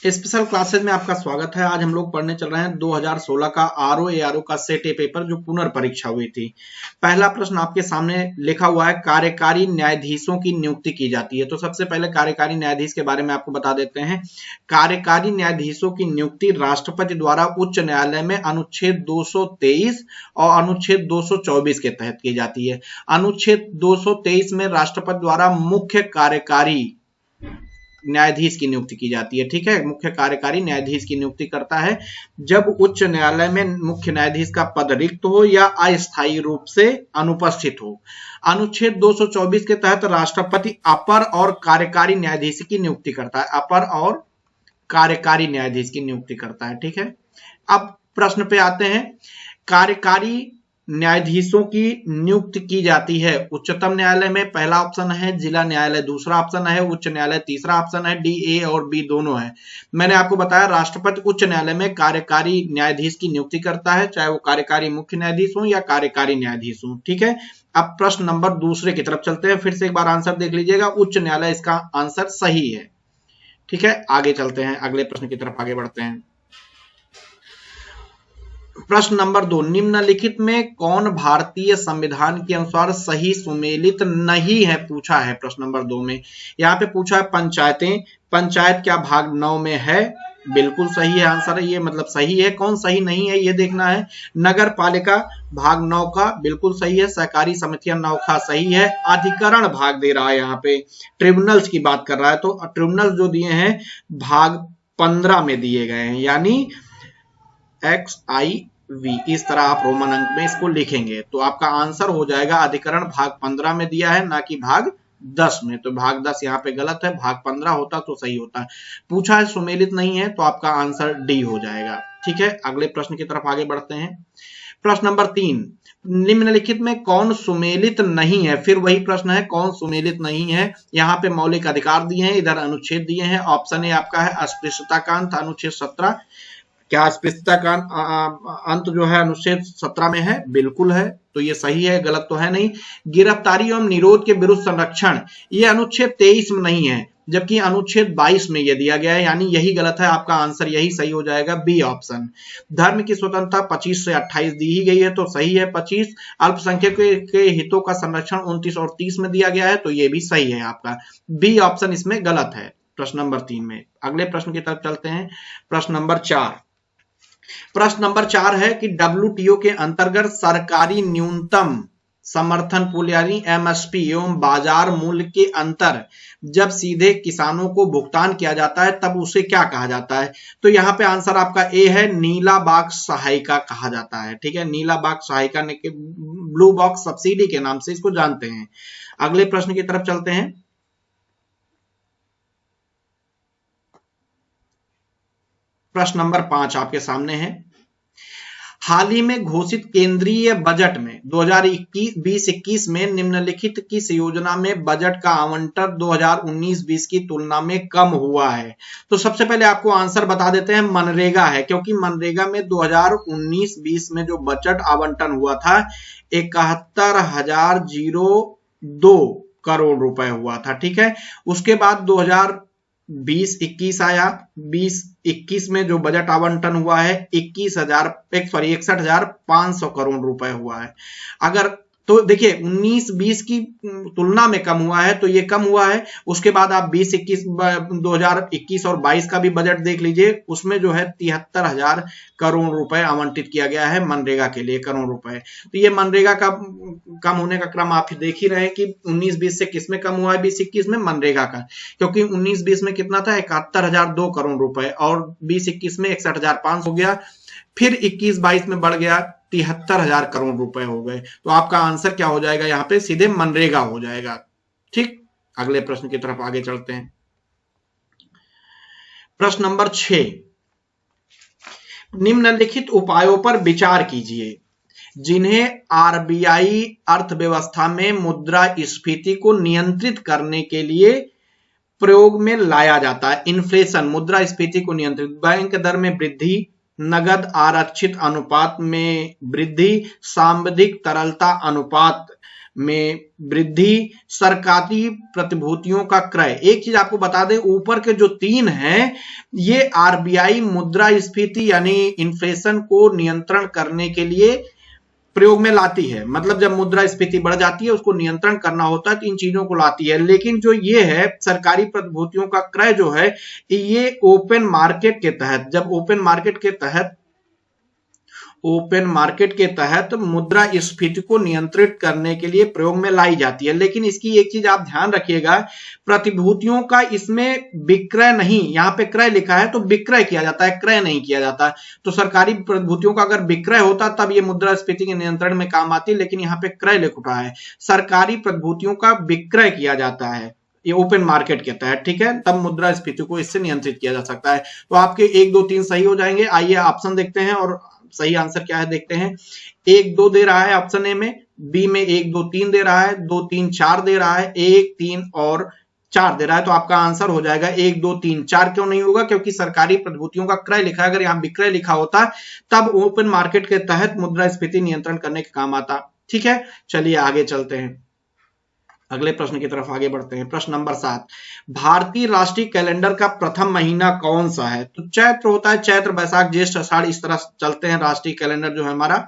Special classes में आपका स्वागत है। आज हम लोग पढ़ने चल रहे हैं 2016 का आरओ एआरओ का सेट ए पेपर जो पुनर्परीक्षा हुई थी। पहला प्रश्न आपके सामने लिखा हुआ है, कार्यकारी न्यायाधीशों की नियुक्ति की जाती है। तो सबसे पहले कार्यकारी न्यायाधीश के बारे में आपको बता देते हैं। कार्यकारी न्यायाधीशों की नियुक्ति राष्ट्रपति द्वारा उच्च न्यायालय में अनुच्छेद 223 और अनुच्छेद 224 के तहत की जाती है। अनुच्छेद 223 में राष्ट्रपति द्वारा मुख्य कार्यकारी न्यायाधीश की नियुक्ति की जाती है। ठीक है, मुख्य कार्यकारी न्यायाधीश की नियुक्ति करता है जब उच्च न्यायालय में मुख्य न्यायाधीश का पद रिक्त हो या अस्थायी रूप से अनुपस्थित हो। अनुच्छेद 224 के तहत राष्ट्रपति अपर और कार्यकारी न्यायाधीश की नियुक्ति करता है। अपर और कार्यकारी न्यायाधीश की नियुक्ति करता है। ठीक है, अब प्रश्न पे आते हैं। कार्यकारी न्यायाधीशों की नियुक्ति की जाती है उच्चतम न्यायालय में, पहला ऑप्शन है। जिला न्यायालय दूसरा ऑप्शन है। उच्च न्यायालय तीसरा ऑप्शन है। डी, ए और बी दोनों है। मैंने आपको बताया राष्ट्रपति उच्च न्यायालय में कार्यकारी न्यायाधीश की नियुक्ति करता है, चाहे वो कार्यकारी मुख्य न्यायाधीश हो या कार्यकारी न्यायाधीश हो। ठीक है, अब प्रश्न नंबर दूसरे की तरफ चलते हैं। फिर से एक बार आंसर देख लीजिएगा, उच्च न्यायालय इसका आंसर सही है। ठीक है, आगे चलते हैं, अगले प्रश्न की तरफ आगे बढ़ते हैं। प्रश्न नंबर 2, निम्नलिखित में कौन भारतीय संविधान के अनुसार सही सुमेलित नहीं है, पूछा है प्रश्न नंबर 2 में। यहाँ पे पूछा है पंचायतें, पंचायत क्या भाग 9 में है? बिल्कुल सही है आंसर है ये, मतलब सही है। कौन सही नहीं है ये देखना है। नगर पालिका भाग 9 का बिल्कुल सही है। सहकारी समितियां 9 का सही है। अधिकरण भाग दे रहा है, यहाँ पे ट्रिब्यूनल्स की बात कर रहा है, तो ट्रिब्यूनल्स जो दिए हैं भाग 15 में दिए गए हैं, यानी XIV, इस तरह आप रोमन अंक में इसको लिखेंगे तो आपका आंसर हो जाएगा अधिकरण भाग 15 में दिया है, ना कि भाग 10 में। तो भाग 10 यहाँ पे गलत है, भाग 15 होता तो सही होता। पूछा है सुमेलित नहीं है, तो आपका आंसर डी हो जाएगा। ठीक है, अगले प्रश्न की तरफ आगे बढ़ते हैं। प्रश्न नंबर 3, निम्नलिखित में कौन सुमेलित नहीं है? फिर वही प्रश्न है, कौन सुमेलित नहीं है। यहाँ पे मौलिक अधिकार दिए हैं, इधर अनुच्छेद दिए हैं। ऑप्शन ए आपका है अस्पृश्यता का अंत, अनुच्छेद 17। क्या अस्पृश्यता का अंत जो है अनुच्छेद 17 में है? बिल्कुल है, तो ये सही है, गलत तो है नहीं। गिरफ्तारी एवं निरोध के विरुद्ध संरक्षण, ये अनुच्छेद 23 में नहीं है, जबकि अनुच्छेद 22 में ये दिया गया है, यानी यही गलत है। आपका आंसर यही सही हो जाएगा, बी ऑप्शन। धर्म की स्वतंत्रता 25 से 28 दी ही गई है, तो सही है 25। अल्पसंख्यकों के हितों का संरक्षण 29 और 30 में दिया गया है, तो ये भी सही है आपका। बी ऑप्शन इसमें गलत है प्रश्न नंबर 3 में। अगले प्रश्न की तरफ चलते हैं। प्रश्न नंबर 4, प्रश्न नंबर 4 है कि WTO के अंतर्गत सरकारी न्यूनतम समर्थन मूल्य यानी MSP एवं बाजार मूल्य के अंतर जब सीधे किसानों को भुगतान किया जाता है तब उसे क्या कहा जाता है? तो यहाँ पे आंसर आपका ए है, नीला बॉक्स सहायिका कहा जाता है। ठीक है, नीला बॉक्स सहायिका ने ब्लू बॉक्स सब्सिडी के नाम से इसको जानते हैं। अगले प्रश्न की तरफ चलते हैं। प्रश्न नंबर 5 आपके सामने है। हाल ही में घोषित केंद्रीय बजट में 2020-21 में निम्नलिखित किस योजना में बजट का आवंटन 2019-20 की तुलना में कम हुआ है? तो सबसे पहले आपको आंसर बता देते हैं, मनरेगा है, क्योंकि मनरेगा में 2019-20 में जो बजट आवंटन हुआ था 71,002 करोड़ रुपए हुआ था। ठीक है, उसके बाद 2020-21 आया, 2021 में जो बजट आवंटन हुआ है 61,500 करोड़ रुपए हुआ है। अगर तो देखिए 19-20 की तुलना में कम हुआ है, तो ये कम हुआ है। उसके बाद आप 2021 और 22 का भी बजट देख लीजिए, उसमें जो है 73,000 करोड़ रुपए आवंटित किया गया है मनरेगा के लिए, करोड़ रुपए। तो ये मनरेगा का कम होने का क्रम आप देख ही रहे हैं कि 19-20 से किस में कम हुआ है, 20-21 में मनरेगा का, क्योंकि 19-20 में कितना था 71,002 करोड़ रुपए और 20-21 में 61,500 हो गया, फिर 21-22 में बढ़ गया 73,000 करोड़ रुपए हो गए। तो आपका आंसर क्या हो जाएगा? यहाँ पे सीधे मनरेगा हो जाएगा। ठीक, अगले प्रश्न की तरफ आगे चलते हैं। प्रश्न नंबर 6, निम्नलिखित उपायों पर विचार कीजिए जिन्हें RBI अर्थव्यवस्था में मुद्रास्फीति को नियंत्रित करने के लिए प्रयोग में लाया जाता है। इन्फ्लेशन, मुद्रास्फीति को नियंत्रित, बैंक दर में वृद्धि, नगद आरक्षित अनुपात में वृद्धि, सांविधिक तरलता अनुपात में वृद्धि, सरकारी प्रतिभूतियों का क्रय। एक चीज आपको बता दें, ऊपर के जो तीन हैं ये आरबीआई मुद्रास्फीति यानी इन्फ्लेशन को नियंत्रण करने के लिए प्रयोग में लाती है। मतलब जब मुद्रास्फीति बढ़ जाती है उसको नियंत्रण करना होता है तो इन चीजों को लाती है। लेकिन जो ये है सरकारी प्रतिभूतियों का क्रय जो है ये ओपन मार्केट के तहत, जब ओपन मार्केट के तहत मुद्रास्फीति को नियंत्रित करने के लिए प्रयोग में लाई जाती है। लेकिन इसकी एक चीज आप ध्यान रखिएगा, प्रतिभूतियों का इसमें विक्रय नहीं, यहां पे क्रय लिखा है तो विक्रय किया जाता है, क्रय नहीं किया जाता। तो सरकारी प्रतिभूतियों का अगर विक्रय होता तब ये मुद्रास्फीति के नियंत्रण में काम आती, लेकिन यहाँ पे क्रय लिख उठा है। सरकारी प्रतिभूतियों का विक्रय किया जाता है ये ओपन मार्केट के तहत, ठीक है, तब मुद्रास्फीति को इससे नियंत्रित किया जा सकता है। तो आपके 1 2 3 सही हो जाएंगे। आइए ऑप्शन देखते हैं और सही आंसर क्या है देखते हैं। 1 2 दे रहा है ऑप्शन ए में, बी में 1 2 3 दे रहा है, 2 3 4 दे रहा है, 1 3 और 4 दे रहा है। तो आपका आंसर हो जाएगा 1 2 3 4। क्यों नहीं होगा? क्योंकि सरकारी प्रतिभूतियों का क्रय लिखा है। अगर यहाँ विक्रय लिखा होता तब ओपन मार्केट के तहत मुद्रास्फीति नियंत्रण करने के काम आता। ठीक है, चलिए आगे चलते हैं, अगले प्रश्न की तरफ आगे बढ़ते हैं। प्रश्न नंबर 7, भारतीय राष्ट्रीय कैलेंडर का प्रथम महीना कौन सा है? तो चैत्र होता है, चैत्र बैसाख ज्येष्ठ आषाढ़ इस तरह चलते हैं। राष्ट्रीय कैलेंडर जो है हमारा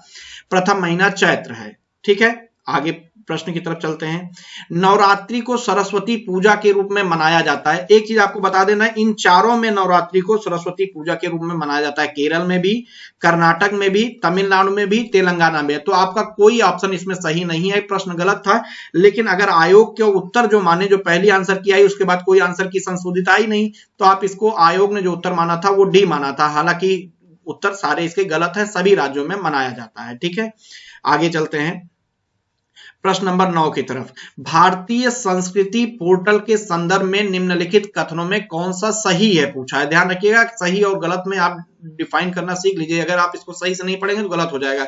प्रथम महीना चैत्र है। ठीक है, आगे प्रश्न की तरफ चलते हैं। नवरात्रि को सरस्वती पूजा के रूप में मनाया जाता है। एक चीज आपको बता देना है, इन चारों में नवरात्रि को सरस्वती पूजा के रूप में मनाया जाता है। केरल में भी, कर्नाटक में भी, तमिलनाडु में भी, तेलंगाना में। तो आपका कोई ऑप्शन इसमें सही नहीं है, प्रश्न गलत था। लेकिन अगर आयोग के उत्तर जो माने, जो पहली आंसर की आई उसके बाद कोई आंसर की संशोधित आई नहीं, तो आप इसको आयोग ने जो उत्तर माना था वो डी माना था। हालांकि उत्तर सारे इसके गलत है, सभी राज्यों में मनाया जाता है। ठीक है, आगे चलते हैं प्रश्न नंबर 9 की तरफ। भारतीय संस्कृति पोर्टल के संदर्भ में निम्नलिखित कथनों में कौन सा सही है पूछा है। ध्यान रखिएगा, सही और गलत में आप डिफाइन करना सीख लीजिए। अगर आप इसको सही से नहीं पढ़ेंगे तो गलत हो जाएगा।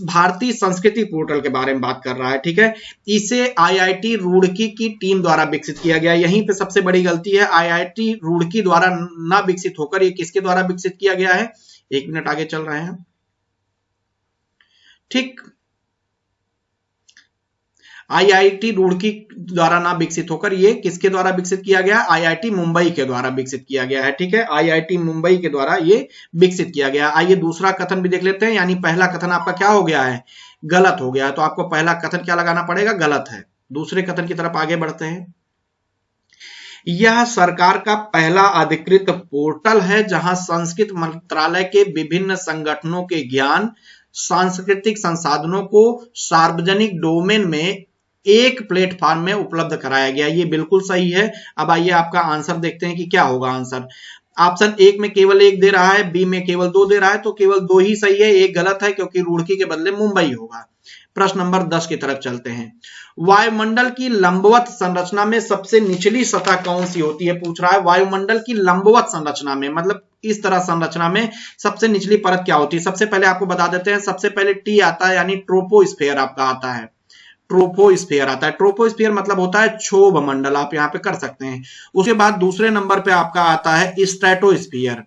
भारतीय संस्कृति पोर्टल के बारे में बात कर रहा है। ठीक है, इसे आईआईटी रुड़की की टीम द्वारा विकसित किया गया। यहीं पे सबसे बड़ी गलती है, आईआईटी रुड़की द्वारा ना विकसित होकर ये किसके द्वारा विकसित किया गया है? 1 मिनट आगे चल रहे हैं। ठीक, आईआईटी रुड़की द्वारा ना विकसित होकर ये किसके द्वारा विकसित किया गया? आईआईटी मुंबई के द्वारा विकसित किया गया है। ठीक है, आईआईटी मुंबई के द्वारा ये विकसित किया गया। आइए दूसरा कथन भी देख लेते हैं। यानी पहला कथन आपका क्या हो गया है? गलत हो गया है। तो आपको पहला कथन क्या लगाना पड़ेगा? गलत है। दूसरे कथन की तरफ आगे बढ़ते हैं। यह सरकार का पहला अधिकृत पोर्टल है जहां संस्कृत मंत्रालय के विभिन्न संगठनों के ज्ञान, सांस्कृतिक संसाधनों को सार्वजनिक डोमेन में एक प्लेटफॉर्म में उपलब्ध कराया गया। ये बिल्कुल सही है। अब आइए आपका आंसर देखते हैं कि क्या होगा आंसर। ऑप्शन 1 में केवल 1 दे रहा है, बी में केवल 2 दे रहा है, तो केवल 2 ही सही है, 1 गलत है क्योंकि रुड़की के बदले मुंबई होगा। प्रश्न नंबर 10 की तरफ चलते हैं। वायुमंडल की लंबवत संरचना में सबसे निचली सतह कौन सी होती है पूछ रहा है। वायुमंडल की लंबवत संरचना में मतलब इस तरह संरचना में सबसे निचली परत क्या होती है? सबसे पहले आपको बता देते हैं, सबसे पहले टी आता है, यानी ट्रोपोस्फेयर आपका आता है। ट्रोपोस्फेयर आता है। ट्रोपोस्फेयर मतलब होता है क्षोभ मंडल, आप यहां पे कर सकते हैं। उसके बाद दूसरे नंबर पे आपका आता है स्ट्रेटोस्फियर।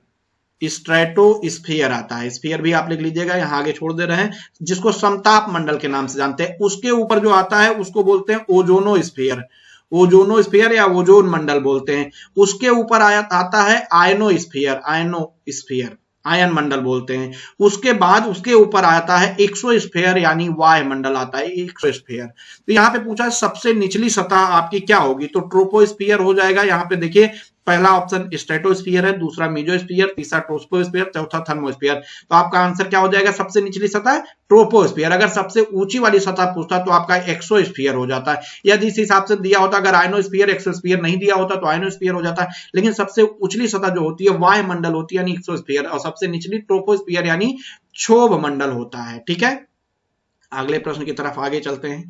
स्ट्रेटोस्फियर आता है, स्फीयर भी आप लिख लीजिएगा, यहां आगे छोड़ दे रहे हैं, जिसको समताप मंडल के नाम से जानते हैं। उसके ऊपर जो आता है उसको बोलते हैं ओजोनोस्फियर। ओजोनोस्फियर या ओजोन मंडल बोलते हैं। उसके ऊपर आता है आयनोस्फियर। आयनोस्फियर आयन मंडल बोलते हैं। उसके बाद उसके ऊपर आता है एक्सोस्फीयर यानी वायुमंडल आता है, एक्सोस्फीयर। तो यहाँ पे पूछा है सबसे निचली सतह आपकी क्या होगी, तो ट्रोपोस्फियर हो जाएगा। यहाँ पे देखिए पहला ऑप्शन स्ट्रेटोस्फियर है, दूसरा मेसोस्फियर, तीसरा ट्रोपोस्फियर, चौथा थर्मोस्फियर। तो आपका आंसर क्या हो जाएगा? सबसे निचली सतह ट्रोपोस्फियर। अगर सबसे ऊंची वाली सतह पूछता तो आपका एक्सोस्फियर हो जाता है। यदि इस हिसाब से दिया होता, अगर आयनोस्फियर एक्सोस्फियर नहीं दिया होता तो आयनोस्फियर हो जाता है। लेकिन सबसे उचली सतह जो होती है वायुमंडल होती है यानी एक्सोस्फियर, और सबसे निचली ट्रोपोस्फियर यानी क्षोभ मंडल होता है। ठीक है, अगले प्रश्न की तरफ आगे चलते हैं।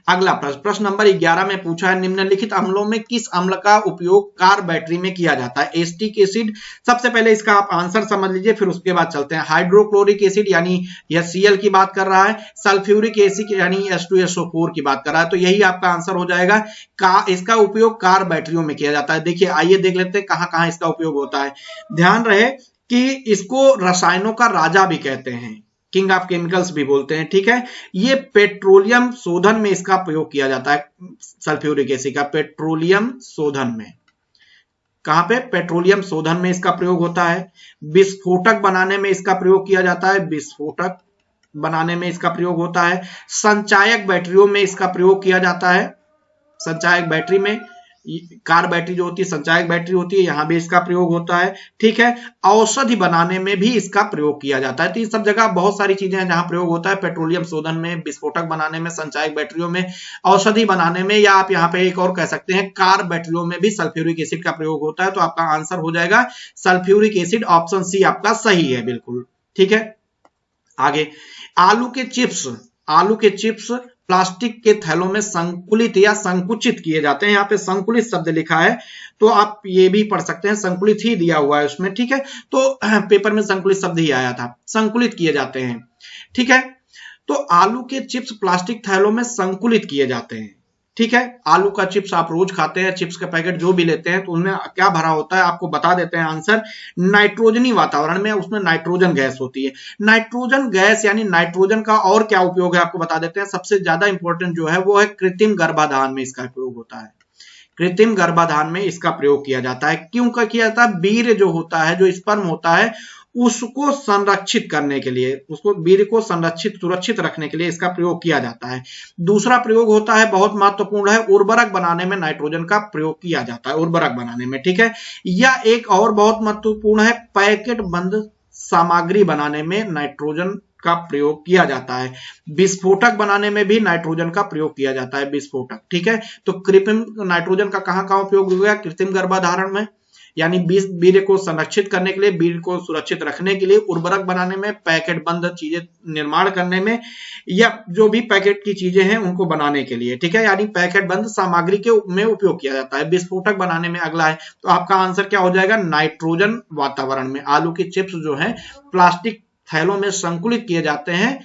अगला प्रश्न, प्रश्न नंबर 11 में पूछा है निम्नलिखित अम्लों में किस अम्ल का उपयोग कार बैटरी में किया जाता है? Acetic acid. सबसे पहले इसका आप आंसर समझ लीजिए, फिर उसके बाद चलते हैं। हाइड्रोक्लोरिक एसिड यानी यह Cl की बात कर रहा है। सल्फ्यूरिक एसिड यानी H2SO4 की बात कर रहा है। तो यही आपका आंसर हो जाएगा। इसका उपयोग कार बैटरियों में किया जाता है। देखिए आइए देख लेते हैं कहां कहां इसका उपयोग होता है। ध्यान रहे कि इसको रसायनों का राजा भी कहते हैं। किंग ऑफ केमिकल्स भी बोलते हैं, ठीक है। ये पेट्रोलियम शोधन में इसका प्रयोग किया जाता है, सल्फ्यूरिक एसिड का पेट्रोलियम शोधन में। कहां पे? पेट्रोलियम शोधन में इसका प्रयोग होता है। विस्फोटक बनाने में इसका प्रयोग किया जाता है, विस्फोटक बनाने में इसका प्रयोग होता है। संचायक बैटरियों में इसका प्रयोग किया जाता है, संचायक बैटरी में, कार बैटरी जो होती है संचायक बैटरी होती है, यहां भी इसका प्रयोग होता है, ठीक है। औषधि बनाने में भी इसका प्रयोग किया जाता है। तो ये सब जगह बहुत सारी चीजें हैं जहां प्रयोग होता है, पेट्रोलियम शोधन में, विस्फोटक बनाने में, संचायक बैटरियों में, औषधि बनाने में, या आप यहाँ पे एक और कह सकते हैं कार बैटरियों में भी सल्फ्यूरिक एसिड का प्रयोग होता है। तो आपका आंसर हो जाएगा सल्फ्यूरिक एसिड, ऑप्शन सी आपका सही है, बिल्कुल ठीक है। आगे, आलू के चिप्स प्लास्टिक के थैलों में संकुलित या संकुचित किए जाते हैं। यहाँ पे संकुलित शब्द लिखा है, तो आप ये भी पढ़ सकते हैं, संकुलित ही दिया हुआ है उसमें, ठीक है। तो पेपर में संकुलित शब्द ही आया था, संकुलित किए जाते हैं, ठीक है। तो आलू के चिप्स प्लास्टिक थैलों में संकुलित किए जाते हैं, ठीक है। आलू का चिप्स आप रोज खाते हैं, चिप्स का पैकेट जो भी लेते हैं, तो उनमें क्या भरा होता है आपको बता देते हैं आंसर, नाइट्रोजनी वातावरण में उसमें नाइट्रोजन गैस होती है। नाइट्रोजन गैस यानी नाइट्रोजन का और क्या उपयोग है आपको बता देते हैं। सबसे ज्यादा इंपॉर्टेंट जो है वो है कृत्रिम गर्भाधान में इसका प्रयोग होता है, कृत्रिम गर्भाधान में इसका प्रयोग किया जाता है। क्यों किया जाता है? वीर्य जो होता है, जो स्पर्म होता है, उसको संरक्षित करने के लिए, उसको वीर्य को संरक्षित सुरक्षित रखने के लिए इसका प्रयोग किया जाता है। दूसरा प्रयोग होता है, बहुत महत्वपूर्ण है, उर्वरक बनाने में नाइट्रोजन का प्रयोग किया जाता है, उर्वरक बनाने में, ठीक है। या एक और बहुत महत्वपूर्ण है, पैकेट बंद सामग्री बनाने में नाइट्रोजन का प्रयोग किया जाता है। विस्फोटक बनाने में भी नाइट्रोजन का प्रयोग किया जाता है, विस्फोटक, ठीक है। तो कृत्रिम नाइट्रोजन का कहां कहां उपयोग हो गया? कृत्रिम गर्भाधारण में, यानी वीर्य को संरक्षित करने के लिए, वीर्य को सुरक्षित रखने के लिए, उर्वरक बनाने में, पैकेट बंद चीजें निर्माण करने में, या जो भी पैकेट की चीजें हैं उनको बनाने के लिए, ठीक है। यानी पैकेट बंद सामग्री के में उपयोग किया जाता है। विस्फोटक बनाने में अगला है, तो आपका आंसर क्या हो जाएगा? नाइट्रोजन वातावरण में। आलू के चिप्स जो है प्लास्टिक थैलों में संकुलित किए जाते हैं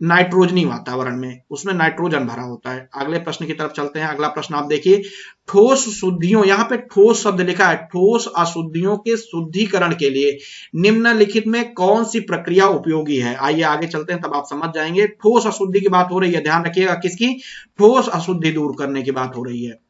नाइट्रोजनी वातावरण में, उसमें नाइट्रोजन भरा होता है। अगले प्रश्न की तरफ चलते हैं। अगला प्रश्न आप देखिए, ठोस शुद्धियों, यहां पे ठोस शब्द लिखा है, ठोस अशुद्धियों के शुद्धिकरण के लिए निम्नलिखित में कौन सी प्रक्रिया उपयोगी है? आइए आगे चलते हैं, तब आप समझ जाएंगे। ठोस अशुद्धि की बात हो रही है, ध्यान रखिएगा, किसकी? ठोस अशुद्धि दूर करने की बात हो रही है,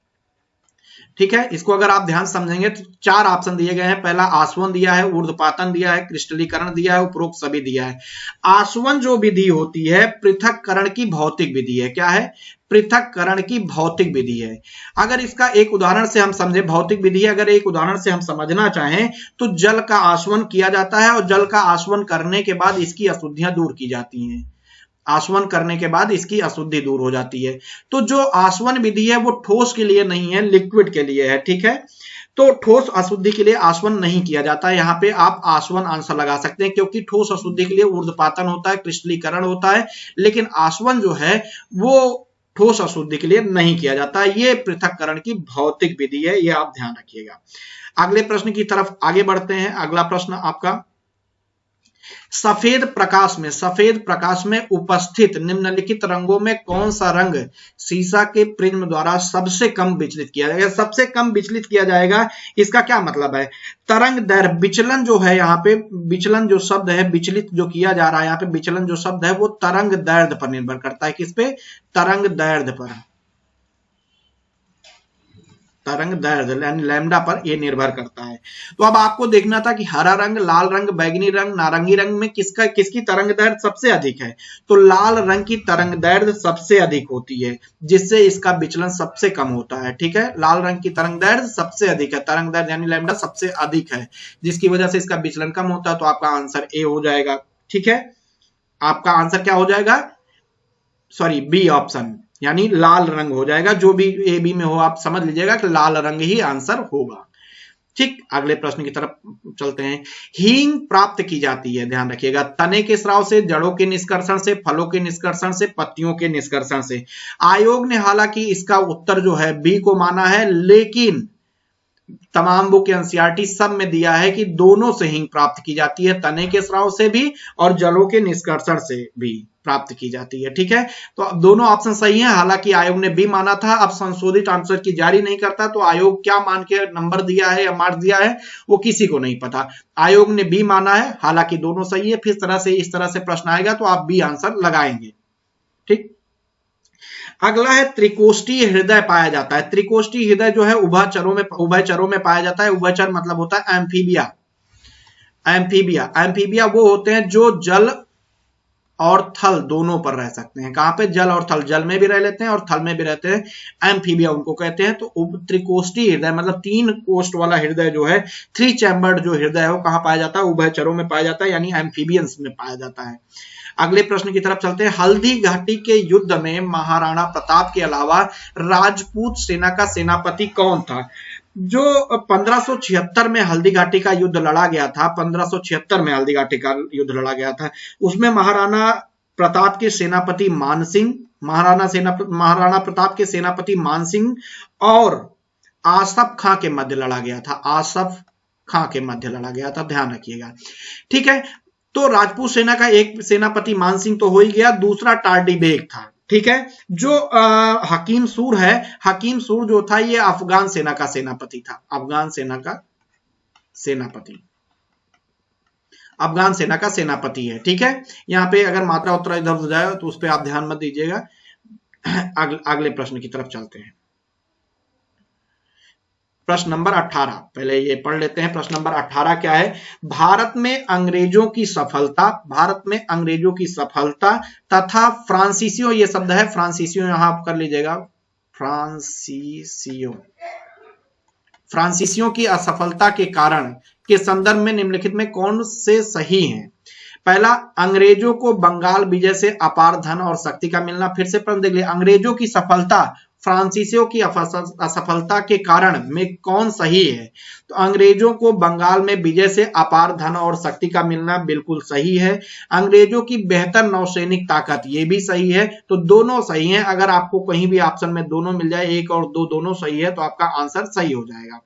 ठीक है। इसको अगर आप ध्यान समझेंगे तो 4 ऑप्शन दिए गए हैं। पहला आसवन दिया है, ऊर्ध्वपातन दिया है, क्रिस्टलीकरण दिया है, उपरोक्त सभी दिया है। आसवन जो विधि होती है पृथक्करण की भौतिक विधि है। क्या है? पृथक्करण की भौतिक विधि है। अगर इसका एक उदाहरण से हम समझे, भौतिक विधि है, अगर एक उदाहरण से हम समझना चाहें तो जल का आसवन किया जाता है और जल का आसवन करने के बाद इसकी अशुद्धियां दूर की जाती हैं। आसवन करने के बाद इसकी अशुद्धि दूर हो जाती है। तो जो आसवन विधि है वो ठोस के लिए नहीं है, लिक्विड के लिए है, ठीक है। तो ठोस अशुद्धि के लिए आसवन नहीं किया जाता है। यहाँ पे आप आसवन आंसर लगा सकते हैं, क्योंकि ठोस अशुद्धि के लिए ऊर्ध्वपातन होता है, क्रिस्टलीकरण होता है, लेकिन आसवन जो है वो ठोस अशुद्धि के लिए नहीं किया जाता है। ये पृथक्करण की भौतिक विधि है, ये आप ध्यान रखिएगा। अगले प्रश्न की तरफ आगे बढ़ते हैं। अगला प्रश्न आपका, सफेद प्रकाश में उपस्थित निम्नलिखित रंगों में कौन सा रंग सीसा के प्रिज्म द्वारा सबसे कम विचलित किया जाएगा? सबसे कम विचलित किया जाएगा, इसका क्या मतलब है? तरंग दैर्घ्य, विचलन जो है, यहाँ पे विचलन जो शब्द है, विचलित जो किया जा रहा है यहाँ पे, विचलन जो शब्द है वो तरंग दैर्घ्य पर निर्भर करता है। किस पे? तरंग दैर्घ्य पर, तरंग दैर्घ्य यानी लैम्डा पर ये निर्भर करता है। तो अब आपको देखना था कि हरा रंग, लाल रंग, बैगनी रंग, नारंगी रंग में किसकी तरंग दैर्घ्य सबसे अधिक है? तो लाल रंग की तरंग दैर्घ्य सबसे अधिक होती है, जिससे इसका विचलन सबसे कम होता है, ठीक है। लाल रंग की तरंग दैर्घ्य सबसे अधिक है, तरंग दैर्घ्य यानी लैम्डा सबसे अधिक है, जिसकी वजह से इसका विचलन कम होता है। तो आपका आंसर ए हो जाएगा, ठीक है। आपका आंसर क्या हो जाएगा? सॉरी, बी ऑप्शन, यानी लाल रंग हो जाएगा। जो भी ए बी में हो आप समझ लीजिएगा कि लाल रंग ही आंसर होगा, ठीक। अगले प्रश्न की तरफ चलते हैं। हींग प्राप्त की जाती है, ध्यान रखिएगा, तने के स्राव से, जड़ों के निष्कर्षण से, फलों के निष्कर्षण से, पत्तियों के निष्कर्षण से। आयोग ने हालांकि इसका उत्तर जो है बी को माना है, लेकिन तमाम बुक एनसीईआरटी सब में दिया है कि दोनों से हींग प्राप्त की जाती है, तने के स्राव से भी और जलों के निष्कर्षण से भी प्राप्त की जाती है। ठीक है, तो दोनों ऑप्शन सही है। हालांकि आयोग ने बी माना था, अब संशोधित आंसर की जारी नहीं करता, तो आयोग क्या मान के नंबर दिया है या मार्क्स दिया है वो किसी को नहीं पता। आयोग ने बी माना है, हालांकि दोनों सही है। फिर इस तरह से प्रश्न आएगा तो आप बी आंसर लगाएंगे। ठीक, अगला है त्रिकोष्ठीय हृदय पाया जाता है। त्रिकोष्ठीय हृदय जो है उभयचरों में पाया जाता है। उभयचर मतलब होता है एम्फीबिया। एम्फीबिया वो होते हैं जो जल और थल दोनों पर रह सकते हैं। कहां पे? जल और थल, जल में भी रह लेते हैं और थल में भी रहते हैं, एम्फीबिया उनको कहते हैं। तो त्रिकोष्ठीय हृदय मतलब 3 कोष्ठ वाला हृदय जो है, 3 चैम्बर्ड जो हृदय है वो कहां पाया जाता है? उभयचरों में पाया जाता है, यानी एम्फीबियंस में पाया जाता है। अगले प्रश्न की तरफ चलते हैं। हल्दी घाटी के युद्ध में महाराणा प्रताप के अलावा राजपूत सेना का सेनापति कौन था? जो 1576 में हल्दी घाटी का युद्ध लड़ा गया था, 1576 में हल्दी घाटी का युद्ध लड़ा गया था, उसमें महाराणा प्रताप के सेनापति मानसिंह, महाराणा प्रताप के सेनापति मानसिंह और आसफ खां के मध्य लड़ा गया था। आसफ खां के मध्य लड़ा गया था, ध्यान रखिएगा। ठीक है, तो राजपूत सेना का एक सेनापति मानसिंह तो हो ही गया, दूसरा टार्डी बेग था। ठीक है, जो हकीम सूर है, हकीम सूर जो था ये अफगान सेना का सेनापति था। अफगान सेना का सेनापति है। ठीक है, यहां पे अगर मात्रा उत्तरा इधर हो जाए तो उस पर आप ध्यान मत दीजिएगा। अगले प्रश्न की तरफ चलते हैं। प्रश्न नंबर 18, पहले ये पढ़ लेते हैं। प्रश्न नंबर 18 क्या है? भारत में अंग्रेजों की सफलता तथा फ्रांसीसियों, ये शब्द है फ्रांसीसियों, यहां आप कर लीजिएगा, फ्रांसीसियों की असफलता के कारण के संदर्भ में निम्नलिखित में कौन से सही हैं? पहला, अंग्रेजों को बंगाल विजय से अपार धन और शक्ति का मिलना। फिर से प्रश्न देख लीजिए, अंग्रेजों की सफलता फ्रांसीसियों की असफलता के कारण में कौन सही है? तो अंग्रेजों को बंगाल में विजय से अपार धन और शक्ति का मिलना बिल्कुल सही है। अंग्रेजों की बेहतर नौसैनिक ताकत, ये भी सही है। तो दोनों सही हैं। अगर आपको कहीं भी ऑप्शन में दोनों मिल जाए, 1 और 2 दोनों सही है, तो आपका आंसर सही हो जाएगा।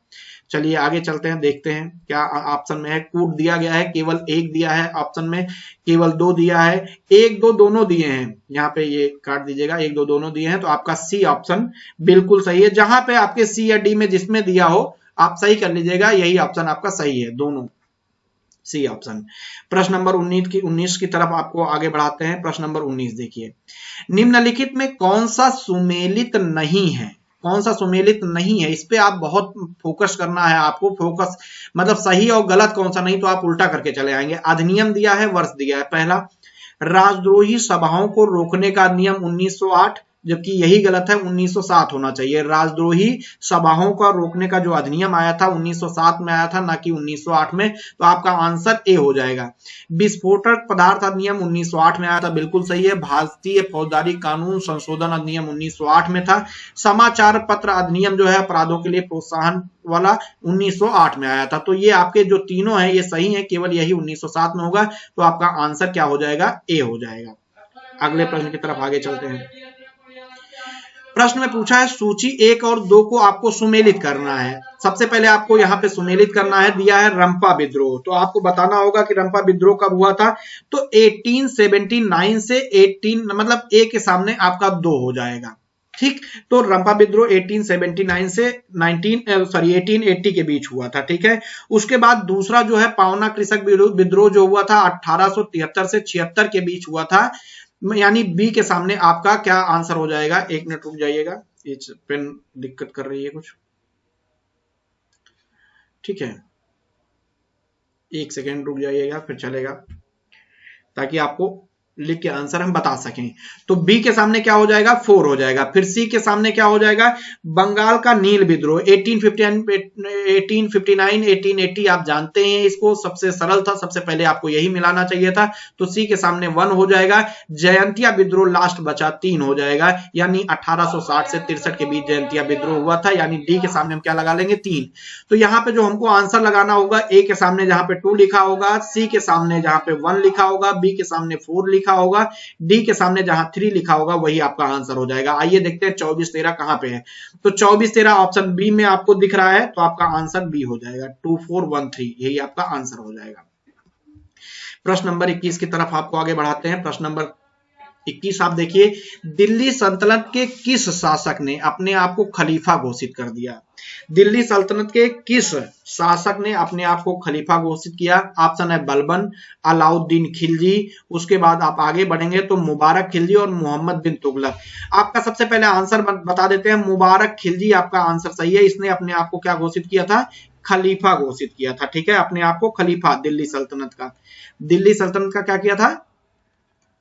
चलिए आगे चलते हैं, देखते हैं क्या ऑप्शन में है। कूट दिया गया है, केवल 1 दिया है, ऑप्शन में केवल 2 दिया है, 1 2 दोनों दिए हैं। यहाँ पे ये काट दीजिएगा, 1 2 दोनों दिए हैं, तो आपका सी ऑप्शन बिल्कुल सही है। जहां पे आपके सी या डी में जिसमें दिया हो आप सही कर लीजिएगा, यही ऑप्शन आपका सही है, दोनों सी ऑप्शन। प्रश्न नंबर 19 की तरफ आपको आगे बढ़ाते हैं। प्रश्न नंबर 19 देखिए, निम्नलिखित में कौन सा सुमेलित नहीं है? कौन सा सुमेलित नहीं है, इस पे आप बहुत फोकस करना है आपको। फोकस मतलब सही और गलत कौन सा, नहीं तो आप उल्टा करके चले आएंगे। अधिनियम दिया है, वर्ष दिया है। पहला, राजद्रोही सभाओं को रोकने का अधिनियम 1908, जबकि यही गलत है, 1907 होना चाहिए। राजद्रोही सभाओं का रोकने का जो अधिनियम आया था 1907 में आया था, ना कि 1908 में, तो आपका आंसर ए हो जाएगा। विस्फोटक पदार्थ अधिनियम 1908 में आया था, बिल्कुल सही है। भारतीय फौजदारी कानून संशोधन अधिनियम 1908 में था। समाचार पत्र अधिनियम जो है अपराधों के लिए प्रोत्साहन वाला 1908 में आया था। तो ये आपके जो तीनों हैं ये सही हैं, केवल यही 1907 में होगा। तो आपका आंसर क्या हो जाएगा? ए हो जाएगा। अगले प्रश्न की तरफ आगे चलते हैं। प्रश्न में पूछा है सूची 1 और 2 को आपको सुमेलित करना है। सबसे पहले आपको यहाँ पे सुमेलित करना है, दिया है रंपा विद्रोह, तो आपको बताना होगा कि रंपा विद्रोह कब हुआ था। तो 1879 से 18 मतलब ए के सामने आपका 2 हो जाएगा। ठीक, तो रंपा विद्रोह 1879 से 1880 के बीच हुआ था। ठीक है, उसके बाद दूसरा जो है पावना कृषक विद्रोह जो हुआ था 1873 से 76 के बीच हुआ था, यानी बी के सामने आपका क्या आंसर हो जाएगा? 1 मिनट रुक जाइएगा, पेन दिक्कत कर रही है कुछ। ठीक है, 1 सेकेंड रुक जाइएगा, फिर चलेगा, ताकि आपको लिख के आंसर हम बता सकें। तो बी के सामने क्या हो जाएगा? 4 हो जाएगा। फिर सी के सामने क्या हो जाएगा? बंगाल का नील विद्रोह 1859 1880 आप जानते हैं इसको, सबसे सरल था, सबसे पहले आपको यही मिलाना चाहिए था। तो सी के सामने 1 हो जाएगा। जयंतिया विद्रोह लास्ट बचा 3 हो जाएगा, यानी 1860 से 63 के बीच जयंतिया विद्रोह हुआ था, यानी डी के सामने हम क्या लगा लेंगे? 3। तो यहाँ पे जो हमको आंसर लगाना होगा, ए के सामने जहां पे 2 लिखा होगा, सी के सामने जहां पे 1 लिखा होगा, बी के सामने 4 लिखा लिखा होगा, डी के सामने जहां 3 लिखा होगा वही आपका आंसर हो जाएगा। आइए देखते हैं 24-13 कहां पे है। तो 24-13 ऑप्शन बी में आपको दिख रहा है, तो आपका आंसर बी हो जाएगा, 2413 यही आपका आंसर हो जाएगा। प्रश्न नंबर 21 की तरफ आपको आगे बढ़ाते हैं। प्रश्न नंबर 21 आप देखिए, दिल्ली सल्तनत के किस शासक ने अपने आप को खलीफा घोषित कर दिया? दिल्ली सल्तनत के किस शासक ने अपने आप को खलीफा घोषित किया? ऑप्शन है बलबन, अलाउद्दीन खिलजी, उसके बाद आप आगे बढ़ेंगे तो मुबारक खिलजी और मोहम्मद बिन तुगलक। आपका सबसे पहले आंसर बता देते हैं, मुबारक खिलजी आपका आंसर सही है। इसने अपने आप को क्या घोषित किया था? खलीफा घोषित किया था। ठीक है, अपने आप को खलीफा, दिल्ली सल्तनत का क्या किया था?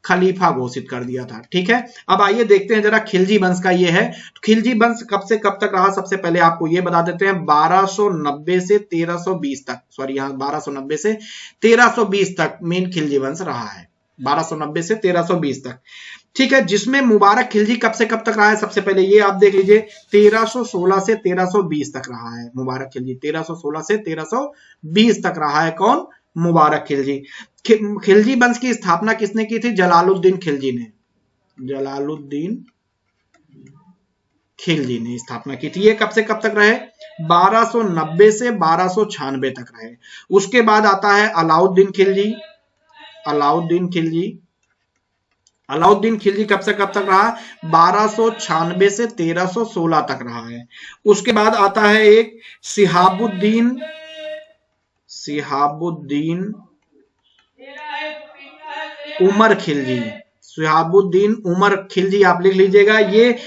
खलीफा घोषित कर दिया था। ठीक है, अब आइए देखते हैं जरा खिलजी वंश का ये है। तो खिलजी वंश कब से कब तक रहा? सबसे पहले आपको ये बता देते हैं, 1290 से 1320 तक, सॉरी यहाँ 1290 से 1320 तक मेन खिलजी वंश रहा है, 1290 से 1320 तक। ठीक है, जिसमें मुबारक खिलजी कब से कब तक रहा है? सबसे पहले ये आप देख लीजिए, 1316 से 1320 तक रहा है मुबारक खिलजी, 1316 से 1320 तक रहा है। कौन? मुबारक खिलजी। खिलजी वंश की स्थापना किसने की थी? जलालुद्दीन खिलजी ने, जलालुद्दीन खिलजी ने स्थापना की थी। ये कब से कब तक रहे? 1290 से 1296 तक रहे। उसके बाद आता है अलाउद्दीन खिलजी। अलाउद्दीन खिलजी कब से कब तक रहा? 1296 से 1316 तक रहा है। उसके बाद आता है एक सिहाबुद्दीन उमर खिलजी। सिहाबुद्दीन उमर खिलजी आप लिख लीजिएगा। ये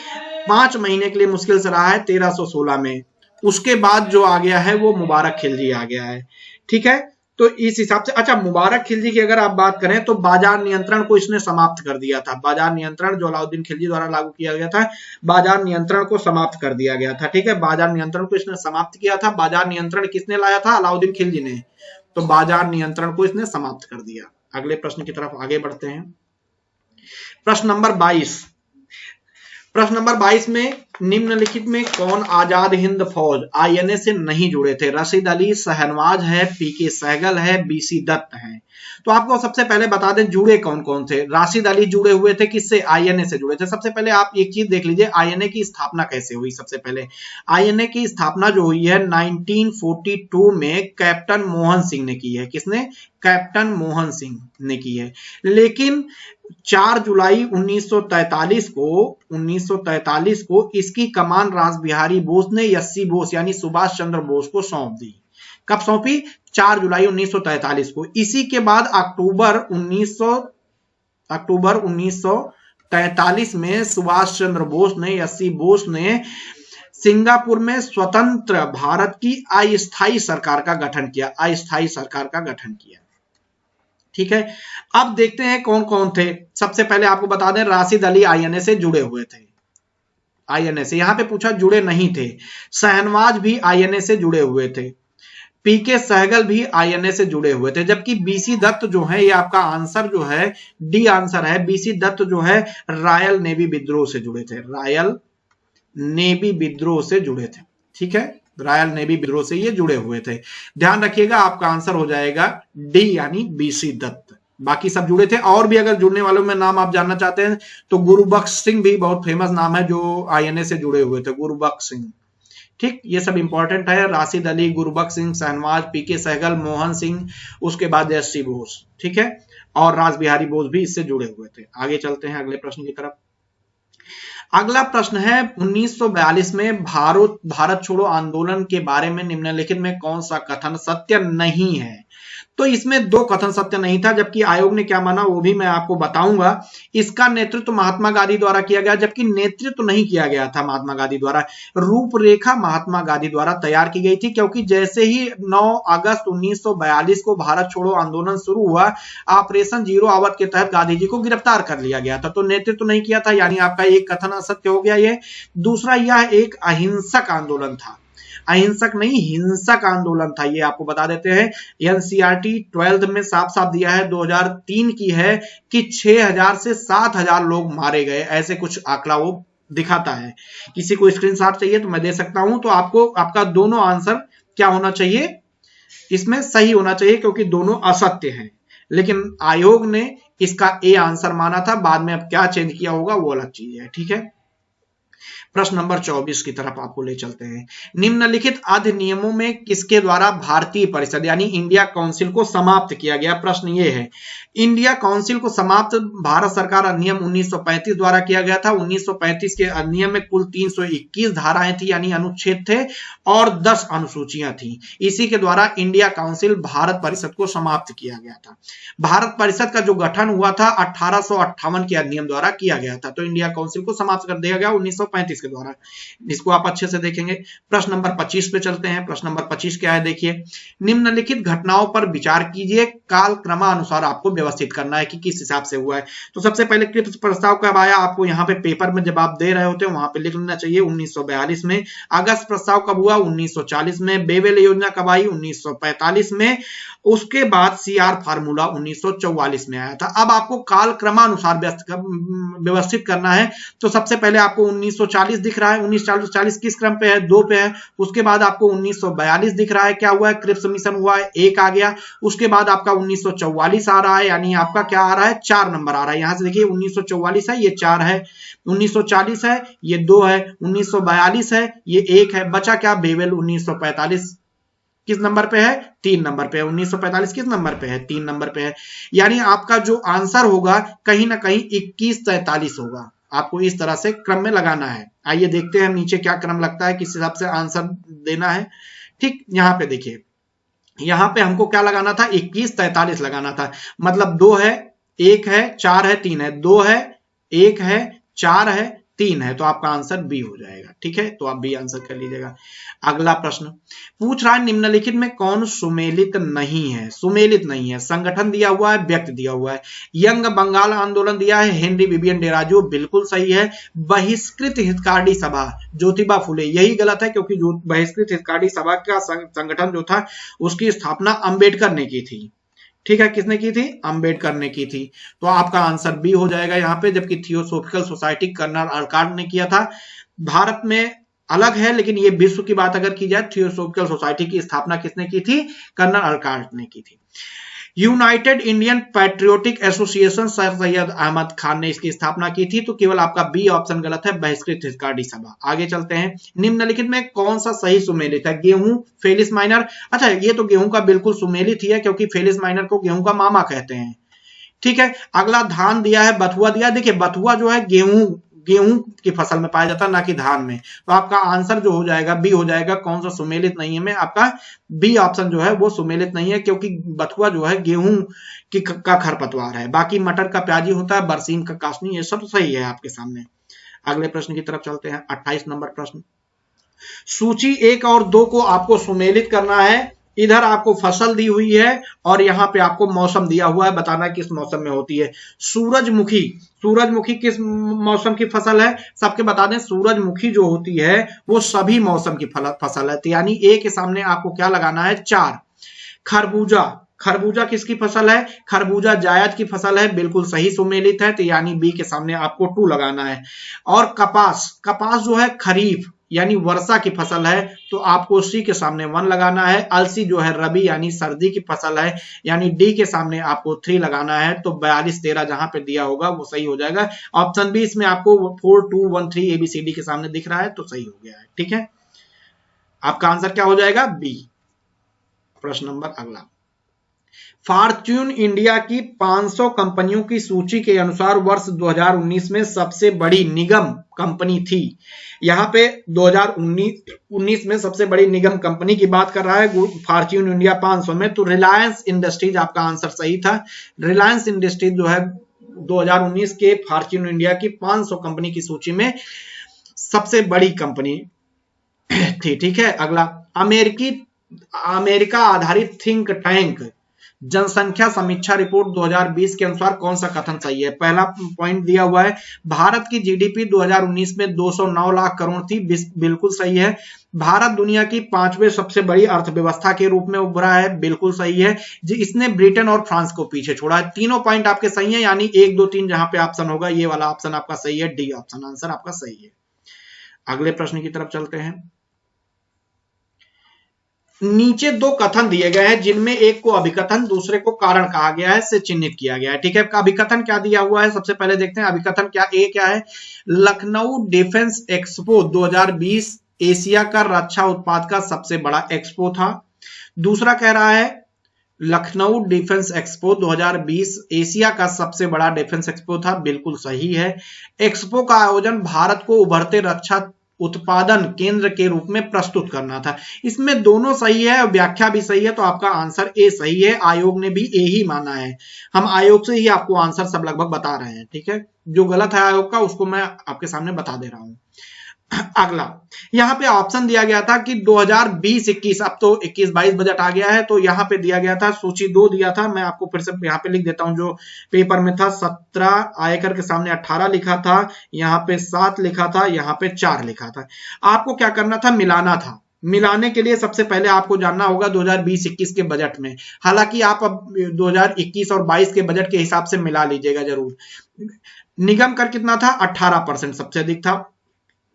5 महीने के लिए मुश्किल से रहा है 1316 में। उसके बाद जो आ गया है वो मुबारक खिलजी आ गया है। ठीक है, तो इस हिसाब से, अच्छा मुबारक खिलजी की अगर आप बात करें तो बाजार नियंत्रण को इसने समाप्त कर दिया था। बाजार नियंत्रण जो अलाउद्दीन खिलजी द्वारा लागू किया गया था, बाजार नियंत्रण को समाप्त कर दिया गया था। ठीक है, बाजार नियंत्रण को इसने समाप्त किया था। बाजार नियंत्रण किसने लाया था? अलाउद्दीन खिलजी ने। तो बाजार नियंत्रण को इसने समाप्त कर दिया। अगले प्रश्न की तरफ आगे बढ़ते हैं। प्रश्न नंबर 22 में निम्नलिखित में कौन आजाद हिंद फौज आईएनए से नहीं जुड़े थे? रशीद अली, शहनवाज है, पीके सहगल है, बीसी दत्त है। तो आपको सबसे पहले बता दें जुड़े कौन कौन थे। राशिद अली जुड़े हुए थे, किससे? आईएनए से जुड़े थे। सबसे पहले आप एक चीज देख लीजिए, आईएनए की स्थापना कैसे हुई। सबसे पहले आईएनए की स्थापना जो हुई है 1942 में कैप्टन मोहन सिंह ने की है। किसने? कैप्टन मोहन सिंह ने की है। लेकिन 4 जुलाई 1943 को इसकी कमान रासबिहारी बोस ने एससी बोस यानी सुभाष चंद्र बोस को सौंप दी। कब सौंपी? 4 जुलाई 1943 को। इसी के बाद अक्टूबर 1943 में सुभाष चंद्र बोस ने, एससी बोस ने सिंगापुर में स्वतंत्र भारत की अस्थायी सरकार का गठन किया। ठीक है, अब देखते हैं कौन कौन थे। सबसे पहले आपको बता दें, राशिद अली आईएनए से जुड़े हुए थे। आईएनए से यहां पे पूछा जुड़े नहीं थे। शहनवाज भी आईएनए से जुड़े हुए थे। पीके सहगल भी आईएनए से जुड़े हुए थे। जबकि बीसी दत्त जो है, ये आपका आंसर जो है डी आंसर है, बीसी दत्त जो है रॉयल नेवी विद्रोह से जुड़े थे। रॉयल नेवी विद्रोह से जुड़े थे। ठीक है, रॉयल नेवी विद्रोह से ये जुड़े हुए थे। ध्यान रखिएगा, आपका आंसर हो जाएगा डी यानी बीसी दत्त। बाकी सब जुड़े थे। और भी अगर जुड़ने वालों में नाम आप जानना चाहते हैं तो गुरुबख्श सिंह भी बहुत फेमस नाम है जो आईएनए से जुड़े हुए थे, गुरुबख्श सिंह। ठीक, ये सब इंपॉर्टेंट है। राशिद अली, गुरुबख्श सिंह, शहनवाज, पीके सहगल, मोहन सिंह, उसके बाद एससी बोस। ठीक है, और रासबिहारी बोस भी इससे जुड़े हुए थे। आगे चलते हैं अगले प्रश्न की तरफ। अगला प्रश्न है 1942 में भारत छोड़ो आंदोलन के बारे में निम्नलिखित में कौन सा कथन सत्य नहीं है? तो इसमें 2 कथन सत्य नहीं था, जबकि आयोग ने क्या माना वो भी मैं आपको बताऊंगा। इसका नेतृत्व महात्मा गांधी द्वारा किया गया, जबकि नेतृत्व नहीं किया गया था महात्मा गांधी द्वारा। रूपरेखा महात्मा गांधी द्वारा तैयार की गई थी, क्योंकि जैसे ही 9 अगस्त 1942 को भारत छोड़ो आंदोलन शुरू हुआ, ऑपरेशन जीरो आवर के तहत गांधी जी को गिरफ्तार कर लिया गया था। तो नेतृत्व नहीं किया था, यानी आपका एक कथन असत्य हो गया ये। दूसरा, यह एक अहिंसक आंदोलन था। अहिंसक नहीं, हिंसक आंदोलन था, ये आपको बता देते हैं। एनसीईआरटी 12th में साफ साफ दिया है, 2003 की है, कि 6000 से 7000 लोग मारे गए, ऐसे कुछ आंकड़ा वो दिखाता है। किसी को स्क्रीनशॉट चाहिए तो मैं दे सकता हूं। तो आपको आपका दोनों आंसर क्या होना चाहिए, इसमें सही होना चाहिए, क्योंकि दोनों असत्य हैं। लेकिन आयोग ने इसका ए आंसर माना था, बाद में अब क्या चेंज किया होगा वो अलग चीज है। ठीक है, प्रश्न नंबर 24 की तरफ आपको ले चलते हैं। निम्नलिखित अधिनियमों में किसके द्वारा भारतीय परिषद यानी इंडिया काउंसिल को समाप्त किया गया? प्रश्न ये है, इंडिया काउंसिल को समाप्त भारत सरकार अधिनियम 1935 द्वारा किया गया था। 1935 के अधिनियम में कुल 321 धाराएं थी यानी अनुच्छेद थे और 10 अनुसूचियां थी। इसी के द्वारा इंडिया काउंसिल भारत परिषद को समाप्त किया गया था। भारत परिषद का जो गठन हुआ था 1858 के अधिनियम द्वारा किया गया था, तो इंडिया काउंसिल को समाप्त कर दिया गया 1935 के द्वारा। इसको आप अच्छे से देखेंगे। प्रश्न नंबर 25 पे चलते हैं। प्रश्न नंबर 25 क्या है, देखिए, निम्नलिखित घटनाओं पर विचार कीजिए, काल क्रमानुसार आपको व्यवस्थित करना है कि किस हिसाब से हुआ है। तो सबसे पहले क्रिप्स प्रस्ताव कब आया? आपको यहाँ पे पेपर में जब आप दे रहे होते हैं वहां पे लिख लेना चाहिए 1942 में। अगस्त प्रस्ताव कब हुआ? 1940 में। बेवेल योजना कब आई? 1945 में। उसके बाद सीआर फार्मूला 1944 में आया था। अब आपको काल क्रमानुसार व्यवस्थित करना है, तो सबसे पहले आपको 1940 दिख रहा है। 1940 किस क्रम पे है? 2 पे है। उसके बाद आपको 1942 दिख रहा है, क्या हुआ है? क्रिप्स मिशन हुआ है, 1 आ गया। उसके बाद आपका 1944 आ रहा है, यानी आपका क्या आ रहा है? 4 नंबर आ रहा है। यहां से देखिए 1944 है, ये 4 है। 1940 है, ये 2 है। 1942 है, ये 1 है। बचा क्या? बेवेल 1945 किस नंबर पे है? 3 नंबर पे है। 1945 किस नंबर पे है? 3 नंबर पे है। यानी आपका जो आंसर होगा कहीं ना कहीं 2143 होगा। आपको इस तरह से क्रम में लगाना है। आइए देखते हैं नीचे क्या क्रम लगता है, किस हिसाब से आंसर देना है। ठीक, यहां पे देखिए, यहां पे हमको क्या लगाना था? 2143 लगाना था। मतलब 2 है, 1 है, 4 है, 3 है। 2 है, 1 है, 4 है, 3 है, तो आपका आंसर बी हो जाएगा। ठीक है, तो आप बी आंसर कर लीजिएगा। अगला प्रश्न पूछ रहा है, निम्नलिखित में कौन सुमेलित नहीं है? सुमेलित नहीं है, संगठन दिया हुआ है, व्यक्ति दिया हुआ है। यंग बंगाल आंदोलन दिया है, हेनरी विवियन डेराजू, बिल्कुल सही है। बहिष्कृत हितकारी सभा, ज्योतिबा फुले, यही गलत है, क्योंकि बहिष्कृत हितकारी सभा का संगठन जो था उसकी स्थापना अंबेडकर ने की थी। ठीक है, किसने की थी? अंबेडकर ने की थी। तो आपका आंसर बी हो जाएगा यहाँ पे। जबकि थियोसोफिकल सोसाइटी कर्नल अर्काट ने किया था। भारत में अलग है, लेकिन ये विश्व की बात अगर की जाए, थियोसोफिकल सोसाइटी की स्थापना किसने की थी? कर्नल अर्काट ने की थी। United Indian Patriotic Association Sir Syed Ahmed Khan ने इसकी स्थापना की थी। तो केवल आपका बी ऑप्शन गलत है, बहिष्कृत हितकारी सभा। आगे चलते हैं। निम्नलिखित में कौन सा सही सुमेलित है? गेहूं, फेलिस माइनर। अच्छा, ये तो गेहूं का बिल्कुल सुमेलित ही है, क्योंकि फेलिस माइनर को गेहूं का मामा कहते हैं। ठीक है, अगला धान दिया है, बथुआ दिया है। देखिए बथुआ जो है गेहूं की फसल में पाया जाता है, ना कि धान में। तो आपका आंसर जो हो जाएगा बी हो जाएगा। कौन सा सुमेलित नहीं है में आपका बी ऑप्शन जो है वो सुमेलित नहीं है, क्योंकि बथुआ जो है गेहूं का खरपतवार है। बाकी मटर का प्याजी होता है, बरसीम का कासनी, ये सब सही है आपके सामने। अगले प्रश्न की तरफ चलते हैं। 28 नंबर प्रश्न, सूची 1 और 2 को आपको सुमेलित करना है। इधर आपको फसल दी हुई है और यहाँ पे आपको मौसम दिया हुआ है, बताना है किस मौसम में होती है। सूरजमुखी, सूरजमुखी किस मौसम की फसल है? सबके बता दें, सूरजमुखी जो होती है वो सभी मौसम की फसल है। तो यानी ए के सामने आपको क्या लगाना है? 4। खरबूजा, खरबूजा किसकी फसल है? खरबूजा जायद की फसल है, बिल्कुल सही सुमेलित है। तो यानी बी के सामने आपको 2 लगाना है। और कपास, कपास जो है खरीफ यानी वर्षा की फसल है, तो आपको सी के सामने 1 लगाना है। अलसी जो है रबी यानी सर्दी की फसल है, यानी डी के सामने आपको 3 लगाना है। तो 42-13 जहां पे दिया होगा वो सही हो जाएगा। ऑप्शन बी इसमें आपको 4, 2, 1, 3 ABCD के सामने दिख रहा है, तो सही हो गया है। ठीक है, आपका आंसर क्या हो जाएगा? बी। प्रश्न नंबर अगला, फॉर्च्यून इंडिया की 500 कंपनियों की सूची के अनुसार वर्ष 2019 में सबसे बड़ी निगम कंपनी थी। यहां पे 2019 में सबसे बड़ी निगम कंपनी की बात कर रहा है फॉर्च्यून इंडिया 500 में, तो रिलायंस इंडस्ट्रीज आपका आंसर सही था। रिलायंस इंडस्ट्रीज जो है 2019 के फॉर्च्यून इंडिया की 500 कंपनी की सूची में सबसे बड़ी कंपनी थी। ठीक है, अगला, अमेरिका आधारित थिंक टैंक जनसंख्या समीक्षा रिपोर्ट 2020 के अनुसार कौन सा कथन सही है? पहला पॉइंट दिया हुआ है, भारत की जीडीपी 2019 में 209 लाख करोड़ थी, बिल्कुल सही है। भारत दुनिया की 5वें सबसे बड़ी अर्थव्यवस्था के रूप में उभरा है, बिल्कुल सही है। इसने ब्रिटेन और फ्रांस को पीछे छोड़ा है। तीनों पॉइंट आपके सही है, यानी 1, 2, 3 जहां पे ऑप्शन होगा ये वाला ऑप्शन आपका सही है, डी ऑप्शन आंसर आपका सही है। अगले प्रश्न की तरफ चलते हैं। नीचे दो कथन दिए गए हैं जिनमें एक को अभिकथन दूसरे को कारण कहा गया है, से चिन्हित किया गया है। ठीक है, अभिकथन क्या दिया हुआ है, सबसे पहले देखते हैं अभिकथन क्या है। लखनऊ डिफेंस एक्सपो 2020 एशिया का रक्षा उत्पाद का सबसे बड़ा एक्सपो था। दूसरा कह रहा है लखनऊ डिफेंस एक्सपो 2020 एशिया का सबसे बड़ा डिफेंस एक्सपो था, बिल्कुल सही है। एक्सपो का आयोजन भारत को उभरते रक्षा उत्पादन केंद्र के रूप में प्रस्तुत करना था। इसमें दोनों सही है और व्याख्या भी सही है, तो आपका आंसर ए सही है। आयोग ने भी ए ही माना है। हम आयोग से ही आपको आंसर सब लगभग बता रहे हैं। ठीक है, जो गलत है आयोग का उसको मैं आपके सामने बता दे रहा हूं। अगला यहां पे ऑप्शन दिया गया था कि 2020-21, अब तो 21-22 बजट आ गया है, तो यहां पे दिया गया था सूची 2 दिया था। मैं आपको फिर से यहां पे लिख देता हूं जो पेपर में था। 17 आयकर के सामने 18 लिखा था, यहां पे 7 लिखा था, यहां पे 4 लिखा था। आपको क्या करना था, मिलाना था। मिलाने के लिए सबसे पहले आपको जानना होगा 2020-21 के बजट में। हालांकि आप अब 2021 और 22 के बजट के हिसाब से मिला लीजिएगा जरूर। निगम कर कितना था, 18% सबसे अधिक था।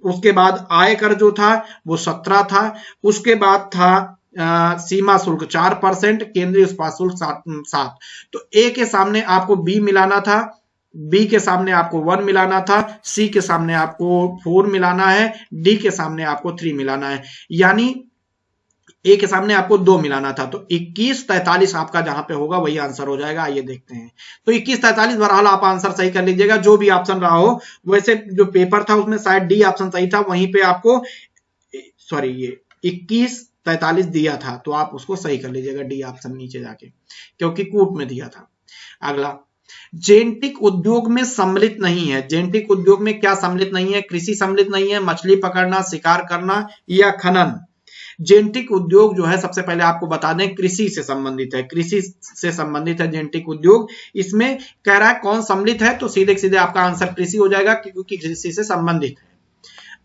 उसके बाद आयकर जो था वो 17 था। उसके बाद था सीमा शुल्क 4%, केंद्रीय इस्पात शुल्क 7। तो ए के सामने आपको बी मिलाना था, बी के सामने आपको 1 मिलाना था, सी के सामने आपको 4 मिलाना है, डी के सामने आपको 3 मिलाना है, यानी ए के सामने आपको 2 मिलाना था। तो 21-43 आपका जहां पे होगा वही आंसर हो जाएगा। आइए देखते हैं। तो 21-43 बहरहाल आप आंसर सही कर लीजिएगा, जो भी ऑप्शन रहा हो। वैसे जो पेपर था उसमें शायद डी ऑप्शन सही था, वहीं पे आपको सॉरी ये 21-43 दिया था, तो आप उसको सही कर लीजिएगा डी ऑप्शन नीचे जाके, क्योंकि कूट में दिया था। अगला, जेनेटिक उद्योग में सम्मिलित नहीं है। जेनेटिक उद्योग में क्या सम्मिलित नहीं है, कृषि सम्मिलित नहीं है, मछली पकड़ना, शिकार करना या खनन। जेनेटिक उद्योग जो है सबसे पहले आपको बता दें कृषि से संबंधित है। कृषि से संबंधित है जेनेटिक उद्योग। इसमें कह रहा है कौन सम्मिलित है, तो सीधे सीधे आपका आंसर कृषि हो जाएगा, क्योंकि कृषि से संबंधित है।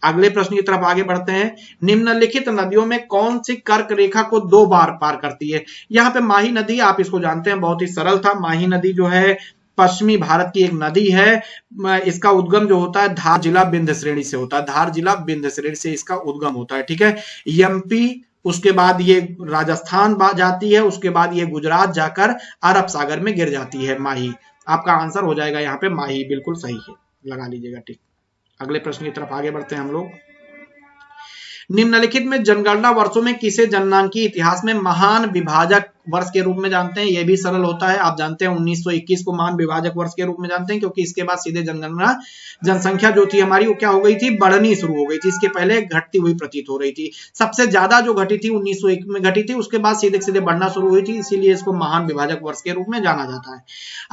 अगले प्रश्न की तरफ आगे बढ़ते हैं। निम्नलिखित नदियों में कौन सी कर्क रेखा को 2 बार पार करती है। यहाँ पे माही नदी, आप इसको जानते हैं, बहुत ही सरल था। माही नदी जो है पश्चिमी भारत की एक नदी है। इसका उद्गम जो होता है धार जिला विंध्य श्रेणी से होता है। धार जिला विंध्य श्रेणी से इसका उद्गम होता है। ठीक है, एमपी, उसके बाद ये राजस्थान जाती है, उसके बाद ये गुजरात जाकर अरब सागर में गिर जाती है माही। आपका आंसर हो जाएगा यहाँ पे माही, बिल्कुल सही है, लगा लीजिएगा टिक। अगले प्रश्न की तरफ आगे बढ़ते हैं हम लोग। निम्नलिखित में जनगणना वर्षों में किसे जननांकीय इतिहास में महान विभाजक वर्ष के रूप में जानते हैं। यह भी सरल होता है, आप जानते हैं 1921 को महान विभाजक वर्ष के रूप में जानते हैं, क्योंकि इसके बाद सीधे जनगणना, जनसंख्या जो थी हमारी वो क्या हो गई थी, बढ़नी शुरू हो गई थी। इसके पहले घटती हुई प्रतीत हो रही थी। सबसे ज्यादा जो घटी थी 1901 में घटी थी, उसके बाद सीधे सीधे बढ़ना शुरू हुई थी, इसीलिए इसको महान विभाजक वर्ष के रूप में जाना जाता है।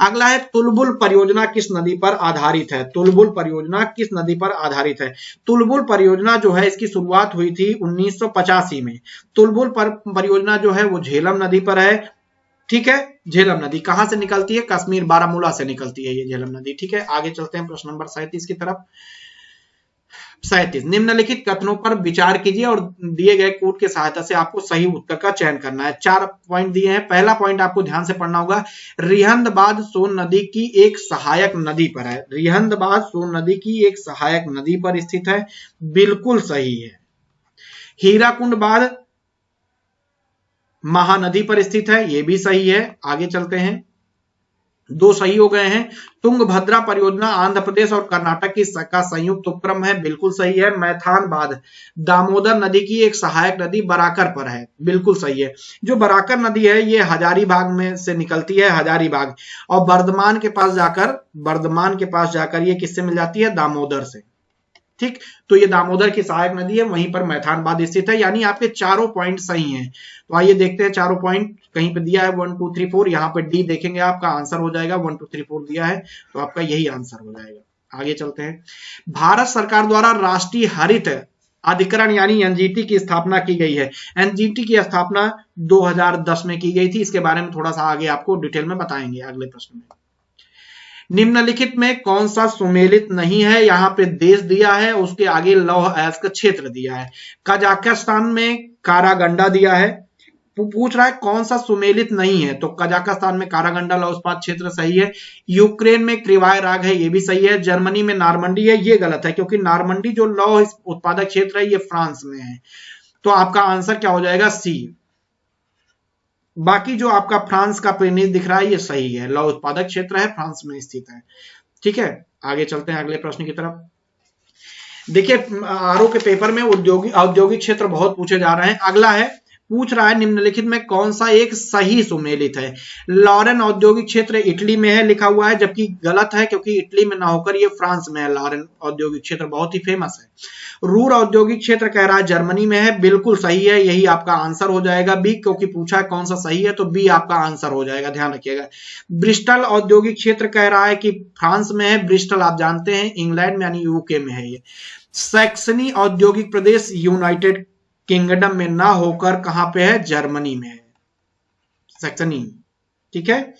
अगला है तुलबुल परियोजना किस नदी पर आधारित है। तुलबुल परियोजना किस नदी पर आधारित है। तुलबुल परियोजना जो है इसकी शुरुआत हुई थी 1985 में। तुलबुल परियोजना जो है वो झेलम नदी पर है। ठीक है, झेलम नदी कहां से निकलती है, कश्मीर बारामूला से निकलती है ये झेलम नदी। ठीक है, आगे चलते हैं प्रश्न नंबर 37 की तरफ। 37, निम्नलिखित कथनों पर विचार कीजिए और दिए गए कोड की सहायता से आपको सही उत्तर का चयन करना है। 4 पॉइंट दिए हैं। पहला पॉइंट आपको ध्यान से पढ़ना होगा, रिहंदबाद सोन नदी की एक सहायक नदी पर है। रिहंदबाद सोन नदी की एक सहायक नदी पर स्थित है, बिल्कुल सही है। हीराकुंड बांध महानदी पर स्थित है, यह भी सही है। आगे चलते हैं, 2 सही हो गए हैं। तुंगभद्रा परियोजना आंध्र प्रदेश और कर्नाटक की का संयुक्त उपक्रम है, बिल्कुल सही है। मैथान बांध दामोदर नदी की एक सहायक नदी बराकर पर है, बिल्कुल सही है। जो बराकर नदी है ये हजारीबाग में से निकलती है, हजारीबाग, और बर्धमान के पास जाकर ये किससे मिल जाती है, दामोदर से। ठीक, तो ये दामोदर की सहायक नदी है, वहीं पर मैथान बांध स्थित है। यानी आपके चारों पॉइंट सही हैं। तो आइए देखते हैं चारों पॉइंट। कहीं पे दिया है 1 2 3 4, यहाँ पे डी देखेंगे, आपका आंसर हो जाएगा 1 2 3 4 दिया है, तो आपका यही आंसर हो जाएगा। आगे चलते हैं। भारत सरकार द्वारा राष्ट्रीय हरित अधिकरण यानी एनजीटी की स्थापना की गई है। एनजीटी की स्थापना 2010 में की गई थी। इसके बारे में थोड़ा सा आगे आपको डिटेल में बताएंगे अगले प्रश्न में। निम्नलिखित में कौन सा सुमेलित नहीं है। यहाँ पे देश दिया है, उसके आगे लौह अयस्क क्षेत्र दिया है। कजाकिस्तान में कारागंडा दिया है। पूछ रहा है कौन सा सुमेलित नहीं है, तो कजाकिस्तान में कारागंडा लौह इस्पात क्षेत्र सही है। यूक्रेन में क्रिवाय राग है, ये भी सही है। जर्मनी में नारमंडी है, ये गलत है, क्योंकि नारमंडी जो लौह उत्पादक क्षेत्र है ये फ्रांस में है। तो आपका आंसर क्या हो जाएगा, सी। बाकी जो आपका फ्रांस का पेनिस दिख रहा है ये सही है, लौह उत्पादक क्षेत्र है, फ्रांस में स्थित है। ठीक है, आगे चलते हैं अगले प्रश्न की तरफ। देखिए आरओ के पेपर में औद्योगिक क्षेत्र बहुत पूछे जा रहे हैं। अगला है, पूछ रहा है निम्नलिखित में कौन सा एक सही सुमेलित है। लॉरेन औद्योगिक क्षेत्र इटली में है लिखा हुआ है, जबकि गलत है क्योंकि इटली में ना होकर ये फ्रांस में है। लॉरेन औद्योगिक क्षेत्र बहुत ही फेमस है। रूर औद्योगिक क्षेत्र कह रहा है जर्मनी में है, बिल्कुल सही है, यही आपका आंसर हो जाएगा बी, क्योंकि पूछा है कौन सा सही है तो बी आपका आंसर हो जाएगा, ध्यान रखिएगा। ब्रिस्टल औद्योगिक क्षेत्र कह रहा है कि फ्रांस में है, ब्रिस्टल आप जानते हैं इंग्लैंड में यानी यूके में है ये। सैक्सनी औद्योगिक प्रदेश यूनाइटेड किंगडम में ना होकर कहां पे है, जर्मनी में है सैक्सनी। ठीक है,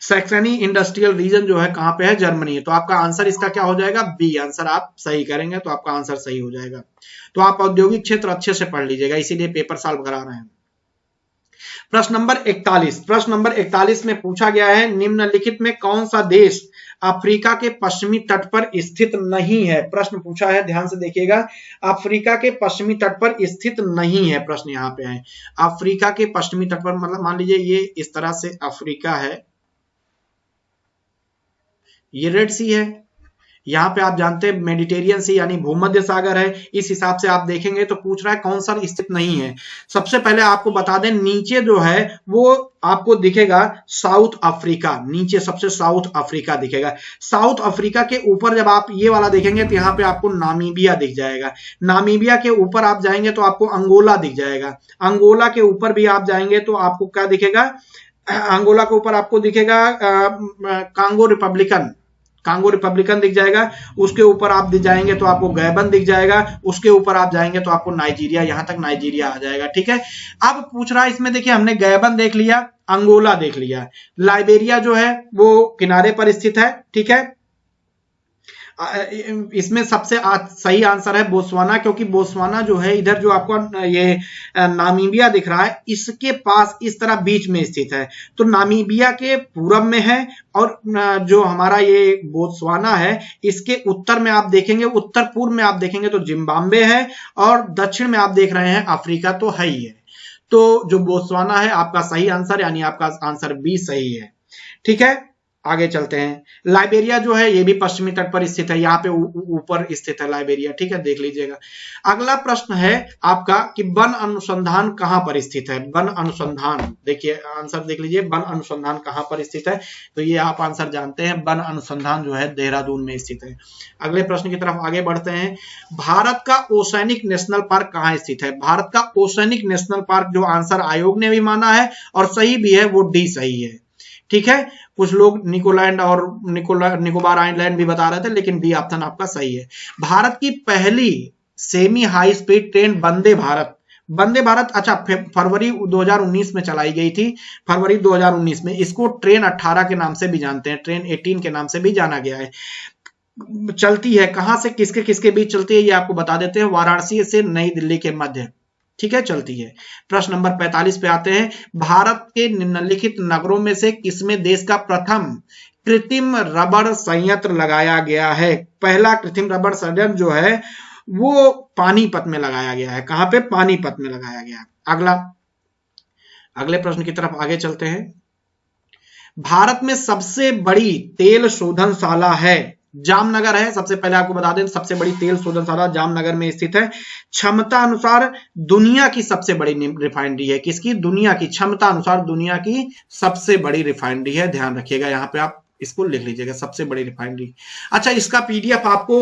सैक्सनी इंडस्ट्रियल रीजन जो है कहां पे है, जर्मनी है। तो आपका आंसर इसका क्या हो जाएगा, बी आंसर आप सही करेंगे तो आपका आंसर सही हो जाएगा। तो आप औद्योगिक क्षेत्र अच्छे से पढ़ लीजिएगा, इसीलिए पेपर सॉल्व करा रहे हैं। प्रश्न नंबर 41, प्रश्न नंबर 41 में पूछा गया है निम्नलिखित में कौन सा देश अफ्रीका के पश्चिमी तट पर स्थित नहीं है। प्रश्न पूछा है, ध्यान से देखिएगा, अफ्रीका के पश्चिमी तट पर स्थित नहीं है, प्रश्न यहां पे है। अफ्रीका के पश्चिमी तट पर मतलब मान लीजिए ये इस तरह से अफ्रीका है, ये रेड सी है, यहाँ पे आप जानते हैं मेडिटेरियन सी यानी भूमध्य सागर है, इस हिसाब से आप देखेंगे तो पूछ रहा है कौन सा स्थित नहीं है। सबसे पहले आपको बता दें नीचे जो है वो आपको दिखेगा साउथ अफ्रीका, नीचे सबसे साउथ अफ्रीका दिखेगा। साउथ अफ्रीका के ऊपर जब आप ये वाला देखेंगे तो यहाँ पे आपको नामीबिया दिख जाएगा। नामीबिया के ऊपर आप जाएंगे तो आपको अंगोला दिख जाएगा। अंगोला के ऊपर भी आप जाएंगे तो आपको क्या दिखेगा, अंगोला के ऊपर आपको दिखेगा कांगो रिपब्लिकन दिख जाएगा। उसके ऊपर आप जाएंगे तो आपको गैबन दिख जाएगा। उसके ऊपर आप जाएंगे तो आपको नाइजीरिया, यहां तक नाइजीरिया आ जाएगा। ठीक है, अब पूछ रहा है इसमें, देखिए हमने गैबन देख लिया, अंगोला देख लिया, लाइबेरिया जो है वो किनारे पर स्थित है। ठीक है, इसमें सबसे सही आंसर है बोत्सवाना, क्योंकि बोत्सवाना जो है इधर जो आपको ये नामीबिया दिख रहा है इसके पास इस तरह बीच में स्थित है, तो नामीबिया के पूरब में है और जो हमारा ये बोत्सवाना है इसके उत्तर में आप देखेंगे, उत्तर पूर्व में आप देखेंगे तो जिम्बाब्वे है और दक्षिण में आप देख रहे हैं अफ्रीका तो है ही है। तो जो बोत्सवाना है आपका सही आंसर, यानी आपका आंसर बी सही है। ठीक है, आगे चलते हैं। लाइबेरिया जो है ये भी पश्चिमी तट पर स्थित है, यहाँ पे ऊपर स्थित है लाइबेरिया। ठीक है, देख लीजिएगा। अगला प्रश्न है आपका कि वन अनुसंधान कहां पर स्थित है। वन अनुसंधान, देखिए आंसर देख लीजिए, वन अनुसंधान कहां पर स्थित है, तो ये आप आंसर जानते हैं, वन अनुसंधान जो है देहरादून में स्थित है। अगले प्रश्न की तरफ आगे बढ़ते हैं। भारत का ओशनिक नेशनल पार्क कहां स्थित है। भारत का ओशनिक नेशनल पार्क जो आंसर आयोग ने भी माना है और सही भी है वो डी सही है। ठीक है, कुछ लोग निकोलैंड और निकोबार आइलैंड भी बता रहे थे, लेकिन डी ऑप्शन आपका सही है। भारत की पहली semi high speed train Vande Bharat अच्छा फरवरी 2019 में चलाई गई थी, फरवरी 2019 में। इसको ट्रेन 18 के नाम से भी जानते हैं, ट्रेन 18 के नाम से भी जाना गया है। चलती है कहां से किसके किसके बीच चलती है ये आपको बता देते हैं, वाराणसी से नई दिल्ली के मध्य। ठीक है, चलती है। प्रश्न नंबर 45 पे आते हैं। भारत के निम्नलिखित नगरों में से किसमें देश का प्रथम कृत्रिम रबड़ संयंत्र लगाया गया है। पहला कृत्रिम रबड़ संयंत्र जो है वो पानीपत में लगाया गया है। कहां पे, पानीपत में लगाया गया है। अगले प्रश्न की तरफ आगे चलते हैं। भारत में सबसे बड़ी तेल शोधनशाला है, जामनगर है। सबसे पहले आपको बता दें सबसे बड़ी तेल शोधनशाला जामनगर में स्थित है। क्षमता अनुसार दुनिया की सबसे बड़ी रिफाइनरी है, किसकी, दुनिया की, क्षमता अनुसार दुनिया की सबसे बड़ी रिफाइनरी है। ध्यान रखिएगा, यहां पे आप इसको लिख लीजिएगा, सबसे बड़ी रिफाइनरी। अच्छा, इसका पीडीएफ आपको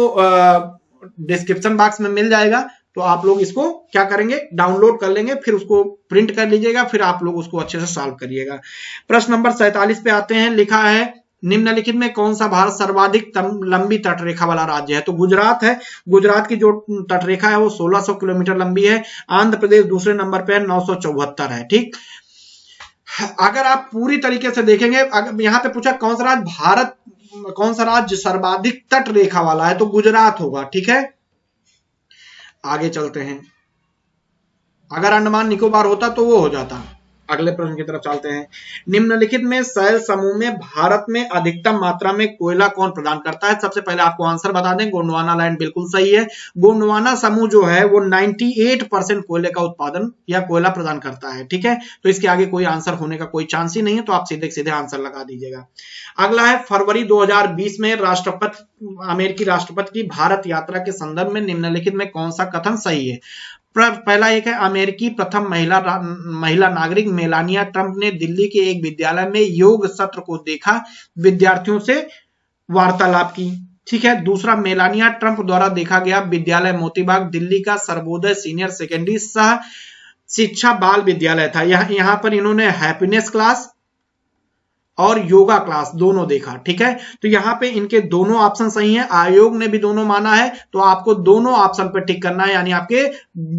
डिस्क्रिप्शन बॉक्स में मिल जाएगा, तो आप लोग इसको क्या करेंगे, डाउनलोड कर लेंगे, फिर उसको प्रिंट कर लीजिएगा, फिर आप लोग उसको अच्छे से सॉल्व करिएगा। प्रश्न नंबर 47 पे आते हैं। लिखा है निम्नलिखित में कौन सा भारत सर्वाधिक लंबी तटरेखा वाला राज्य है। तो गुजरात है। गुजरात की जो तटरेखा है वो 1600 किलोमीटर लंबी है। आंध्र प्रदेश दूसरे नंबर पे है, 974 है। ठीक, अगर आप पूरी तरीके से देखेंगे, अगर यहां पे पूछा कौन सा राज्य सर्वाधिक तट रेखा वाला है, तो गुजरात होगा। ठीक है, आगे चलते हैं। अगर अंडमान निकोबार होता तो वो हो जाता, अगले प्रश्न की तरफ चलते हैं। निम्नलिखित में शैल समूह में भारत में अधिकतम मात्रा में कोयला कौन प्रदान करता है? सबसे पहले आपको आंसर बता दें, गोंडवाना लैंड बिल्कुल सही है। गोंडवाना समूह जो है वो 98% कोयले का उत्पादन या कोयला प्रदान करता है। ठीक है, तो इसके आगे कोई आंसर होने का कोई चांस ही नहीं है, तो आप सीधे सीधे आंसर लगा दीजिएगा। अगला है फरवरी 2020 में अमेरिकी राष्ट्रपति की भारत यात्रा के संदर्भ में निम्नलिखित में कौन सा कथन सही है? पहला एक है, अमेरिकी प्रथम महिला नागरिक मेलानिया ट्रंप ने दिल्ली के एक विद्यालय में योग सत्र को देखा, विद्यार्थियों से वार्तालाप की। ठीक है, दूसरा, मेलानिया ट्रंप द्वारा देखा गया विद्यालय मोतीबाग दिल्ली का सर्वोदय सीनियर सेकेंडरी सह शिक्षा बाल विद्यालय था। यहां पर इन्होंने हैप्पीनेस क्लास और योगा क्लास दोनों देखा। ठीक है, तो यहां पे इनके दोनों ऑप्शन सही हैं, आयोग ने भी दोनों माना है, तो आपको दोनों ऑप्शन पे टिक करना है, यानी आपके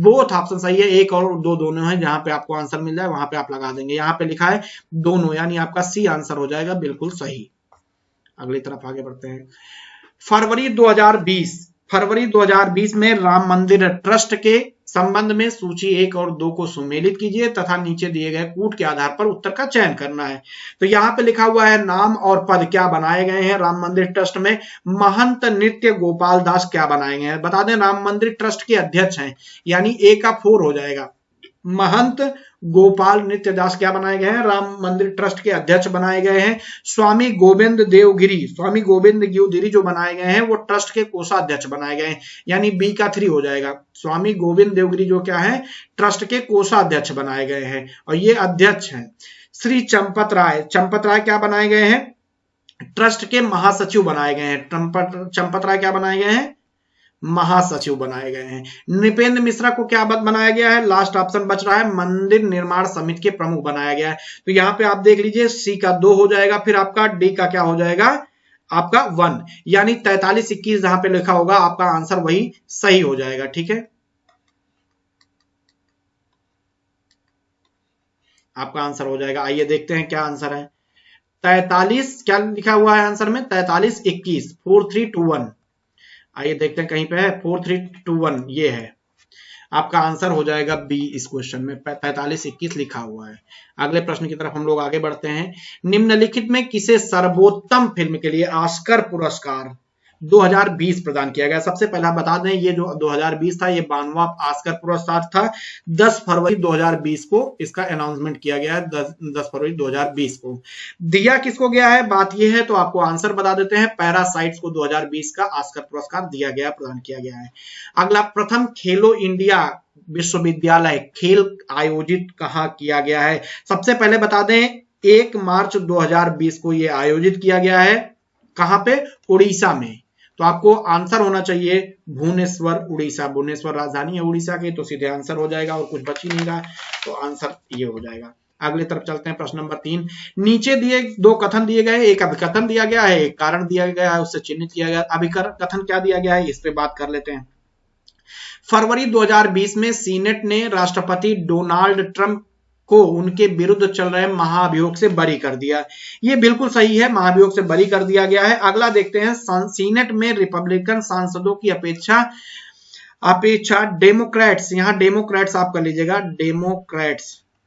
बोथ ऑप्शन सही है, एक और दो दोनों है, जहां पे आपको आंसर मिल जाए वहां पे आप लगा देंगे। यहां पे लिखा है दोनों, यानी आपका सी आंसर हो जाएगा बिल्कुल सही। अगली तरफ आगे बढ़ते हैं। फरवरी 2020 में राम मंदिर ट्रस्ट के संबंध में सूची 1 और 2 को सुमेलित कीजिए तथा नीचे दिए गए कूट के आधार पर उत्तर का चयन करना है। तो यहां पे लिखा हुआ है नाम और पद क्या बनाए गए हैं राम मंदिर ट्रस्ट में? महंत नित्य गोपाल दास क्या बनाए गए हैं? बता दें, राम मंदिर ट्रस्ट के अध्यक्ष हैं, यानी ए का 4 हो जाएगा। महंत गोपाल नित्य दास क्या बनाए गए हैं? राम मंदिर ट्रस्ट के अध्यक्ष बनाए गए हैं। स्वामी गोविंद गिरी जो बनाए गए हैं वो ट्रस्ट के कोषाध्यक्ष बनाए गए हैं, यानी बी का 3 हो जाएगा। स्वामी गोविंद देवगिरी जो क्या है, ट्रस्ट के कोषाध्यक्ष बनाए गए हैं और ये अध्यक्ष हैं। श्री चंपत राय क्या बनाए गए हैं? ट्रस्ट के महासचिव बनाए गए हैं। चंपत राय क्या बनाए गए हैं? महासचिव बनाए गए हैं। नृपेंद्र मिश्रा को क्या बनाया गया है? लास्ट ऑप्शन बच रहा है, मंदिर निर्माण समिति के प्रमुख बनाया गया है। तो यहां पे आप देख लीजिए, सी का 2 हो जाएगा, फिर आपका डी का क्या हो जाएगा? आपका 1, यानी 43-21 जहां पे लिखा होगा आपका आंसर वही सही हो जाएगा। ठीक है, आपका आंसर हो जाएगा। आइए देखते हैं क्या आंसर है। 43 क्या लिखा हुआ है आंसर में? 43-21, 4321। आइए देखते हैं, कहीं पे है 4321, ये है आपका आंसर हो जाएगा बी। इस क्वेश्चन में 45-21 लिखा हुआ है। अगले प्रश्न की तरफ हम लोग आगे बढ़ते हैं। निम्नलिखित में किसे सर्वोत्तम फिल्म के लिए ऑस्कर पुरस्कार 2020 प्रदान किया गया? सबसे पहला बता दें, ये जो 2020 था ये 92वां ऑस्कर पुरस्कार था। 10 फरवरी 2020 को इसका अनाउंसमेंट किया गया है, 10 फरवरी 2020 को। दिया किसको गया है? बात ये है, तो आपको आंसर बता देते हैं, पैरासाइट्स को 2020 का ऑस्कर पुरस्कार दिया गया, प्रदान किया गया है। अगला, प्रथम खेलो इंडिया विश्वविद्यालय खेल आयोजित कहां किया गया है? सबसे पहले बता दें, 1 मार्च 2020 को यह आयोजित किया गया है। कहां पे? उड़ीसा में। तो आपको आंसर होना चाहिए भुवनेश्वर, उड़ीसा। भुवनेश्वर राजधानी है उड़ीसा की, तो सीधे आंसर हो जाएगा और कुछ बच ही नहीं रहा, तो आंसर ये हो जाएगा। अगले तरफ चलते हैं, प्रश्न नंबर 3। नीचे दिए 2 कथन दिए गए, एक अभिकथन दिया गया है, एक कारण दिया गया है, उससे चिन्हित किया गया। अभिकथन क्या दिया गया है, इस पे बात कर लेते हैं। फरवरी 2020 में सीनेट ने राष्ट्रपति डोनाल्ड ट्रंप को उनके विरुद्ध चल रहे महाभियोग से बरी कर दिया। ये बिल्कुल सही है, महाभियोग से बरी कर दिया गया है। अगला देखते हैं, सीनेट में रिपब्लिकन सांसदों की अपेक्षा डेमोक्रेट्स, यहां डेमोक्रेट्स आप कर लीजिएगा,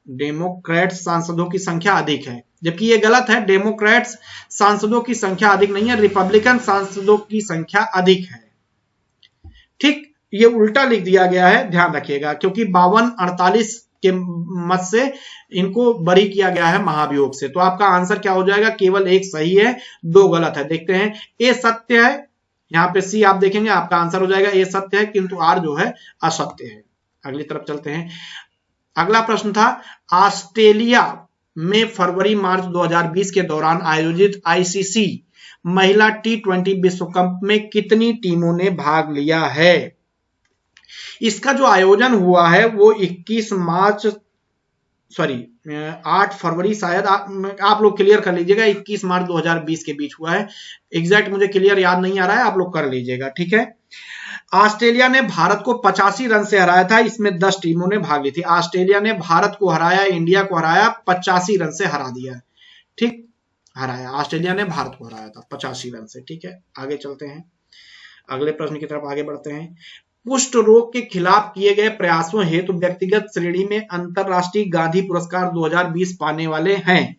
डेमोक्रेट्स सांसदों की संख्या अधिक है, जबकि ये गलत है। डेमोक्रेट्स सांसदों की संख्या अधिक नहीं है, रिपब्लिकन सांसदों की संख्या अधिक है। ठीक, ये उल्टा लिख दिया गया है, ध्यान रखिएगा, क्योंकि 52-48 के मत से इनको बरी किया गया है महाभियोग से। तो आपका आंसर क्या हो जाएगा? केवल एक सही है, 2 गलत है। देखते हैं, ए सत्य है, यहां पे सी आप देखेंगे आपका आंसर हो जाएगा ए सत्य है, किंतु आर जो है असत्य है। अगली तरफ चलते हैं। अगला प्रश्न था, ऑस्ट्रेलिया में फरवरी मार्च 2020 के दौरान आयोजित आईसीसी महिला T20 विश्व कप में कितनी टीमों ने भाग लिया है? इसका जो आयोजन हुआ है वो 8 फरवरी शायद, आप लोग क्लियर कर लीजिएगा, 21 मार्च 2020 के बीच हुआ है। एग्जैक्ट मुझे क्लियर याद नहीं आ रहा है, आप लोग कर लीजिएगा। ठीक है, ऑस्ट्रेलिया ने भारत को 85 रन से हराया था, इसमें 10 टीमों ने भाग ली थी। ऑस्ट्रेलिया ने भारत को हराया, इंडिया को हराया, 85 रन से हरा दिया। ठीक, हराया, ऑस्ट्रेलिया ने भारत को हराया था 85 रन से। ठीक है, आगे चलते हैं, अगले प्रश्न की तरफ आगे बढ़ते हैं। कुष्ठ रोग के खिलाफ किए गए प्रयासों हेतु व्यक्तिगत श्रेणी में अंतरराष्ट्रीय गांधी पुरस्कार 2020 पाने वाले हैं।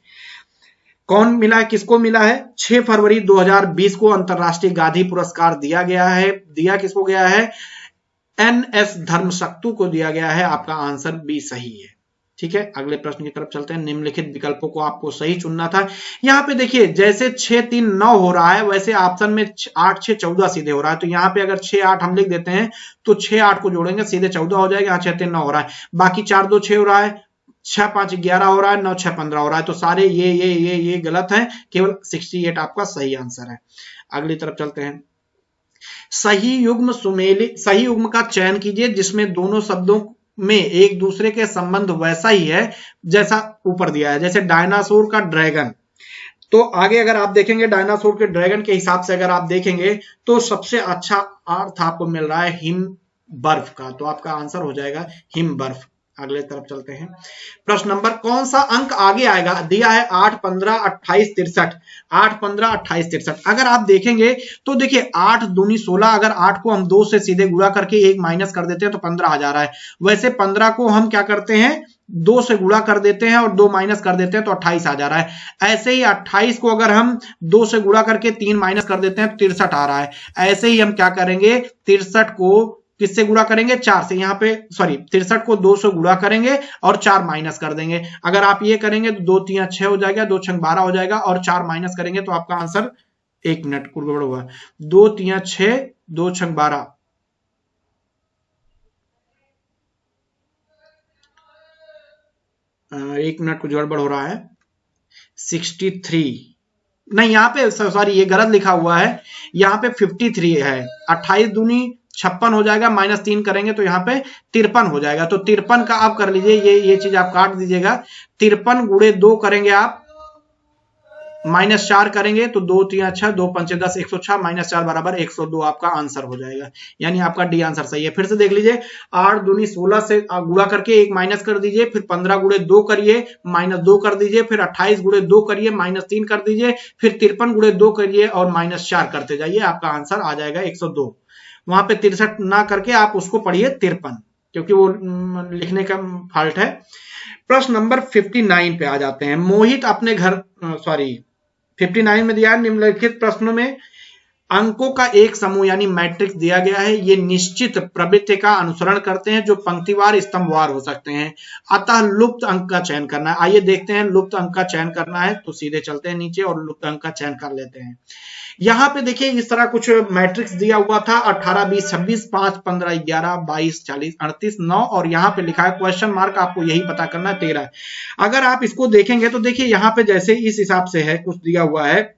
कौन मिला है, किसको मिला है? 6 फरवरी 2020 को अंतरराष्ट्रीय गांधी पुरस्कार दिया गया है। दिया किसको गया है? NS धर्मशक्तु को दिया गया है। आपका आंसर बी सही है। ठीक है, अगले प्रश्न की तरफ चलते हैं। निम्नलिखित विकल्पों को आपको सही चुनना था। यहाँ पे देखिए, जैसे 6 3 9 हो रहा है, वैसे ऑप्शन में 8 6 14 सीधे हो रहा है। तो यहाँ पे अगर 6 8 हम लिख देते हैं तो 6 8 को जोड़ेंगे सीधे 14 हो जाएगा। यहाँ 6 3 9 हो रहा है, बाकी 4 2 6 हो रहा है, 6 5 11 हो रहा है, 9 6 15 हो रहा है। तो सारे ये गलत है, केवल 68 आपका सही आंसर है। अगली तरफ चलते हैं। सही युग्म का चयन कीजिए जिसमें दोनों शब्दों में एक दूसरे के संबंध वैसा ही है जैसा ऊपर दिया है। जैसे डायनासोर का ड्रैगन, तो आगे अगर आप देखेंगे डायनासोर के ड्रैगन के हिसाब से अगर आप देखेंगे तो सबसे अच्छा अर्थ आपको मिल रहा है हिम बर्फ का। तो आपका आंसर हो जाएगा हिम बर्फ। अगले तरफ चलते हैं। प्रश्न नंबर, कौन सा अंक आगे आएगा? दिया है 8 15 28 63। 8 15 28 63 अगर आप देखेंगे तो देखिए 8 दूनी 16। अगर 8 को हम 2 से सीधे गुणा करके 1 माइनस कर देते हैं तो 15 आ जा रहा है। वैसे 15 को हम क्या करते हैं, 2 से गुणा कर देते हैं और 2 माइनस कर देते हैं तो 28 आ जा रहा है। ऐसे ही 28 को अगर हम 2 से गुणा करके 3 माइनस कर देते हैं तो 63 आ रहा है। ऐसे ही हम क्या करेंगे, 63 को किससे गुणा करेंगे? 4 से। यहाँ पे 63 को 2 से गुणा करेंगे और 4 माइनस कर देंगे। अगर आप ये करेंगे तो 2 3 6 हो जाएगा, 2 6 12 हो जाएगा और 4 माइनस करेंगे तो आपका आंसर, 1 मिनट गड़बड़ हुआ, 2 3 6 2 6 12, 1 मिनट कुछ गड़बड़ हो रहा है, 63 नहीं, यहाँ पे सॉरी ये गलत लिखा हुआ है। यहाँ पे 53 है। 28 दूनी 56 हो जाएगा, माइनस 3 करेंगे तो यहाँ पे 53 हो जाएगा। तो 53 का आप कर लीजिए, ये चीज आप काट दीजिएगा। 53 गुणे 2 करेंगे आप, माइनस 4 करेंगे तो 2 3 6 2 5 10 106 माइनस 4 बराबर 102 आपका आंसर हो जाएगा। यानी आपका डी आंसर सही है। फिर से देख लीजिए, 8 दूनी 16 से गुणा करके 1 माइनस कर दीजिए, फिर 15 गुणे 2 करिए, माइनस 2 कर दीजिए, फिर 28 गुणे 2 करिए, माइनस 3 कर दीजिए, फिर 53 गुणे 2 करिए और माइनस 4 करते जाइए। आपका आंसर आ जाएगा 102। वहां पे 63 ना करके आप उसको पढ़िए 53, क्योंकि वो लिखने का फॉल्ट है। प्रश्न नंबर 59 पे आ जाते हैं। मोहित अपने घर 59 में दिया है, निम्नलिखित प्रश्नों में अंकों का एक समूह यानी मैट्रिक्स दिया गया है। ये निश्चित प्रवृत्ति का अनुसरण करते हैं जो पंक्तिवार स्तंभवार हो सकते हैं। अतः लुप्त अंक का चयन करना है। आइए देखते हैं, लुप्त अंक का चयन करना है तो सीधे चलते हैं नीचे और लुप्त अंक का चयन कर लेते हैं। यहाँ पे देखिए इस तरह कुछ मैट्रिक्स दिया हुआ था, 18 20 26 5 15 11 22 40 38 9 और यहाँ पे लिखा है क्वेश्चन मार्क, आपको यही पता करना है 13। अगर आप इसको देखेंगे तो देखिए यहाँ पे जैसे इस हिसाब से है, कुछ दिया हुआ है।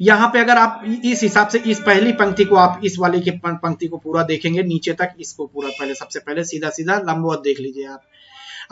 यहाँ पे अगर आप इस हिसाब से इस पहली पंक्ति को आप इस वाली की पंक्ति को पूरा देखेंगे नीचे तक, इसको पूरा पहले सबसे पहले सीधा सीधा लंबवत देख लीजिए आप।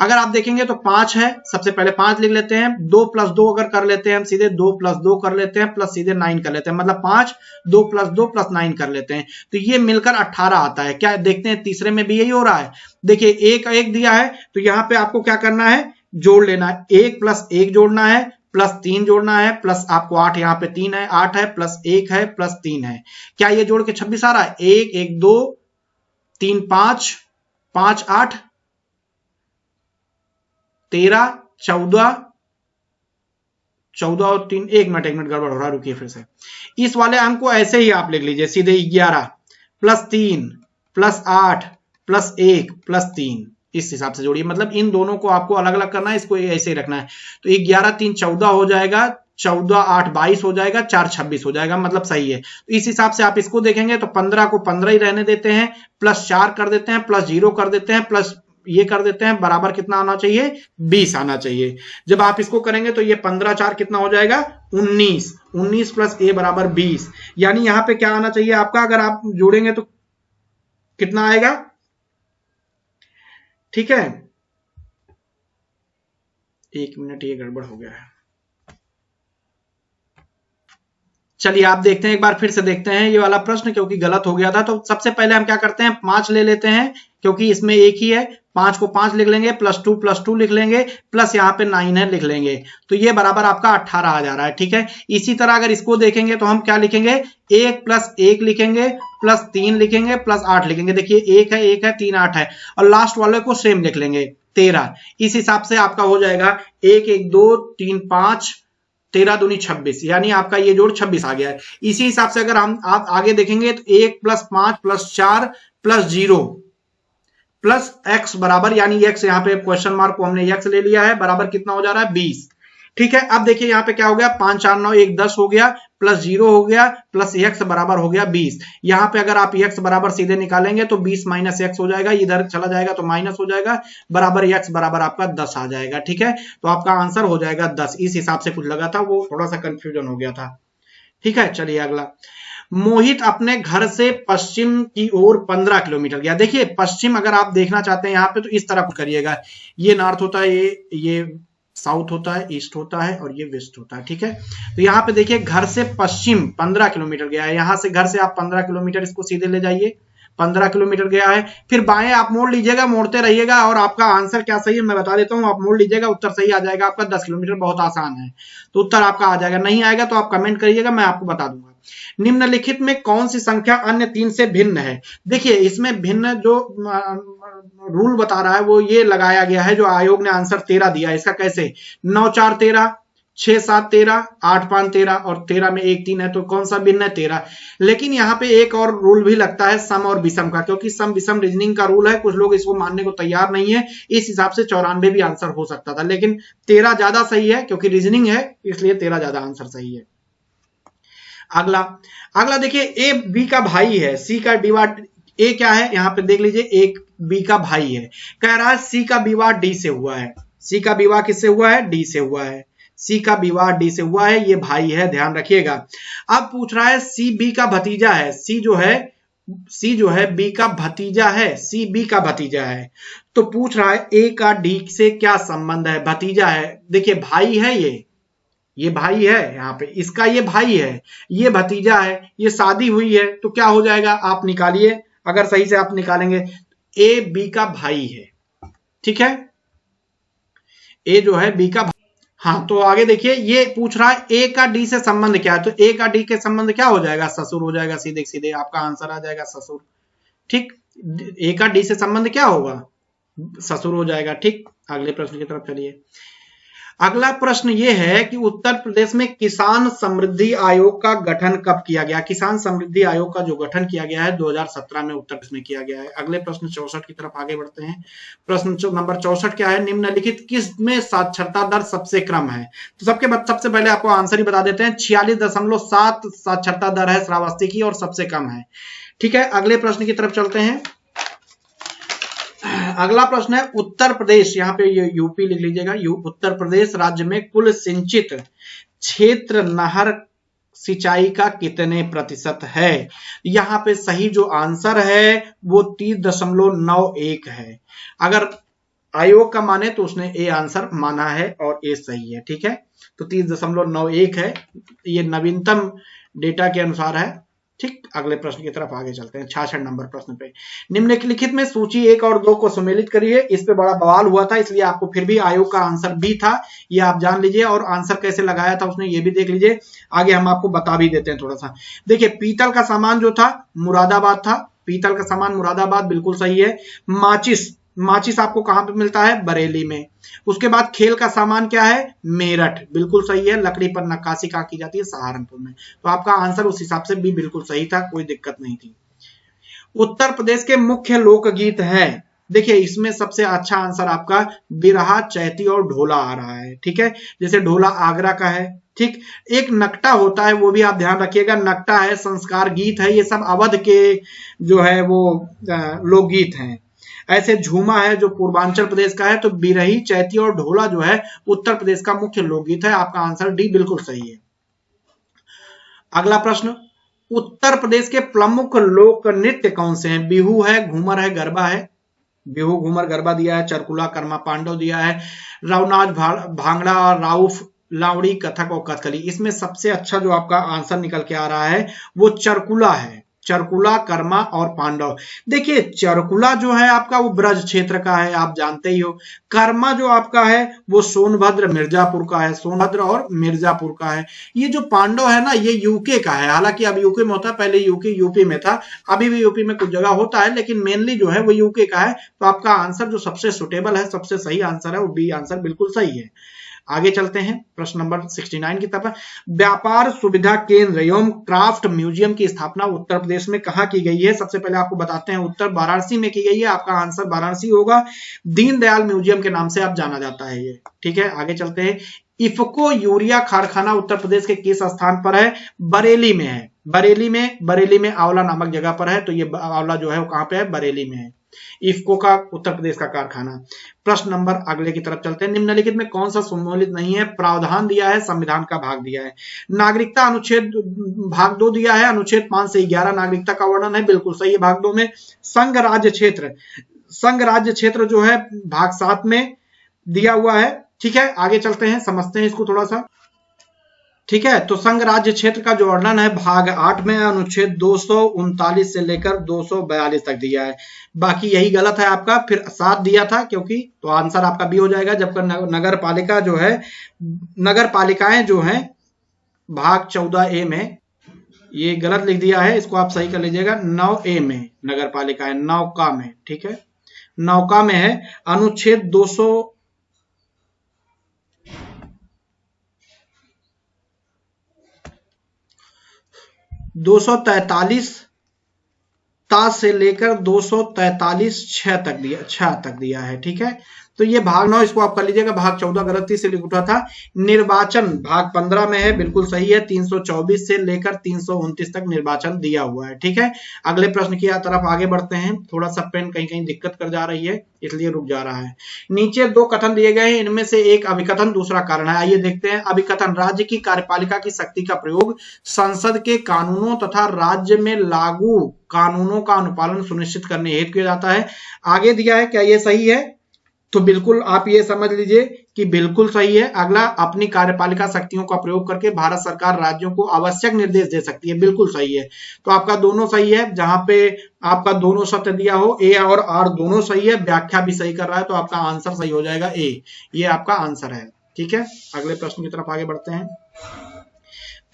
अगर आप देखेंगे तो 5 है, सबसे पहले 5 लिख लेते हैं। 2 + 2 अगर कर लेते हैं हम सीधे 2 + 2 कर लेते हैं प्लस सीधे 9 कर लेते हैं, मतलब 5 2 + 2 + 9 कर लेते हैं तो ये मिलकर 18 आता है। क्या देखते हैं तीसरे में भी यही हो रहा है। देखिए 1 1 दिया है तो यहाँ पे आपको क्या करना है, जोड़ लेना है। 1 + 1 जोड़ना है, प्लस 3 जोड़ना है, प्लस आपको 8, यहाँ पे 3 है, 8 है प्लस 1 है प्लस 3 है। क्या ये जोड़ के 26 आ रहा है? 1 1 2 3 5 5 8 13 14 14 और 3, 1 मिनट गड़बड़ हो रहा है, रुकिए फिर से। इस वाले अंक को ऐसे ही आप लिख लीजिए सीधे 11 प्लस 3 प्लस 8 प्लस 1 प्लस 3, इस हिसाब से जोड़िए। मतलब इन दोनों को आपको अलग अलग करना है, इसको ऐसे ही रखना है। तो 11 3 14 हो जाएगा, 14 8 22 हो जाएगा, 4 26 हो जाएगा, मतलब सही है। तो इस हिसाब से आप इसको देखेंगे तो 15 को 15 ही रहने देते हैं, प्लस 4 कर देते हैं, प्लस 0 कर देते हैं, प्लस ये कर देते हैं, बराबर कितना आना चाहिए? 20 आना चाहिए। जब आप इसको करेंगे तो ये 15 4 कितना हो जाएगा? 19। 19 प्लस a बराबर 20। यानी यहाँ पे क्या आना चाहिए आपका, अगर आप जोड़ेंगे तो कितना आएगा? ठीक है, 1 मिनट, ये गड़बड़ हो गया है। चलिए आप देखते हैं, एक बार फिर से देखते हैं ये वाला प्रश्न, क्योंकि गलत हो गया था। तो सबसे पहले हम क्या करते हैं, 5 ले लेते हैं, क्योंकि इसमें एक ही है। 5 को 5 लिख लेंगे, +2 लिख लेंगे, प्लस यहाँ पे 9 है लिख लेंगे, तो ये बराबर आपका 18 आ जा रहा है। ठीक है, इसी तरह अगर इसको देखेंगे तो हम क्या लिखेंगे, 1 + 1 लिखेंगे, +3 लिखेंगे, +8 लिखेंगे। देखिए 1 है 3 8 है, और लास्ट वाले को सेम लिख लेंगे 13। इस हिसाब से आपका हो जाएगा 1 1 2 3 5 13 दूनी 26, यानी आपका ये जोड़ 26 आ गया है। इसी हिसाब से अगर आप आगे देखेंगे तो 1 + 5 + 4 + 0 प्लस x बराबर, यानी x यहाँ पे क्वेश्चन मार्क को हमने x ले लिया है, बराबर कितना हो जा रहा है, 20। ठीक है, अब देखिए यहाँ पे क्या हो गया, 5 4 9 1 10 हो गया, +0 हो गया, प्लस x बराबर हो गया 20। यहाँ पे अगर आप x बराबर सीधे निकालेंगे तो 20 - x हो जाएगा, इधर चला जाएगा तो माइनस हो जाएगा, बराबर x बराबर आपका 10 आ जाएगा। ठीक है, तो आपका आंसर हो जाएगा 10। इस हिसाब से कुछ लगा था, वो थोड़ा सा कंफ्यूजन हो गया था। ठीक है, चलिए अगला। मोहित अपने घर से पश्चिम की ओर 15 किलोमीटर गया। देखिए पश्चिम अगर आप देखना चाहते हैं यहाँ पे तो इस तरफ करिएगा, ये नॉर्थ होता है, ये साउथ होता है, ईस्ट होता है, और ये वेस्ट होता है। ठीक है, तो यहाँ पे देखिए घर से पश्चिम 15 किलोमीटर गया है, यहाँ से घर से आप 15 किलोमीटर इसको सीधे ले जाइए, 15 किलोमीटर गया है, फिर बाएं आप मोड़ लीजिएगा, मोड़ते रहिएगा, और आपका आंसर क्या सही है मैं बता देता हूँ, आप मोड़ लीजिएगा, उत्तर सही आ जाएगा आपका 10 किलोमीटर। बहुत आसान है, तो उत्तर आपका आ जाएगा। नहीं आएगा तो आप कमेंट करिएगा, मैं आपको बता दूंगा। निम्नलिखित में कौन सी संख्या अन्य 3 से भिन्न है। देखिए इसमें भिन्न जो रूल बता रहा है वो ये लगाया गया है, जो आयोग ने आंसर 13 दिया है, इसका कैसे 9 4 13, 6 7 13, 8 5 13, और 13 में 1 3 है, तो कौन सा भिन्न है, 13। लेकिन यहाँ पे एक और रूल भी लगता है सम और विषम का, क्योंकि सम विषम रीजनिंग का रूल है, कुछ लोग इसको मानने को तैयार नहीं है, इस हिसाब से 94 भी आंसर हो सकता था, लेकिन 13 ज्यादा सही है, क्योंकि रीजनिंग है इसलिए 13 ज्यादा आंसर सही है। अगला देखिए, ए बी का भाई है, सी का विवाह, ए क्या है यहाँ पे देख लीजिए, एक बी का भाई है, कह रहा है सी का विवाह डी से हुआ है। सी का विवाह किससे हुआ है, डी से हुआ है। सी का विवाह डी से हुआ है, ये भाई है, ध्यान रखिएगा। अब पूछ रहा है सी बी का भतीजा है, सी जो है बी का भतीजा है, सी बी का भतीजा है, तो पूछ रहा है ए का डी से क्या संबंध है, भतीजा है। देखिए भाई है, ये भाई है, यहाँ पे इसका ये भाई है, ये भतीजा है, ये शादी हुई है, तो क्या हो जाएगा, आप निकालिए, अगर सही से आप निकालेंगे, ए बी का भाई है। ठीक है, ए जो है बी का, हाँ, तो आगे देखिए ये पूछ रहा है ए का डी से संबंध क्या है, तो ए का डी के संबंध क्या हो जाएगा, ससुर हो जाएगा, सीधे सीधे आपका आंसर आ जाएगा ससुर। ठीक, ए का डी से संबंध क्या होगा, ससुर हो जाएगा। ठीक, अगले प्रश्न की तरफ चलिए। अगला प्रश्न ये है कि उत्तर प्रदेश में किसान समृद्धि आयोग का गठन कब किया गया। किसान समृद्धि आयोग का जो गठन किया गया है 2017 में उत्तर प्रदेश में किया गया है। अगले प्रश्न 64 की तरफ आगे बढ़ते हैं। प्रश्न नंबर 64 क्या है, निम्नलिखित किस में साक्षरता दर सबसे कम है। तो सबसे पहले आपको आंसर ही बता देते हैं, 46.7 साक्षरता दर है श्रावस्ती की, और सबसे कम है। ठीक है, अगले प्रश्न की तरफ चलते हैं। अगला प्रश्न है उत्तर प्रदेश, यहाँ पे ये यूपी लिख लीजिएगा, उत्तर प्रदेश राज्य में कुल सिंचित क्षेत्र नहर सिंचाई का कितने प्रतिशत है। यहाँ पे सही जो आंसर है वो 30.91 है। अगर आयोग का माने तो उसने ए आंसर माना है और ए सही है। ठीक है, तो 30.91 है, ये नवीनतम डेटा के अनुसार है। ठीक, अगले प्रश्न की तरफ आगे चलते हैं। 66 नंबर प्रश्न पे, निम्नलिखित में सूची 1 और 2 को सम्मिलित करिए। इस पे बड़ा बवाल हुआ था, इसलिए आपको फिर भी आयोग का आंसर बी था, ये आप जान लीजिए, और आंसर कैसे लगाया था उसने ये भी देख लीजिए। आगे हम आपको बता भी देते हैं थोड़ा सा। देखिए पीतल का सामान जो था मुरादाबाद था, पीतल का सामान मुरादाबाद बिल्कुल सही है। माचिस आपको कहां पे मिलता है, बरेली में। उसके बाद खेल का सामान क्या है, मेरठ, बिल्कुल सही है। लकड़ी पर नक्काशी कहां की जाती है, सहारनपुर में। तो आपका आंसर उस हिसाब से भी बिल्कुल सही था, कोई दिक्कत नहीं थी। उत्तर प्रदेश के मुख्य लोकगीत हैं, देखिए इसमें सबसे अच्छा आंसर आपका बिरहा, चैती और ढोला आ रहा है। ठीक है, जैसे ढोला आगरा का है। ठीक, एक नकटा होता है, वो भी आप ध्यान रखिएगा, नकटा है, संस्कार गीत है, ये सब अवध के जो है वो लोकगीत हैं। ऐसे झूमा है जो पूर्वांचल प्रदेश का है। तो बिरही, चैती और ढोला जो है उत्तर प्रदेश का मुख्य लोकगीत है। आपका आंसर डी बिल्कुल सही है। अगला प्रश्न, उत्तर प्रदेश के प्रमुख लोक नृत्य कौन से हैं। बिहू है, घूमर है, गरबा है। बिहू, घूमर, गरबा दिया है। चरकुला, कर्मा पांडव दिया है। रवनाज, भांगड़ा और राउफ लावड़ी, कथक और कथकली। इसमें सबसे अच्छा जो आपका आंसर निकल के आ रहा है वो चरकुला है। चरकुला, कर्मा और पांडव। देखिए चरकुला जो है आपका वो ब्रज क्षेत्र का है, आप जानते ही हो। कर्मा जो आपका है वो सोनभद्र मिर्जापुर का है, सोनभद्र और मिर्जापुर का है। ये जो पांडव है ना ये यूके का है, हालांकि अब यूके में होता है, पहले यूपी में था, अभी भी यूपी में कुछ जगह होता है, लेकिन मेनली जो है वो यूके का है। तो आपका आंसर जो सबसे सुटेबल है, सबसे सही आंसर है वो बी आंसर बिल्कुल सही है। आगे चलते हैं प्रश्न नंबर 69 की तरफ। व्यापार सुविधा केंद्र एवं क्राफ्ट म्यूजियम की स्थापना उत्तर प्रदेश में कहां की गई है? सबसे पहले आपको बताते हैं, उत्तर वाराणसी में की गई है। आपका आंसर वाराणसी होगा। दीनदयाल म्यूजियम के नाम से आप जाना जाता है ये, ठीक है। आगे चलते हैं। इफको यूरिया कारखाना उत्तर प्रदेश के किस स्थान पर है? बरेली में है। बरेली में आंवला नामक जगह पर है। तो ये आंवला जो है वो कहां पे है? बरेली में है। इफको का उत्तर प्रदेश का कारखाना। प्रश्न नंबर अगले की तरफ चलते हैं। निम्नलिखित में कौन सा सम्मिलित नहीं है? प्रावधान दिया है, संविधान का भाग दिया है। नागरिकता अनुच्छेद भाग 2 दिया है, अनुच्छेद 5 से 11 नागरिकता का वर्णन है, बिल्कुल सही है भाग 2 में। संघ राज्य क्षेत्र जो है भाग 7 में दिया हुआ है, ठीक है। आगे चलते हैं, समझते हैं इसको थोड़ा सा, ठीक है। तो संघ राज्य क्षेत्र का जो वर्णन है भाग 8 में, अनुच्छेद 239 से लेकर 242 तक दिया है। बाकी यही गलत है आपका, फिर 7 दिया था क्योंकि, तो आंसर आपका बी हो जाएगा। जबकि नगर पालिका जो है, नगर पालिकाएं जो हैं भाग 14A में, ये गलत लिख दिया है, इसको आप सही कर लीजिएगा। 9A में नगर पालिकाएं, नौका में, ठीक है, नौका में है। अनुच्छेद 243 से लेकर 243 तक दिया है, ठीक है। तो ये भाग 9 इसको आप कर लीजिएगा। भाग 14 गलती से लिख उठा था। निर्वाचन भाग 15 में है, बिल्कुल सही है। 324 से लेकर 329 तक निर्वाचन दिया हुआ है, ठीक है। अगले प्रश्न की तरफ आगे बढ़ते हैं। थोड़ा सा पेन कहीं दिक्कत कर जा रही है, इसलिए रुक जा रहा है। नीचे 2 कथन दिए गए हैं, इनमें से एक अभिकथन, दूसरा कारण है। आइए देखते हैं। अभिकथन, राज्य की कार्यपालिका की शक्ति का प्रयोग संसद के कानूनों तथा राज्य में लागू कानूनों का अनुपालन सुनिश्चित करने हेतु किया जाता है। आगे दिया है, क्या ये सही है? तो बिल्कुल आप ये समझ लीजिए कि बिल्कुल सही है। अगला, अपनी कार्यपालिका शक्तियों का प्रयोग करके भारत सरकार राज्यों को आवश्यक निर्देश दे सकती है, बिल्कुल सही है। तो आपका दोनों सही है। जहां पे आपका दोनों सत्य दिया हो, ए और आर दोनों सही है, व्याख्या भी सही कर रहा है, तो आपका आंसर सही हो जाएगा ए, ये आपका आंसर है, ठीक है। अगले प्रश्न की तरफ आगे बढ़ते हैं।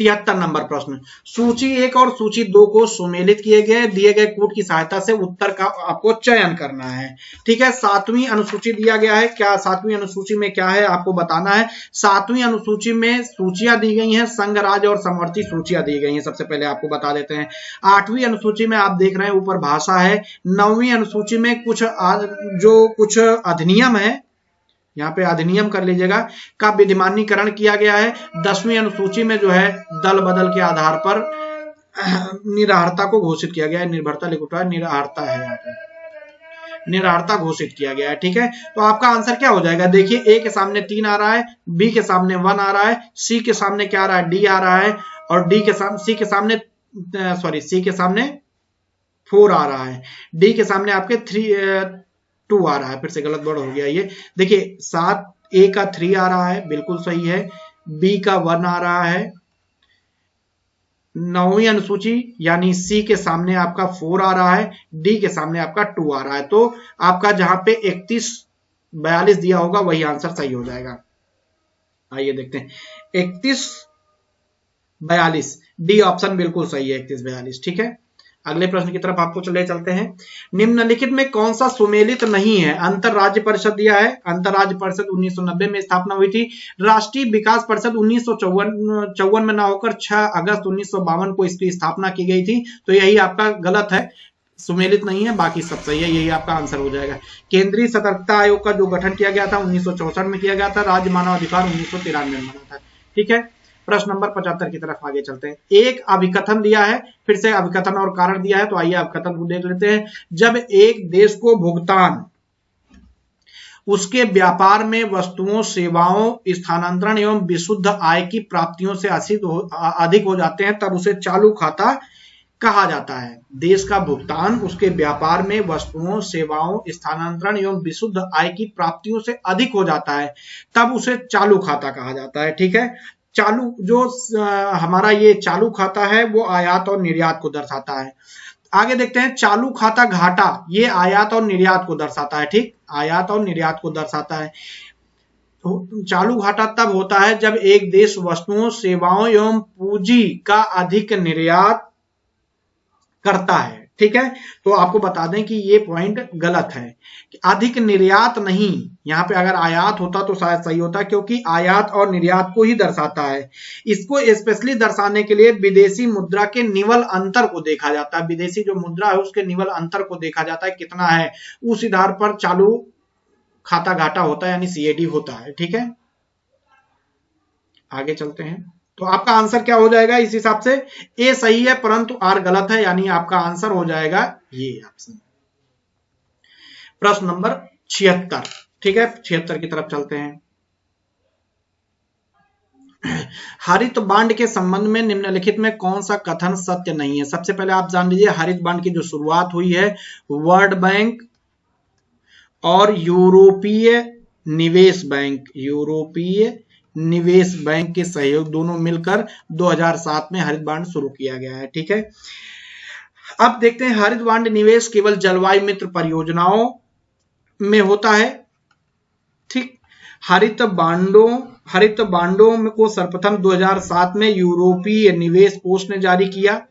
73 नंबर प्रश्न। सूची 1 और सूची 2 को सुमेलित किए गए दिए गए कूट की सहायता से उत्तर का आपको चयन करना है, ठीक है। 7वीं अनुसूची दिया गया है। क्या 7वीं अनुसूची में क्या है आपको बताना है। 7वीं अनुसूची में सूचियां दी गई हैं, संघ राज्य और समवर्ती सूचियां दी गई हैं, सबसे पहले आपको बता देते हैं। 8वीं अनुसूची में आप देख रहे हैं ऊपर भाषा है। 9वीं अनुसूची में कुछ अधिनियम है, यहाँ पे अधिनियम कर लीजिएगा, का विधिमान्यीकरण किया गया है। 10वीं अनुसूची में जो है दल बदल के आधार पर निराहारता को घोषित किया गया है। निर्भरता लिख उठा है, निराहारता है, यहाँ पे निराहारता घोषित किया गया है, ठीक है। तो आपका आंसर क्या हो जाएगा? देखिए, ए के सामने 3 आ रहा है, बी के सामने 1 आ रहा है, सी के सामने क्या आ रहा है? डी आ रहा है, और सी के सामने 4 आ रहा है, डी के सामने आपके 2 आ रहा है। फिर से गलत वर्ड हो गया ये। देखिए, 7, ए का 3 आ रहा है, बिल्कुल सही है। बी का 1 आ रहा है। 9वीं अनुसूची यानी सी के सामने आपका 4 आ रहा है, डी के सामने आपका 2 आ रहा है। तो आपका जहां पे 3142 दिया होगा वही आंसर सही हो जाएगा। आइए देखते हैं। 3142 डी ऑप्शन बिल्कुल सही है, 3142, ठीक है। अगले प्रश्न की तरफ आपको चले चलते हैं। निम्नलिखित में कौन सा सुमेलित नहीं है? अंतर राज्य परिषद दिया है। अंतर राज्य परिषद 1990 में स्थापना हुई थी। राष्ट्रीय विकास परिषद 1954 में ना होकर 6 अगस्त 1952 को इसकी स्थापना की गई थी। तो यही आपका गलत है, सुमेलित नहीं है, बाकी सब सही है, यही आपका आंसर हो जाएगा। केंद्रीय सतर्कता आयोग का जो गठन किया गया था 1964 में किया गया था। राज्य मानव अधिकार 1993 में बना था, ठीक है। प्रश्न नंबर 75 की तरफ आगे चलते हैं। एक अभिकथन दिया है, फिर से अभिकथन और कारण दिया है, तो आइए अभिकथन को देख लेते हैं। जब एक देश को भुगतान उसके व्यापार में वस्तुओं, सेवाओं, स्थानांतरण एवं विशुद्ध आय की प्राप्तियों से अधिक हो जाते हैं, तब उसे चालू खाता कहा जाता है। देश का भुगतान उसके व्यापार में वस्तुओं, सेवाओं, स्थानांतरण एवं विशुद्ध आय की प्राप्तियों से अधिक हो जाता है, तब उसे चालू खाता कहा जाता है। ठीक है, चालू जो हमारा ये चालू खाता है वो आयात और निर्यात को दर्शाता है। आगे देखते हैं चालू खाता घाटा, ये आयात और निर्यात को दर्शाता है। ठीक, आयात और निर्यात को दर्शाता है। तो चालू घाटा तब होता है जब एक देश वस्तुओं, सेवाओं एवं पूंजी का अधिक निर्यात करता है। ठीक है, तो आपको बता दें कि ये पॉइंट गलत है, कि अधिक निर्यात नहीं, यहां पे अगर आयात होता तो शायद सही होता, क्योंकि आयात और निर्यात को ही दर्शाता है। इसको स्पेशली दर्शाने के लिए विदेशी मुद्रा के निवल अंतर को देखा जाता है। विदेशी जो मुद्रा है उसके निवल अंतर को देखा जाता है कितना है, उस आधार पर चालू खाता घाटा होता है, यानी सीएडी होता है। ठीक है, आगे चलते हैं। तो आपका आंसर क्या हो जाएगा इस हिसाब से? ए सही है परंतु आर गलत है, यानी आपका आंसर हो जाएगा ये ऑप्शन। प्रश्न नंबर 76। ठीक है, 76 की तरफ चलते हैं। हरित बांड के संबंध में निम्नलिखित में कौन सा कथन सत्य नहीं है? सबसे पहले आप जान लीजिए, हरित बांड की जो शुरुआत हुई है वर्ल्ड बैंक और यूरोपीय निवेश बैंक के सहयोग दोनों मिलकर 2007 में हरित बांड शुरू किया गया है। ठीक है, अब देखते हैं हरित बांड निवेश केवल जलवायु मित्र परियोजनाओं में होता है। ठीक, हरित बांडों को सर्वप्रथम 2007 में यूरोपीय निवेश कोष ने जारी किया।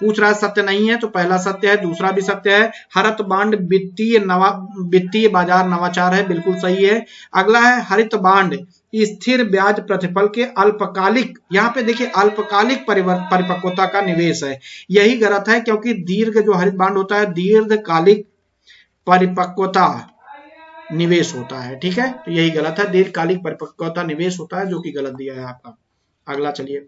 पूछ रहा है सत्य नहीं है, तो पहला सत्य है, दूसरा भी सत्य है। हरित बांड वित्तीय बाजार नवाचार है, बिल्कुल सही है। अगला है हरित बांड स्थिर ब्याज प्रतिफल के अल्पकालिक, यहाँ पे देखिए अल्पकालिक परिपक्वता का निवेश है, यही गलत है, क्योंकि दीर्घ जो हरित बांड होता है दीर्घकालिक परिपक्वता निवेश होता है। ठीक है, तो यही गलत है, दीर्घकालिक परिपक्वता निवेश होता है, जो कि गलत दिया है आपका। अगला चलिए,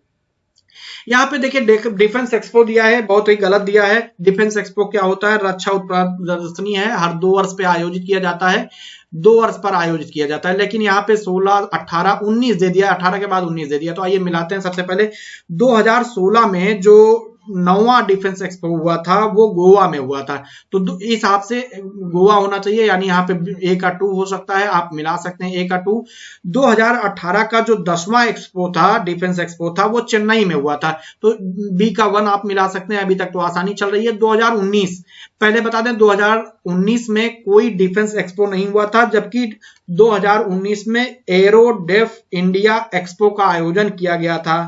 यहाँ पे देखिए डिफेंस एक्सपो दिया है, बहुत ही गलत दिया है। डिफेंस एक्सपो क्या होता है? रक्षा उत्पाद प्रदर्शनी है, हर 2 वर्ष पे आयोजित किया जाता है, 2 वर्ष पर आयोजित किया जाता है, लेकिन यहाँ पे 16, 18, 19 दे दिया, 18 के बाद 19 दे दिया। तो आइए मिलाते हैं। सबसे पहले 2016 में जो 9वां डिफेंस एक्सपो हुआ था वो गोवा में हुआ था, तो इस हिसाब से गोवा होना चाहिए, यानी यहाँ पे ए का 2 हो सकता है, आप मिला सकते हैं ए का 2। 2018 का जो 10वां एक्सपो था, डिफेंस एक्सपो था, वो चेन्नई में हुआ था, तो बी का 1 आप मिला सकते हैं, अभी तक तो आसानी चल रही है। 2019, पहले बता दें 2019 में कोई डिफेंस एक्सपो नहीं हुआ था, जबकि 2019 में एरो डेफ इंडिया एक्सपो का आयोजन किया गया था।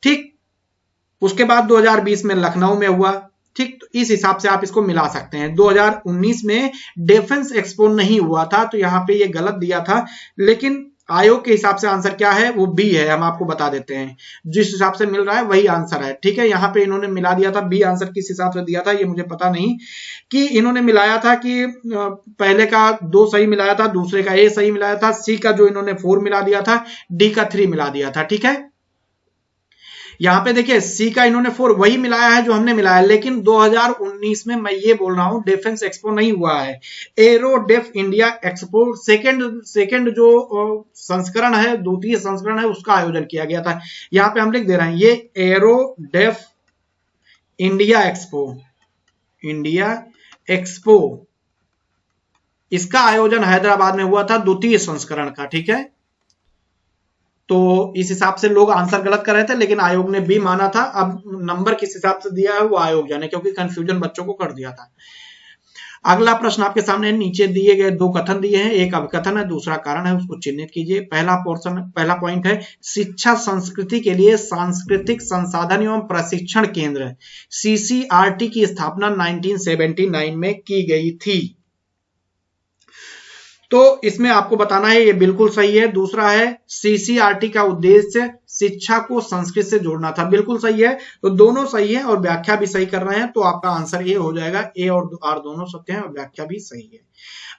ठीक, उसके बाद 2020 में लखनऊ में हुआ। ठीक, तो इस हिसाब से आप इसको मिला सकते हैं। 2019 में डिफेंस एक्सपो नहीं हुआ था, तो यहाँ पे ये गलत दिया था, लेकिन आयोग के हिसाब से आंसर क्या है? वो बी है, हम आपको बता देते हैं। जिस हिसाब से मिल रहा है वही आंसर है। ठीक है, यहाँ पे इन्होंने मिला दिया था, बी आंसर किस हिसाब से दिया था ये मुझे पता नहीं, कि इन्होंने मिलाया था कि पहले का 2 सही मिलाया था, दूसरे का ए सही मिलाया था, सी का जो इन्होंने 4 मिला दिया था, डी का 3 मिला दिया था। ठीक है, यहाँ पे देखिए सी का इन्होंने 4 वही मिलाया है जो हमने मिलाया, लेकिन 2019 में मैं ये बोल रहा हूं डिफेंस एक्सपो नहीं हुआ है। Aero def India expo second जो संस्करण है, द्वितीय संस्करण है, उसका आयोजन किया गया था। यहाँ पे हम लिख दे रहे हैं, ये एरो डेफ इंडिया एक्सपो इसका आयोजन हैदराबाद में हुआ था, द्वितीय संस्करण का। ठीक है, तो इस हिसाब से लोग आंसर गलत कर रहे थे, लेकिन आयोग ने बी माना था। अब नंबर किस हिसाब से दिया है वो आयोग जाने, क्योंकि कंफ्यूजन बच्चों को कर दिया था। अगला प्रश्न आपके सामने नीचे दिए गए 2 कथन दिए हैं, एक अभिकथन है, दूसरा कारण है, उसको चिन्हित कीजिए। पहला पॉइंट है शिक्षा संस्कृति के लिए सांस्कृतिक संसाधन एवं प्रशिक्षण केंद्र CCRT की स्थापना 1979 में की गई थी। तो इसमें आपको बताना है ये बिल्कुल सही है। दूसरा है CCRT का उद्देश्य शिक्षा को संस्कृत से जोड़ना था, बिल्कुल सही है। तो दोनों सही है और व्याख्या भी सही कर रहे हैं, तो आपका आंसर ए हो जाएगा। ए और आर दोनों सत्य है और व्याख्या भी सही है।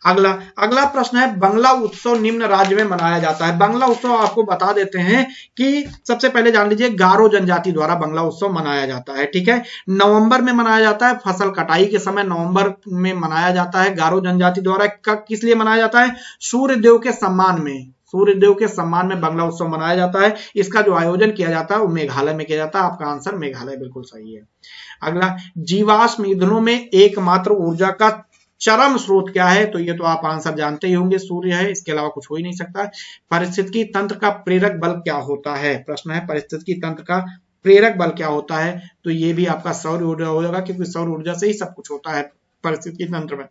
अगला प्रश्न है बंगला उत्सव निम्न राज्य में मनाया जाता है। बंगला उत्सव आपको बता देते हैं कि सबसे पहले जान लीजिए गारो जनजाति द्वारा बंगला उत्सव मनाया जाता है। ठीक है, नवंबर में मनाया जाता है, फसल कटाई के समय नवंबर में मनाया जाता है गारो जनजाति द्वारा। किस लिए मनाया जाता है? सूर्य देव के सम्मान में, सूर्यदेव के सम्मान में बंगला उत्सव मनाया जाता है। इसका जो आयोजन किया जाता है वो मेघालय में किया जाता है। आपका आंसर मेघालय बिल्कुल सही है। अगला, जीवाश्म ईंधनों में एकमात्र ऊर्जा का चरम स्रोत क्या है? तो ये तो आप आंसर जानते ही होंगे, सूर्य है, इसके अलावा कुछ हो ही नहीं सकता। पारिस्थितिकी तंत्र का प्रेरक बल क्या होता है? प्रश्न है पारिस्थितिकी तंत्र का प्रेरक बल क्या होता है? तो ये भी आपका सौर ऊर्जा हो जाएगा, क्योंकि सौर ऊर्जा से ही सब कुछ होता है पारिस्थितिकी तंत्र में।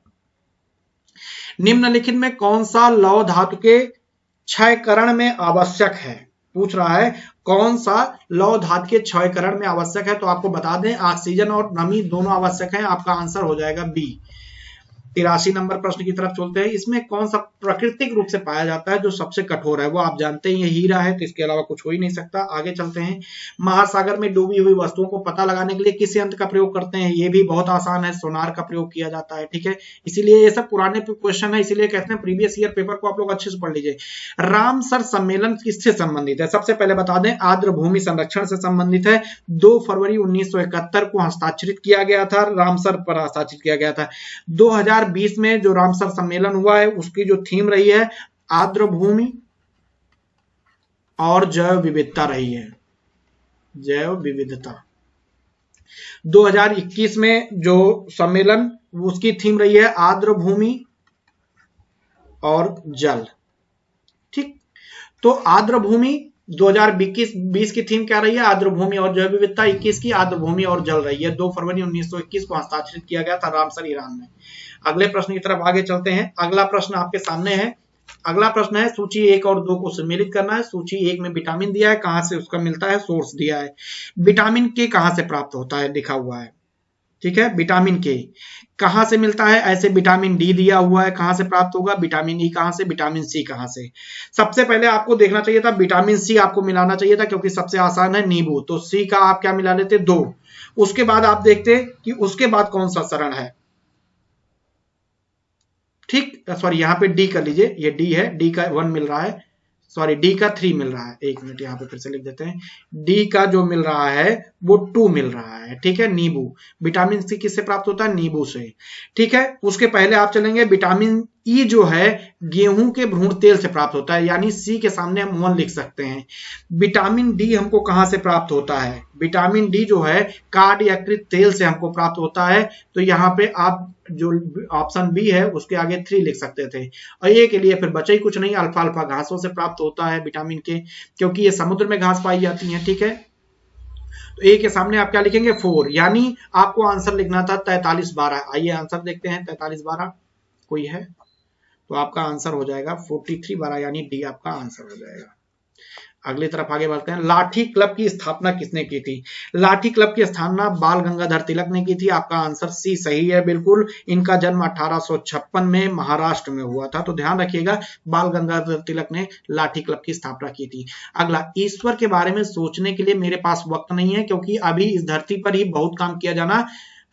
निम्नलिखित में कौन सा लौह धातु के क्षयकरण में आवश्यक है? पूछ रहा है कौन सा लौह धातु के क्षयकरण में आवश्यक है। तो आपको बता दें ऑक्सीजन और नमी दोनों आवश्यक है। आपका आंसर हो जाएगा बी। 83 नंबर प्रश्न की तरफ चलते हैं। इसमें कौन सा प्राकृतिक रूप से पाया जाता है जो सबसे कठोर है? वो आप जानते हैं, ये हीरा है, तो इसके अलावा कुछ हो ही नहीं सकता। आगे चलते हैं। महासागर में डूबी हुई वस्तुओं को पता लगाने के लिए किस यंत्र का प्रयोग करते हैं? ये भी बहुत आसान है, सोनार का प्रयोग किया जाता है। ठीक है, इसीलिए ये सब पुराने क्वेश्चन है, इसीलिए कहते हैं प्रीवियस ईयर पेपर को आप लोग अच्छे से पढ़ लीजिए। रामसर सम्मेलन किससे संबंधित है? सबसे पहले बता दें आर्द्र भूमि संरक्षण से संबंधित है। 2 फरवरी 1971 को हस्ताक्षरित किया गया था, रामसर पर हस्ताक्षरित किया गया था। 2020 में जो रामसर सम्मेलन हुआ है उसकी जो थीम रही है आर्द्र भूमि और जैव विविधता रही है, जैव विविधता। 2021 में जो सम्मेलन उसकी थीम रही है आर्द्र भूमि और जल। ठीक, तो आर्द्र भूमि 2020 की थीम क्या रही है? आर्द्र भूमि और जैव विविधता। 21 की आर्द्र भूमि और जल रही है। 2 फरवरी 1921 को हस्ताक्षरित किया गया था रामसर, ईरान में। अगले प्रश्न की तरफ आगे चलते हैं। अगला प्रश्न आपके सामने है। अगला प्रश्न है सूची 1 और 2 को सम्मिलित करना है। सूची 1 में विटामिन दिया है, कहां से उसका मिलता है, सोर्स दिया है। विटामिन के कहां से प्राप्त होता है लिखा हुआ है। ठीक है, विटामिन के कहां से मिलता है? ऐसे विटामिन डी दिया हुआ है, कहां से प्राप्त होगा? विटामिन ई कहां से? विटामिन सी कहां से? सबसे पहले आपको देखना चाहिए था विटामिन सी आपको मिलाना चाहिए था, क्योंकि सबसे आसान है नींबू। तो सी का आप क्या मिला लेते? 2। उसके बाद आप देखते कि उसके बाद कौन सा चरण है। ठीक, सॉरी यहां पे डी कर लीजिए, ये डी है, डी का 1 मिल रहा है, सॉरी डी का 3 मिल रहा है। 1 मिनट यहां पे फिर से लिख देते हैं। डी का जो मिल रहा है वो 2 मिल रहा है। ठीक है, नींबू। विटामिन सी किससे प्राप्त होता है? नींबू से। ठीक है, उसके पहले आप चलेंगे विटामिन ई जो है गेहूं के भ्रूण तेल से प्राप्त होता है, यानी सी के सामने हम 1 लिख सकते हैं। विटामिन डी हमको कहां से प्राप्त होता है? विटामिन डी जो है कार्ड यकृत तेल से हमको प्राप्त होता है। तो यहाँ पे आप जो ऑप्शन बी है उसके आगे 3 लिख सकते थे। और ये के लिए फिर बचा ही कुछ नहीं, अल्फा अल्फा घासों से प्राप्त होता है विटामिन के, क्योंकि ये समुद्र में घास पाई जाती है। ठीक है, तो ए के सामने आप क्या लिखेंगे? 4, यानी आपको आंसर लिखना था 4312। आइए आंसर देखते हैं। 4312 कोई है तो आपका आंसर हो जाएगा 4312, यानी डी आपका आंसर हो जाएगा। अगली तरफ आगे बढ़ते हैं। लाठी क्लब की स्थापना किसने की थी? लाठी क्लब की स्थापना बाल गंगाधर तिलक ने की थी। आपका आंसर सी सही है बिल्कुल। इनका जन्म 1856 में महाराष्ट्र में हुआ था। तो ध्यान रखिएगा, बाल गंगाधर तिलक ने लाठी क्लब की स्थापना की थी। अगला, ईश्वर के बारे में सोचने के लिए मेरे पास वक्त नहीं है, क्योंकि अभी इस धरती पर ही बहुत काम किया जाना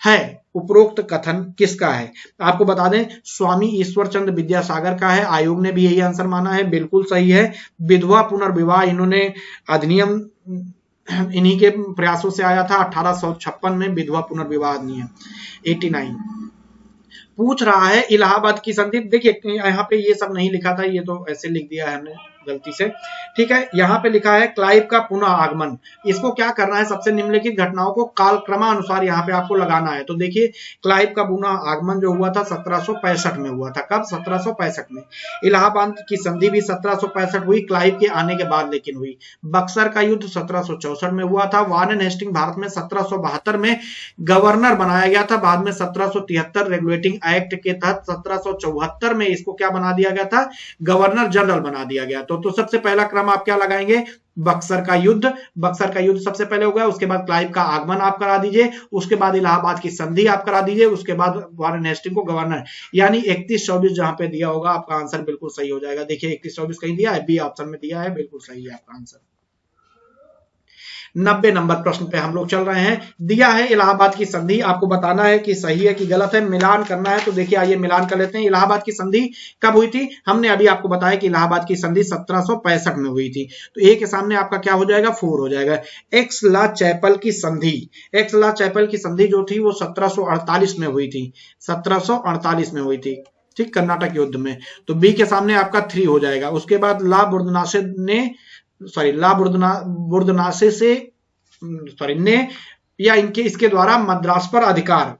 है। उपरोक्त कथन किसका है? आपको बता दें स्वामी ईश्वर चंद्र विद्यासागर का है। आयोग ने भी यही आंसर माना है, बिल्कुल सही है। विधवा पुनर्विवाह इन्होंने अधिनियम इन्हीं के प्रयासों से आया था 1856 में, विधवा पुनर्विवाह अधिनियम 89। पूछ रहा है इलाहाबाद की संधि। देखिए यहाँ पे ये सब नहीं लिखा था, ये तो ऐसे लिख दिया है हमने गलती से। ठीक है, यहाँ पे लिखा है क्लाइव का पुनः आगमन। इसको क्या करना है? सबसे निम्नलिखित घटनाओं को कालक्रमानुसार यहाँ पे आपको लगाना है। तो देखिए क्लाइव का पुनः आगमन जो हुआ था 1765 में हुआ था। कब? 1765 में। इलाहाबाद की संधि भी 1765 हुई, क्लाइव के आने के बाद लेकिन हुई। बक्सर का युद्ध 1764 में हुआ था। वारेन हेस्टिंग भारत में 1772 में गवर्नर बनाया गया था। बाद में 1773 रेगुलेटिंग एक्ट के तहत 1774 में इसको क्या बना दिया गया था? गवर्नर जनरल बना दिया गया। तो सबसे पहला क्रम आप क्या लगाएंगे? बक्सर का युद्ध। बक्सर का युद्ध सबसे पहले होगा, उसके बाद क्लाइव का आगमन आप करा दीजिए, उसके बाद इलाहाबाद की संधि आप करा दीजिए, उसके बाद वारेन हेस्टिंग को गवर्नर, यानी 3124 जहां पे दिया होगा आपका आंसर बिल्कुल सही हो जाएगा। देखिए 3124 कहीं दिया है, बी ऑप्शन में दिया है, बिल्कुल सही है आपका आंसर। 90 नंबर प्रश्न पे हम लोग चल रहे हैं। दिया है इलाहाबाद की संधि, आपको बताना है कि सही है कि गलत है, मिलान करना है। तो देखिए आइए मिलान कर लेते हैं। इलाहाबाद की संधि कब हुई थी? हमने अभी आपको बताया कि इलाहाबाद की संधि 1765 में हुई थी। तो ए के सामने आपका क्या हो जाएगा? 4 हो जाएगा। एक्स ला चैपल की संधि, एक्स ला चैपल की संधि जो थी वो 1748 में हुई थी। 1748 में हुई थी। ठीक, कर्नाटक युद्ध में। तो बी के सामने आपका 3 हो जाएगा। उसके बाद ला बुर्दनासे ने, सॉरी ला बुर्दनासे से, सॉरी ने या इनके इसके द्वारा मद्रास पर अधिकार,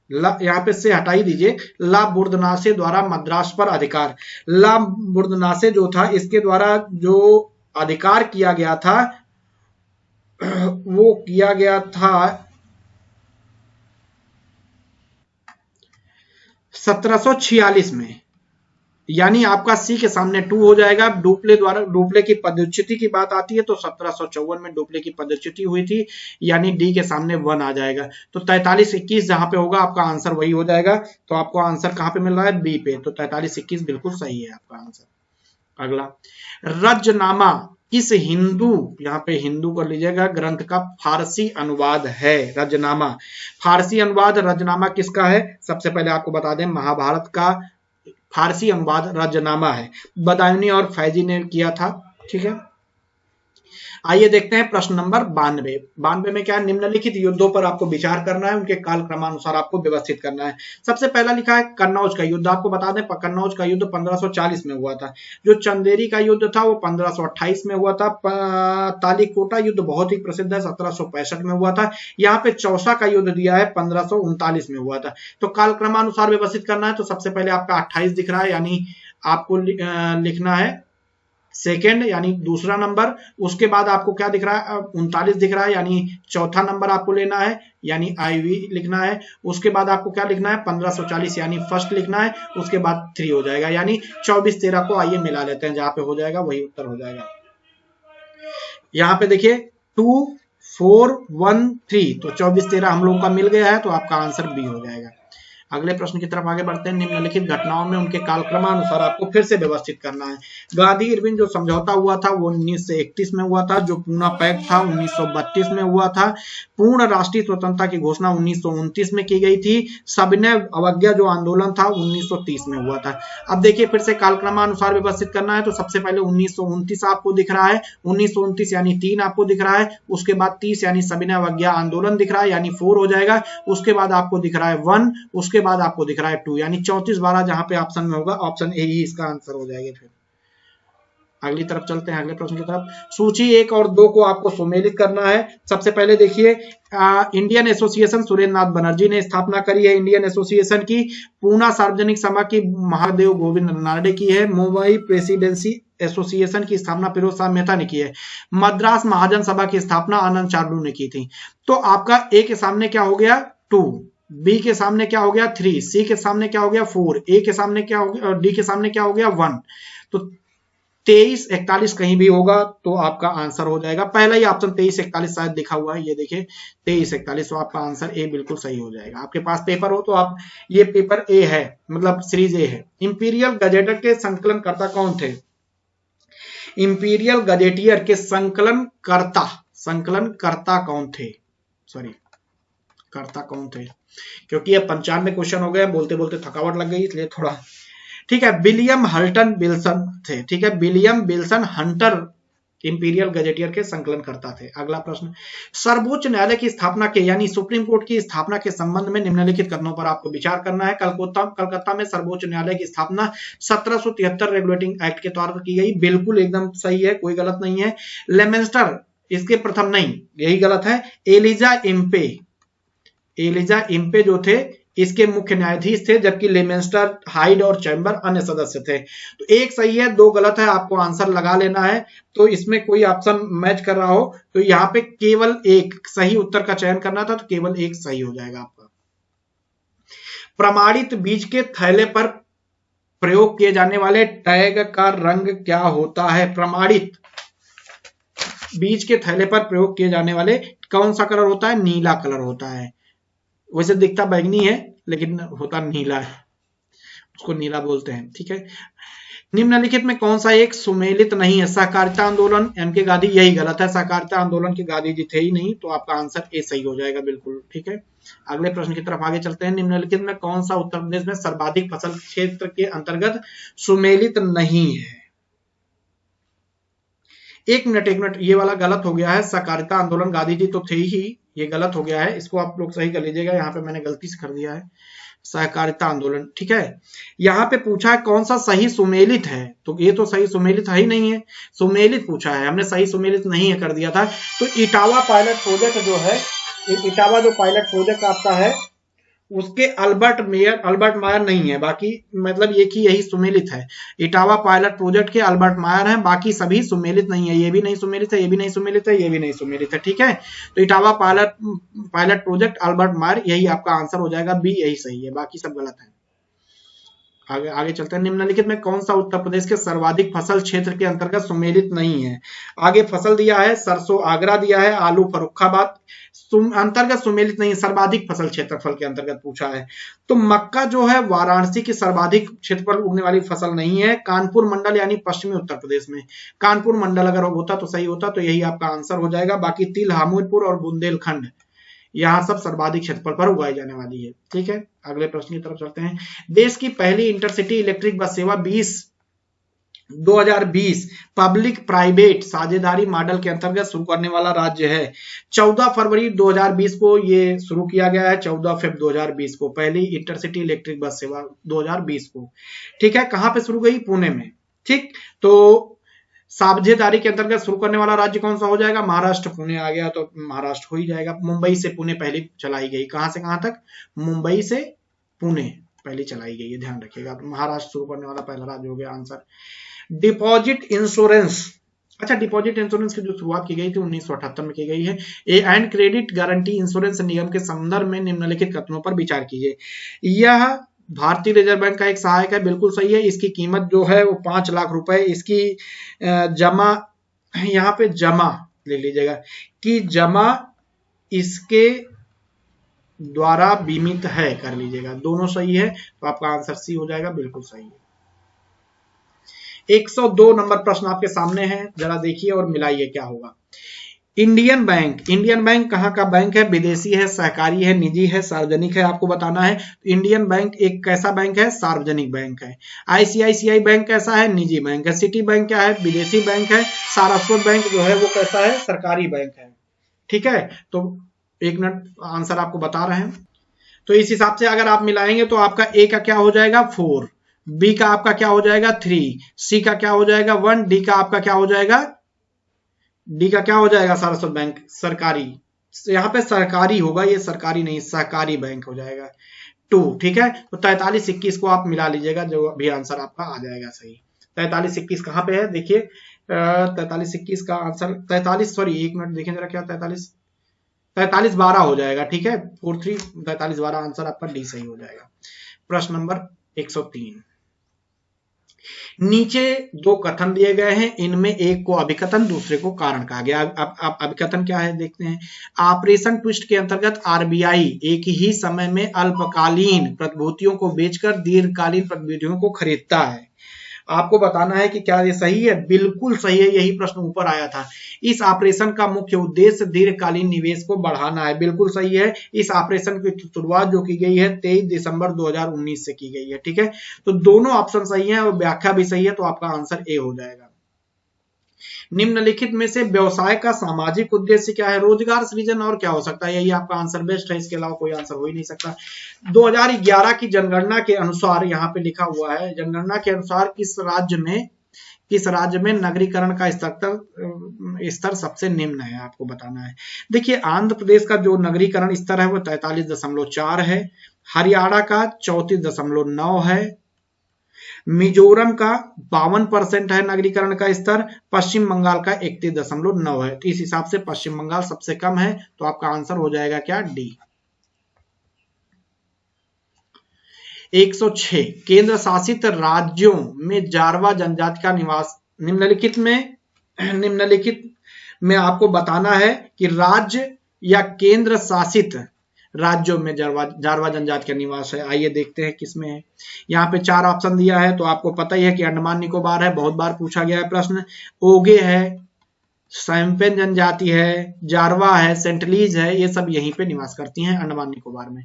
यहाँ पे से हटाई दीजिए, ला बुर्दनासे द्वारा मद्रास पर अधिकार। ला बुर्दनासे जो था इसके द्वारा जो अधिकार किया गया था वो किया गया था 1746 में, यानी आपका सी के सामने 2 हो जाएगा। डुप्ले द्वारा, डुप्ले की पदच्युति की बात आती है तो 1754 में डुप्ले की पदच्युति हुई थी, यानी डी के सामने 1 आ जाएगा। तो 43-21 जहां पे होगा आपका आंसर वही हो जाएगा। तो आपको आंसर कहां पे मिल रहा है, बी पे। तो 43-21 बिल्कुल सही है आपका आंसर। अगला, रजनामा किस हिंदू, यहाँ पे हिंदू कर लीजिएगा, ग्रंथ का फारसी अनुवाद है रजनामा। फारसी अनुवाद रजनामा किसका है, सबसे पहले आपको बता दें, महाभारत का फारसी अनुवाद रजनामा है, बदायूनी और फैजी ने किया था। ठीक है, आइए देखते हैं प्रश्न नंबर 92 में क्या है, निम्नलिखित युद्धों पर आपको विचार करना है, उनके काल क्रमानुसार आपको व्यवस्थित करना है। सबसे पहला लिखा है कन्नौज का युद्ध। आपको बता दें कन्नौज का युद्ध 1540 में हुआ था। जो चंदेरी का युद्ध था वो 1528 में हुआ था। तालीकोटा युद्ध बहुत ही प्रसिद्ध है, 1765 में हुआ था। यहाँ पे चौसा का युद्ध दिया है 1539 में हुआ था। तो काल क्रमानुसार व्यवस्थित करना है। तो सबसे पहले आपका 28 दिख रहा है, यानी आपको लिखना है सेकेंड, यानी दूसरा नंबर। उसके बाद आपको क्या दिख रहा है, 39 दिख रहा है, यानी चौथा नंबर आपको लेना है, यानी IV लिखना है। उसके बाद आपको क्या लिखना है, 1540 यानी फर्स्ट लिखना है। उसके बाद 3 हो जाएगा, यानी 24-13 को आइए मिला लेते हैं, जहां पे हो जाएगा वही उत्तर हो जाएगा। यहाँ पे देखिए 2 4 1 3, तो 24-13 हम लोगों का मिल गया है, तो आपका आंसर बी हो जाएगा। अगले प्रश्न की तरफ आगे बढ़ते हैं। निम्नलिखित घटनाओं में उनके कालक्रमानुसार आपको फिर से व्यवस्थित करना है। गांधी इरविन जो समझौता हुआ था वो 1931 में हुआ था। जो पूना पैक्ट था 1932 में हुआ था। पूर्ण राष्ट्रीय स्वतंत्रता की घोषणा 1929 में की गई थी। सविनय अवज्ञा जो आंदोलन था 1930 में हुआ था। अब देखिए फिर से कालक्रमानुसार व्यवस्थित करना है। तो सबसे पहले 1929 आपको दिख रहा है, 1929 यानी 3 आपको दिख रहा है। उसके बाद 30 यानी सविनय अवज्ञा आंदोलन दिख रहा है, यानी 4 हो जाएगा। उसके बाद आपको दिख रहा है 1, उसके बाद आपको दिख रहा है 2, यानी 34-12 जहां पे ऑप्शन में होगा, ऑप्शन ए ही इसका आंसर हो जाएगा। फिर अगली तरफ चलते हैं, अगले प्रश्न की तरफ। सूची 1 और 2 को आपको सुमेलित करना है। सबसे पहले देखिए इंडियन एसोसिएशन सुरेंद्रनाथ बनर्जी ने स्थापना करी है। इंडियन एसोसिएशन की पूना सार्वजनिक सभा की महादेव गोविंद नाडे की है। मुंबई प्रेसिडेंसी एसोसिएशन की स्थापना फिरोज शाह मेहता ने की है। मद्रास महाजन सभा की स्थापना आनंद चार्लू ने की थी। तो आपका ए के सामने क्या हो गया 2, बी के सामने क्या हो गया 3, सी के सामने क्या हो गया 4, ए के सामने क्या हो गया, डी के सामने क्या हो गया 1। तो 23-41 कहीं भी होगा तो आपका आंसर हो जाएगा। पहला ही ऑप्शन 23-41 शायद लिखा हुआ है, ये देखिए 23-41, तो आपका आंसर ए बिल्कुल सही हो जाएगा। आपके पास पेपर हो तो आप, ये पेपर ए है, मतलब सीरीज ए है। इंपीरियल गजेटर के संकलनकर्ता कौन थे, इंपीरियल गजेटियर के संकलनकर्ता कौन थे, कर्ता कौन थे, क्योंकि ये 95 क्वेश्चन हो गए, बोलते बोलते थकावट लग गई इसलिए थोड़ा। ठीक है, विलियम हल्टन विल्सन थे। ठीक है, William Wilson Hunter imperial gazetteer के संकलनकर्ता थे। अगला प्रश्न, सर्वोच्च न्यायालय की स्थापना के, यानी सुप्रीम कोर्ट की स्थापना के संबंध में निम्नलिखित कथनों पर आपको विचार करना है। कलकत्ता में सर्वोच्च न्यायालय की स्थापना 1773 रेगुलेटिंग एक्ट के तौर पर की गई, बिल्कुल एकदम सही है, कोई गलत नहीं है। लेमेंस्टर इसके प्रथम नहीं, यही गलत है। एलिजा इम्पे जो थे इसके मुख्य न्यायाधीश थे, जबकि लेमेंस्टर, हाइड और चैम्बर अन्य सदस्य थे। तो एक सही है, 2 गलत है, आपको आंसर लगा लेना है। तो इसमें कोई ऑप्शन मैच कर रहा हो तो यहाँ पे केवल एक सही उत्तर का चयन करना था, तो केवल एक सही हो जाएगा आपका। प्रमाणित बीज के थैले पर प्रयोग किए जाने वाले टैग का रंग क्या होता है, प्रमाणित बीज के थैले पर प्रयोग किए जाने वाले कौन सा कलर होता है, नीला कलर होता है। वैसे दिखता बैंगनी है लेकिन होता नीला है, उसको नीला बोलते हैं। ठीक है, निम्नलिखित में कौन सा एक सुमेलित नहीं है, सहकारिता आंदोलन, एम.के. गांधी, यही गलत है, सहकारिता आंदोलन के गांधी जी थे ही नहीं, तो आपका आंसर ए सही हो जाएगा बिल्कुल। ठीक है, अगले प्रश्न की तरफ आगे चलते हैं। निम्नलिखित में कौन सा उत्तर प्रदेश में सर्वाधिक फसल क्षेत्र के अंतर्गत सुमेलित नहीं है, 1 मिनट, ये वाला गलत हो गया है। सहकारिता आंदोलन गांधी जी तो थे ही, ये गलत हो गया है, इसको आप लोग सही कर लीजिएगा, यहाँ पे मैंने गलती से कर दिया है। सहकारिता आंदोलन, ठीक है। यहाँ पे पूछा है कौन सा सही सुमेलित है, तो ये तो सही सुमेलित है ही नहीं है, सुमेलित पूछा है, हमने सही सुमेलित नहीं है कर दिया था। तो इटावा पायलट प्रोजेक्ट जो है, इटावा जो पायलट प्रोजेक्ट आपका है उसके अल्बर्ट मायर नहीं है, बाकी मतलब ये कि यही सुमेलित है। इटावा पायलट प्रोजेक्ट के अल्बर्ट मायर हैं, बाकी सभी सुमेलित नहीं है, ये भी नहीं सुमेलित है, ये भी नहीं सुमेलित है, ये भी नहीं सुमेलित है, ठीक है। तो इटावा पायलट प्रोजेक्ट अल्बर्ट मायर, यही आपका आंसर हो जाएगा, बी यही सही है, बाकी सब गलत है। आगे आगे चलते हैं। निम्नलिखित में कौन सा उत्तर प्रदेश के सर्वाधिक फसल क्षेत्र के अंतर्गत सुमेलित नहीं है? आगे फसल दिया है, सरसों आगरा दिया है, आलू फर्रुखाबाद, अंतर्गत सुमेलित नहीं, सर्वाधिक फसल क्षेत्रफल के अंतर्गत पूछा है। तो मक्का जो है वाराणसी की सर्वाधिक क्षेत्रफल उगने वाली फसल नहीं है, कानपुर मंडल यानी पश्चिमी उत्तर प्रदेश में, कानपुर मंडल अगर होता तो सही होता, तो यही आपका आंसर हो जाएगा। बाकी तिल, हामिरपुर और बुंदेलखंड यहाँ सब सर्वाधिक क्षेत्रफल पर उगाई जाने वाली है, ठीक है। अगले प्रश्न की तरफ चलते हैं। देश की पहली इंटरसिटी इलेक्ट्रिक बस सेवा 2020 पब्लिक प्राइवेट साझेदारी मॉडल के अंतर्गत शुरू करने वाला राज्य है। 14 फरवरी 2020 को ये शुरू किया गया है, 14 फरवरी 2020 को पहली इंटरसिटी इलेक्ट्रिक बस सेवा 2020 को, ठीक है। कहां पे शुरू गई? पुणे में, ठीक। तो साझेदारी के अंतर्गत शुरू करने वाला राज्य कौन सा हो जाएगा? महाराष्ट्र, पुणे आ गया तो महाराष्ट्र हो ही जाएगा। मुंबई से पुणे पहली चलाई गई, कहां से कहां तक? मुंबई से पुणे पहली चलाई गई है, ध्यान रखिएगा। तो महाराष्ट्र शुरू करने वाला पहला राज्य हो गया आंसर। डिपॉजिट इंश्योरेंस, अच्छा डिपॉजिट इंश्योरेंस की जो शुरुआत की गई थी 1978 में की गई है। एंड क्रेडिट गारंटी इंश्योरेंस निगम के संदर्भ में निम्नलिखित कथनों पर विचार कीजिए। यह भारतीय रिजर्व बैंक का एक सहायक है, बिल्कुल सही है। इसकी कीमत जो है वो 5 लाख रुपए, इसकी जमा, यहाँ पे जमा ले लीजिएगा कि जमा इसके द्वारा बीमित है, कर लीजिएगा, दोनों सही है, तो आपका आंसर सी हो जाएगा, बिल्कुल सही है। 102 नंबर प्रश्न आपके सामने है, जरा देखिए और मिलाइए क्या होगा। इंडियन बैंक कहाँ का बैंक है? विदेशी है, सहकारी है, निजी है, सार्वजनिक है, आपको बताना है। इंडियन बैंक एक कैसा बैंक है? सार्वजनिक बैंक है। आईसीआईसीआई बैंक कैसा है? निजी बैंक है। सिटी बैंक क्या है? विदेशी बैंक है। सारस्वत बैंक जो है वो कैसा है? सरकारी बैंक है, ठीक है। तो एक मिनट, आंसर आपको बता रहे हैं। तो इस हिसाब से अगर आप मिलाएंगे तो आपका ए का क्या हो जाएगा? 4, बी का आपका क्या हो जाएगा? 3, सी का क्या हो जाएगा? 1, डी का आपका क्या हो जाएगा? डी का क्या हो जाएगा? सारस्वत बैंक सरकारी, यहाँ पे सरकारी होगा, ये सरकारी नहीं सहकारी बैंक हो जाएगा। 2, ठीक है। तो 43-21 को आप मिला लीजिएगा, जो भी आंसर आपका आ जाएगा सही। 43-21 कहाँ पे है? देखिए 43-21 का आंसर 43, सॉरी एक मिनट देखिए जरा, क्या 43-12 हो जाएगा, ठीक है। 43 43-12 आंसर आपका डी सही हो जाएगा। प्रश्न नंबर 103, नीचे 2 कथन दिए गए हैं, इनमें एक को अभिकथन, दूसरे को कारण कहा गया। अब अभिकथन क्या है देखते हैं। ऑपरेशन ट्विस्ट के अंतर्गत आरबीआई एक ही समय में अल्पकालीन प्रतिभूतियों को बेचकर दीर्घकालीन प्रतिभूतियों को खरीदता है। आपको बताना है कि क्या ये सही है? बिल्कुल सही है, यही प्रश्न ऊपर आया था। इस ऑपरेशन का मुख्य उद्देश्य दीर्घकालीन निवेश को बढ़ाना है, बिल्कुल सही है। इस ऑपरेशन की शुरुआत जो की गई है 23 दिसंबर 2019 से की गई है, ठीक है। तो दोनों ऑप्शन सही है और व्याख्या भी सही है, तो आपका आंसर ए हो जाएगा। निम्नलिखित में से व्यवसाय का सामाजिक उद्देश्य क्या है? रोजगार सृजन, और क्या हो सकता है? यही आपका आंसर बेस्ट है, इसके अलावा कोई आंसर हो ही नहीं सकता। 2011 की जनगणना के अनुसार यहाँ पे लिखा हुआ है, जनगणना के अनुसार किस राज्य में नगरीकरण का स्तर सबसे निम्न है, आपको बताना है। देखिए आंध्र प्रदेश का जो नगरीकरण स्तर है वो 43.4 है, हरियाणा का 34.9 है, मिजोरम का 52% है नगरीकरण का स्तर, पश्चिम बंगाल का 31.9 है। तो इस हिसाब से पश्चिम बंगाल सबसे कम है, तो आपका आंसर हो जाएगा क्या? डी। 106, केंद्र शासित राज्यों में जारवा जनजाति का निवास। निम्नलिखित में आपको बताना है कि राज्य या केंद्र शासित राज्यों में जारवा जनजाति का निवास है। आइए देखते हैं किसमें है। यहाँ पे 4 ऑप्शन दिया है, तो आपको पता ही है कि अंडमान निकोबार है, बहुत बार पूछा गया है प्रश्न। ओगे है, सैम्पेन जनजाति है, जारवा है, सेंटलीज है, ये सब यहीं पे निवास करती हैं अंडमान निकोबार में।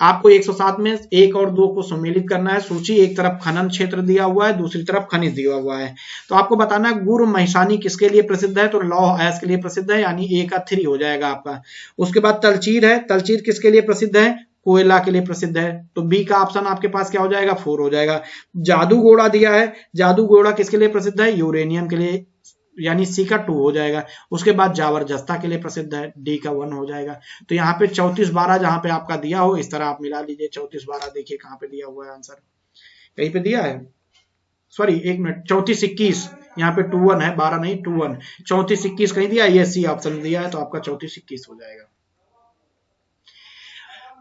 आपको 107 में 1 और 2 को सम्मिलित करना है। सूची एक तरफ खनन क्षेत्र दिया हुआ है, दूसरी तरफ खनिज दिया हुआ है। तो आपको बताना है गुर महिसानी किसके लिए प्रसिद्ध है? तो लौह अयस्क के लिए प्रसिद्ध है, यानी ए का 3 हो जाएगा आपका। उसके बाद तलचीर है, तलचीर किसके लिए प्रसिद्ध है? कोयला के लिए प्रसिद्ध है। तो बी का ऑप्शन आपके पास क्या हो जाएगा, 4 हो जाएगा। जादूगोड़ा दिया है, जादूगोड़ा किसके लिए प्रसिद्ध है, यूरेनियम के लिए, यानी सी का 2 हो जाएगा। उसके बाद जावर जस्ता के लिए प्रसिद्ध है, डी का 1 हो जाएगा। तो यहाँ पे 34-12 जहां पे आपका दिया हो इस तरह आप मिला लीजिए। 34-12 देखिए कहां पे दिया हुआ है आंसर, कहीं पे दिया है, सॉरी एक मिनट, 34-21 यहाँ पे 2-1 है, 12 नहीं 2-1, 34-21 कहीं दिया, ये सी ऑप्शन दिया है, तो आपका 34-21 हो जाएगा।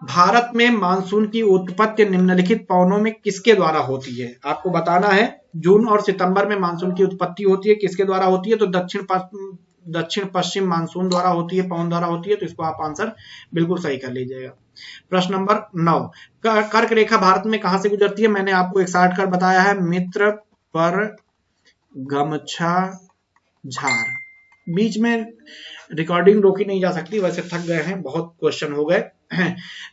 भारत में मानसून की उत्पत्ति निम्नलिखित पवनों में किसके द्वारा होती है, आपको बताना है। जून और सितंबर में मानसून की उत्पत्ति होती है, किसके द्वारा होती है, तो दक्षिण पश्चिम मानसून द्वारा होती है, पवन द्वारा होती है। तो इसको आप आंसर बिल्कुल सही कर लीजिएगा। प्रश्न नंबर 9, कर्क रेखा भारत में कहां से गुजरती है, मैंने आपको एक शॉर्टकट बताया है, मित्र पर गमछा झार। बीच में रिकॉर्डिंग रोकी नहीं जा सकती, वैसे थक गए हैं, बहुत क्वेश्चन हो गए।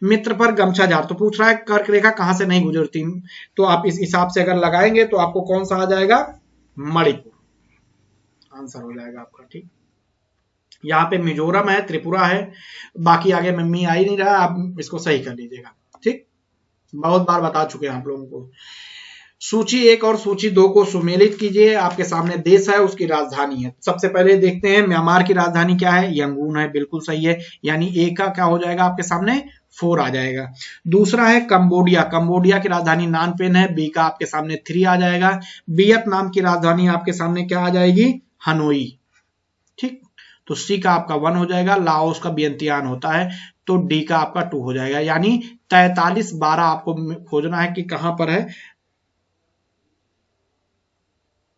मित्र पर गमछा झार, तो पूछ रहा है कर्क रेखा कहां से नहीं गुजरती, तो आप इस हिसाब से अगर लगाएंगे तो आपको कौन सा आ जाएगा, मणिपुर आंसर हो जाएगा आपका। ठीक, यहाँ पे मिजोरम है, त्रिपुरा है, बाकी आगे में मी आ ही नहीं रहा, आप इसको सही कर लीजिएगा। ठीक, बहुत बार बता चुके हैं आप लोगों को। सूची 1 और सूची 2 को सुमेलित कीजिए। आपके सामने देश है, उसकी राजधानी है। सबसे पहले देखते हैं म्यांमार की राजधानी क्या है, यंगून है, बिल्कुल सही है, यानी ए का क्या हो जाएगा आपके सामने 4 आ जाएगा। दूसरा है कंबोडिया, कंबोडिया की राजधानी नानपेन है, बी का आपके सामने 3 आ जाएगा। वियतनाम की राजधानी आपके सामने क्या आ जाएगी, हनोई। ठीक, तो सी का आपका 1 हो जाएगा। लाओस का वियंतियान होता है, तो डी का आपका 2 हो जाएगा। यानी 43-12 आपको खोजना है कि कहां पर है,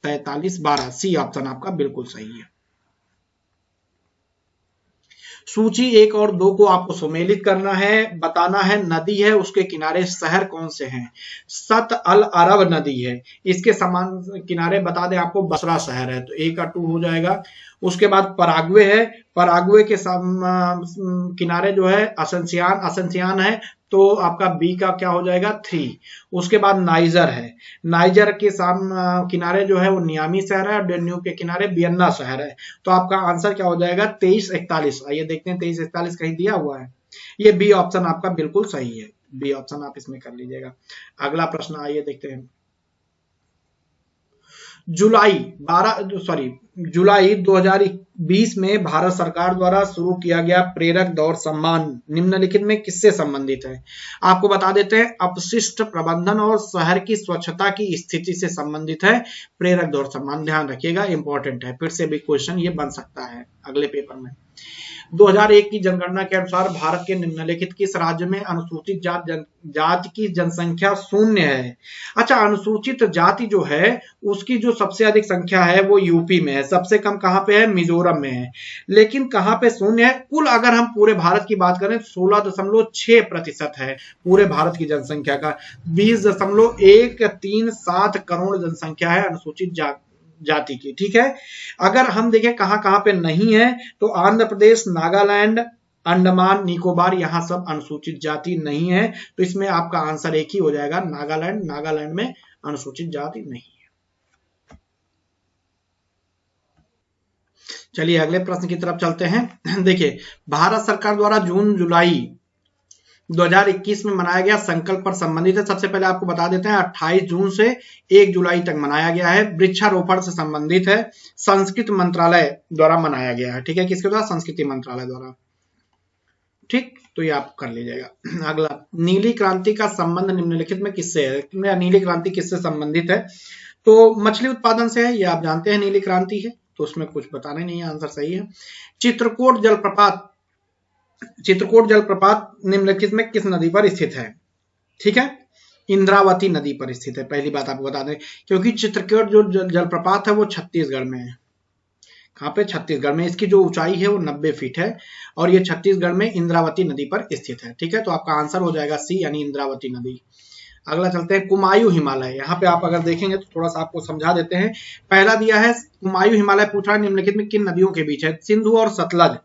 43-12 सी ऑप्शन आपका बिल्कुल सही है। सूची 1 और 2 को आपको सुमेलित करना है, बताना है नदी है उसके किनारे शहर कौन से हैं। सत अल अरब नदी है, इसके समान किनारे बता दें आपको, बसरा शहर है, तो ए का 2 हो जाएगा। उसके बाद पराग्वे है, पराग्वे के किनारे जो है असंसियान है, तो आपका बी का क्या हो जाएगा 3। उसके बाद नाइजर है, नाइजर के किनारे जो है वो नियामी शहर है, और डेन्यूब के किनारे बियन्ना शहर है। तो आपका आंसर क्या हो जाएगा 23-41। आइए देखते हैं 23-41 कहीं दिया हुआ है, ये बी ऑप्शन आपका बिल्कुल सही है, बी ऑप्शन आप इसमें कर लीजिएगा। अगला प्रश्न आइए देखते हैं। जुलाई 2020 में भारत सरकार द्वारा शुरू किया गया प्रेरक दौड़ सम्मान निम्नलिखित में किससे संबंधित है। आपको बता देते हैं, अपशिष्ट प्रबंधन और शहर की स्वच्छता की स्थिति से संबंधित है प्रेरक दौड़ सम्मान, ध्यान रखिएगा, इंपॉर्टेंट है, फिर से भी क्वेश्चन ये बन सकता है अगले पेपर में। 2001 की जनगणना के अनुसार भारत के निम्नलिखित किस राज्य में अनुसूचित जाति की जनसंख्या 0 है। अच्छा, अनुसूचित जाति जो है उसकी जो सबसे अधिक संख्या है वो यूपी में है, सबसे कम कहां पे है, मिजोरम में है, लेकिन कहां पे 0 है। कुल अगर हम पूरे भारत की बात करें 16.6% है पूरे भारत की जनसंख्या का, 20.137 करोड़ जनसंख्या है अनुसूचित जाति की। ठीक है, अगर हम देखें कहां कहां पे नहीं है, तो आंध्र प्रदेश, नागालैंड, अंडमान निकोबार, यहां सब अनुसूचित जाति नहीं है, तो इसमें आपका आंसर एक ही हो जाएगा, नागालैंड में अनुसूचित जाति नहीं है। चलिए अगले प्रश्न की तरफ चलते हैं। देखिए, भारत सरकार द्वारा जून जुलाई 2021 में मनाया गया संकल्प पर संबंधित है। सबसे पहले आपको बता देते हैं 28 जून से 1 जुलाई तक मनाया गया है। वृक्षारोपण से संबंधित है, संस्कृति मंत्रालय द्वारा मनाया गया है। ठीक है, किसके द्वारा, संस्कृति मंत्रालय द्वारा। ठीक, तो ये आप कर लीजिएगा। अगला, नीली क्रांति का संबंध निम्नलिखित में किससे है, नीली क्रांति किससे संबंधित है, तो मछली उत्पादन से है, ये आप जानते हैं नीली क्रांति है, तो उसमें कुछ बताना नहीं है, आंसर सही है। चित्रकूट जलप्रपात निम्नलिखित में किस नदी पर स्थित है। ठीक है, इंद्रावती नदी पर स्थित है, पहली बात आपको बता दें, क्योंकि चित्रकूट जो जलप्रपात है वो छत्तीसगढ़ में है। कहां पे, छत्तीसगढ़ में, इसकी जो ऊंचाई है वो 90 फीट है, और ये छत्तीसगढ़ में इंद्रावती नदी पर स्थित है। ठीक है, तो आपका आंसर हो जाएगा सी, यानी इंद्रावती नदी। अगला चलते हैं, कुमायूं हिमालय। यहाँ पे आप अगर देखेंगे तो थोड़ा सा आपको समझा देते हैं। पहला दिया है कुमायूं हिमालय, पूछ रहा है निम्नलिखित में किन नदियों के बीच है, सिंधु और सतलज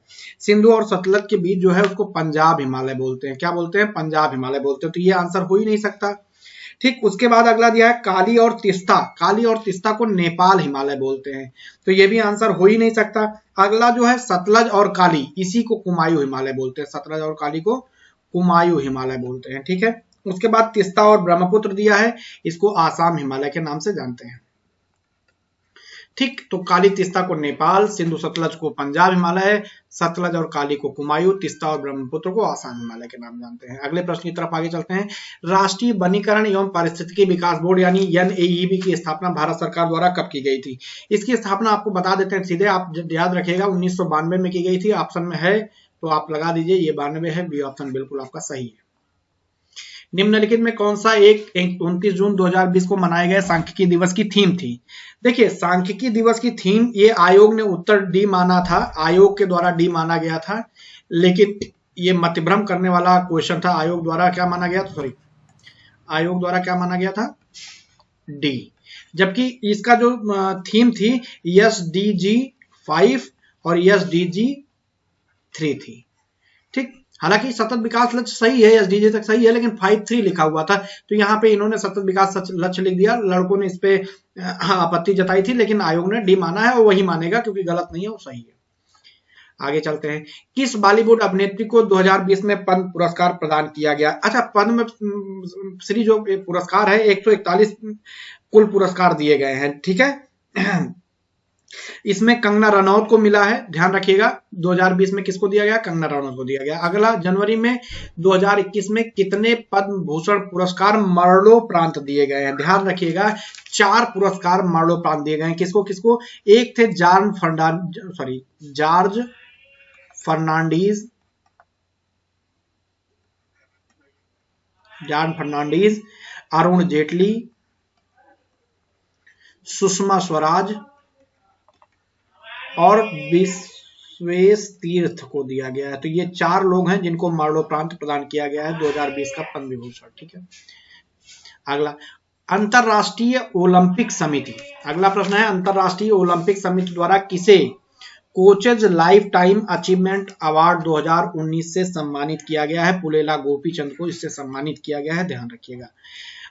के बीच जो है उसको पंजाब हिमालय बोलते हैं। क्या बोलते हैं, पंजाब हिमालय बोलते हैं, तो ये आंसर हो ही नहीं सकता। ठीक, उसके बाद अगला दिया है काली और तिस्ता को नेपाल हिमालय बोलते हैं, तो ये भी आंसर हो ही नहीं सकता। अगला जो है सतलज और काली, इसी को कुमायूं हिमालय बोलते हैं, सतलज और काली को कुमायूं हिमालय बोलते हैं, ठीक है। उसके बाद तीस्ता और ब्रह्मपुत्र दिया है, इसको आसाम हिमालय के नाम से जानते हैं, ठीक। तो काली तीस्ता को नेपाल, सिंधु सतलज को पंजाब हिमालय, सतलज और काली को कुमायूं, तीस्ता और ब्रह्मपुत्र को आसाम हिमालय के नाम जानते हैं। अगले प्रश्न की तरफ आगे चलते हैं। राष्ट्रीय वनीकरण एवं पारिस्थितिकी विकास बोर्ड यानी NAEB की स्थापना भारत सरकार द्वारा कब की गई थी? इसकी स्थापना आपको बता देते हैं सीधे, आप याद रखिएगा 1992 में की गई थी। ऑप्शन में है तो आप लगा दीजिए, ये 92 है, बी ऑप्शन बिल्कुल आपका सही है। निम्नलिखित में कौन सा एक 29 जून 2020 को मनाए गए सांख्यिकी दिवस की थीम थी? देखिए, सांख्यिकी दिवस की थीम ये आयोग ने उत्तर डी माना था, आयोग के द्वारा डी माना गया था, लेकिन ये मतभ्रम करने वाला क्वेश्चन था। आयोग द्वारा क्या माना गया था? सॉरी, आयोग द्वारा क्या माना गया था? डी। जबकि इसका जो थीम थी SDG 5 और SDG 3 थी, ठीक। हालांकि सतत विकास लक्ष्य सही है, SDG तक सही है, लेकिन 5-3 लिखा हुआ था, तो यहाँ पे इन्होंने सतत विकास लक्ष्य लिख दिया। लड़कों ने इस पे आपत्ति जताई थी, लेकिन आयोग ने डी माना है और वही मानेगा, क्योंकि गलत नहीं है, वो सही है। आगे चलते हैं। किस बॉलीवुड अभिनेत्री को 2020 में पद्म पुरस्कार प्रदान किया गया? अच्छा, पद्म श्री जो पुरस्कार है 141 कुल पुरस्कार दिए गए हैं, ठीक है। इसमें कंगना रनौत को मिला है, ध्यान रखिएगा। 2020 में किसको दिया गया? कंगना रनौत को दिया गया। अगला, जनवरी में 2021 में कितने पद्म भूषण पुरस्कार मरणोपरांत दिए गए हैं? ध्यान रखिएगा, 4 पुरस्कार मरणोपरांत दिए गए हैं। किसको किसको? एक थे जॉर्ज फर्नांडीज, अरुण जेटली, सुषमा स्वराज और विश्वेश तीर्थ को दिया गया है। तो ये 4 लोग हैं जिनको मरणोपरांत प्रदान किया गया है 2020 का पद्म विभूषण, ठीक है। अगला, अंतरराष्ट्रीय ओलंपिक समिति, अगला प्रश्न है, अंतरराष्ट्रीय ओलंपिक समिति द्वारा किसे coaches life time achievement award 2019 से सम्मानित किया गया है? पुलेला गोपीचंद को इससे सम्मानित किया गया है, ध्यान रखिएगा।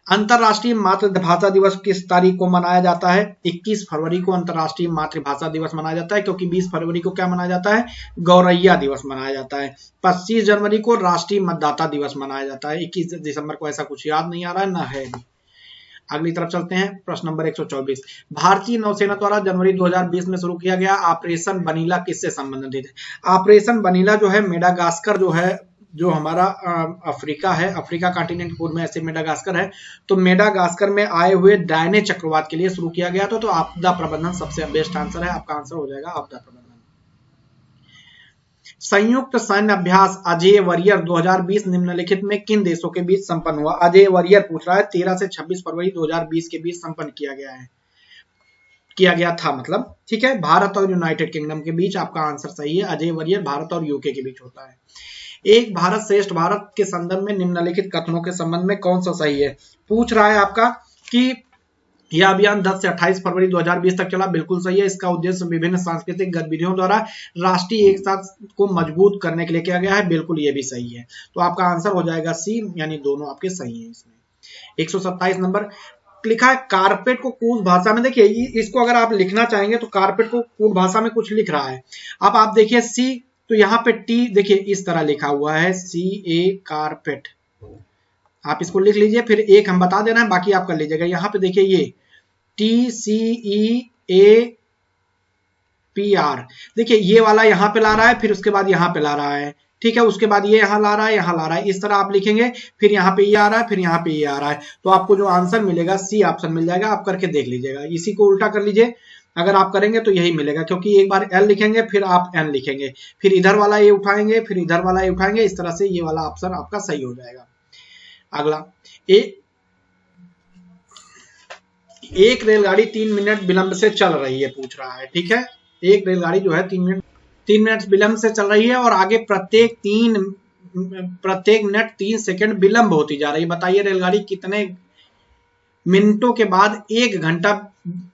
अंतरराष्ट्रीय मातृभाषा दिवस किस तारीख को मनाया जाता है? 21 फरवरी को अंतरराष्ट्रीय मातृभाषा दिवस मनाया जाता है, क्योंकि 20 फरवरी को क्या मनाया जाता है? गौरैया दिवस मनाया जाता है। 25 जनवरी को राष्ट्रीय मतदाता दिवस मनाया जाता है। 21 दिसंबर को ऐसा कुछ याद नहीं आ रहा है, ना है भी। अगली तरफ चलते हैं। प्रश्न नंबर 124। भारतीय नौसेना द्वारा जनवरी 2020 में शुरू किया गया ऑपरेशन वनीला किससे संबंधित है? ऑपरेशन वनीला जो है मेडागास्कर जो है, जो हमारा अफ्रीका है, अफ्रीका कॉन्टिनेंट पूर्व में ऐसे मेडागास्कर है, तो मेडागास्कर में आए हुए डायने चक्रवात के लिए शुरू किया गया था। तो आपदा प्रबंधन सबसे बेस्ट आंसर है, आपका आंसर हो जाएगा आपदा प्रबंधन। संयुक्त सैन्य अभ्यास अजय वरियर 2020 निम्नलिखित में किन देशों के बीच संपन्न हुआ? अजय वरियर पूछ रहा है, 13 से 26 फरवरी 2020 के बीच संपन्न किया गया था, मतलब, ठीक है। भारत और यूनाइटेड किंगडम के बीच, आपका आंसर सही है। अजय वरियर भारत और यूके के बीच होता है। एक भारत श्रेष्ठ भारत के संदर्भ में निम्नलिखित कथनों के संबंध में कौन सा सही है? पूछ रहा है आपका कि यह अभियान 10 से 28 फरवरी 2020 तक चला, बिल्कुल सही है। इसका उद्देश्य विभिन्न सांस्कृतिक गतिविधियों द्वारा राष्ट्रीय एकता को मजबूत करने के लिए किया गया है, बिल्कुल ये भी सही है। तो आपका आंसर हो जाएगा सी, यानी दोनों आपके सही हैं इसमें। 127 नंबर लिखा है कारपेट को कूल भाषा में, देखिए इसको अगर आप लिखना चाहेंगे तो कारपेट को कूल भाषा में कुछ लिख रहा है। अब आप देखिए सी, तो यहाँ पे टी देखिए इस तरह लिखा हुआ है CA कारपेट, आप इसको लिख लीजिए, फिर एक हम बता दे रहे हैं, बाकी आप कर लीजिएगा। यहाँ पे देखिए ये TCEAPR, देखिए ये वाला यहाँ पे ला रहा है, फिर उसके बाद यहाँ पे ला रहा है, ठीक है। उसके बाद ये यहाँ ला रहा है, यहाँ ला रहा है, इस तरह आप लिखेंगे, फिर यहाँ पे ये आ रहा है, फिर यहाँ पे ये आ रहा है, तो आपको जो आंसर मिलेगा सी ऑप्शन मिल जाएगा। आप करके देख लीजिएगा, इसी को उल्टा कर लीजिए, अगर आप करेंगे तो यही मिलेगा, क्योंकि एक बार L लिखेंगे, फिर आप N लिखेंगे, फिर इधर वाला ये उठाएंगे, फिर इधर वाला ये उठाएंगे, इस तरह से ये वाला ऑप्शन आपका सही हो जाएगा। अगला, एक रेलगाड़ी 3 मिनट विलंब से चल रही है, पूछ रहा है, ठीक है। एक रेलगाड़ी जो है 3 मिनट विलंब से चल रही है और आगे प्रत्येक मिनट 3 सेकंड विलंब होती जा रही है। बताइए रेलगाड़ी कितने मिनटों के बाद 1 घंटा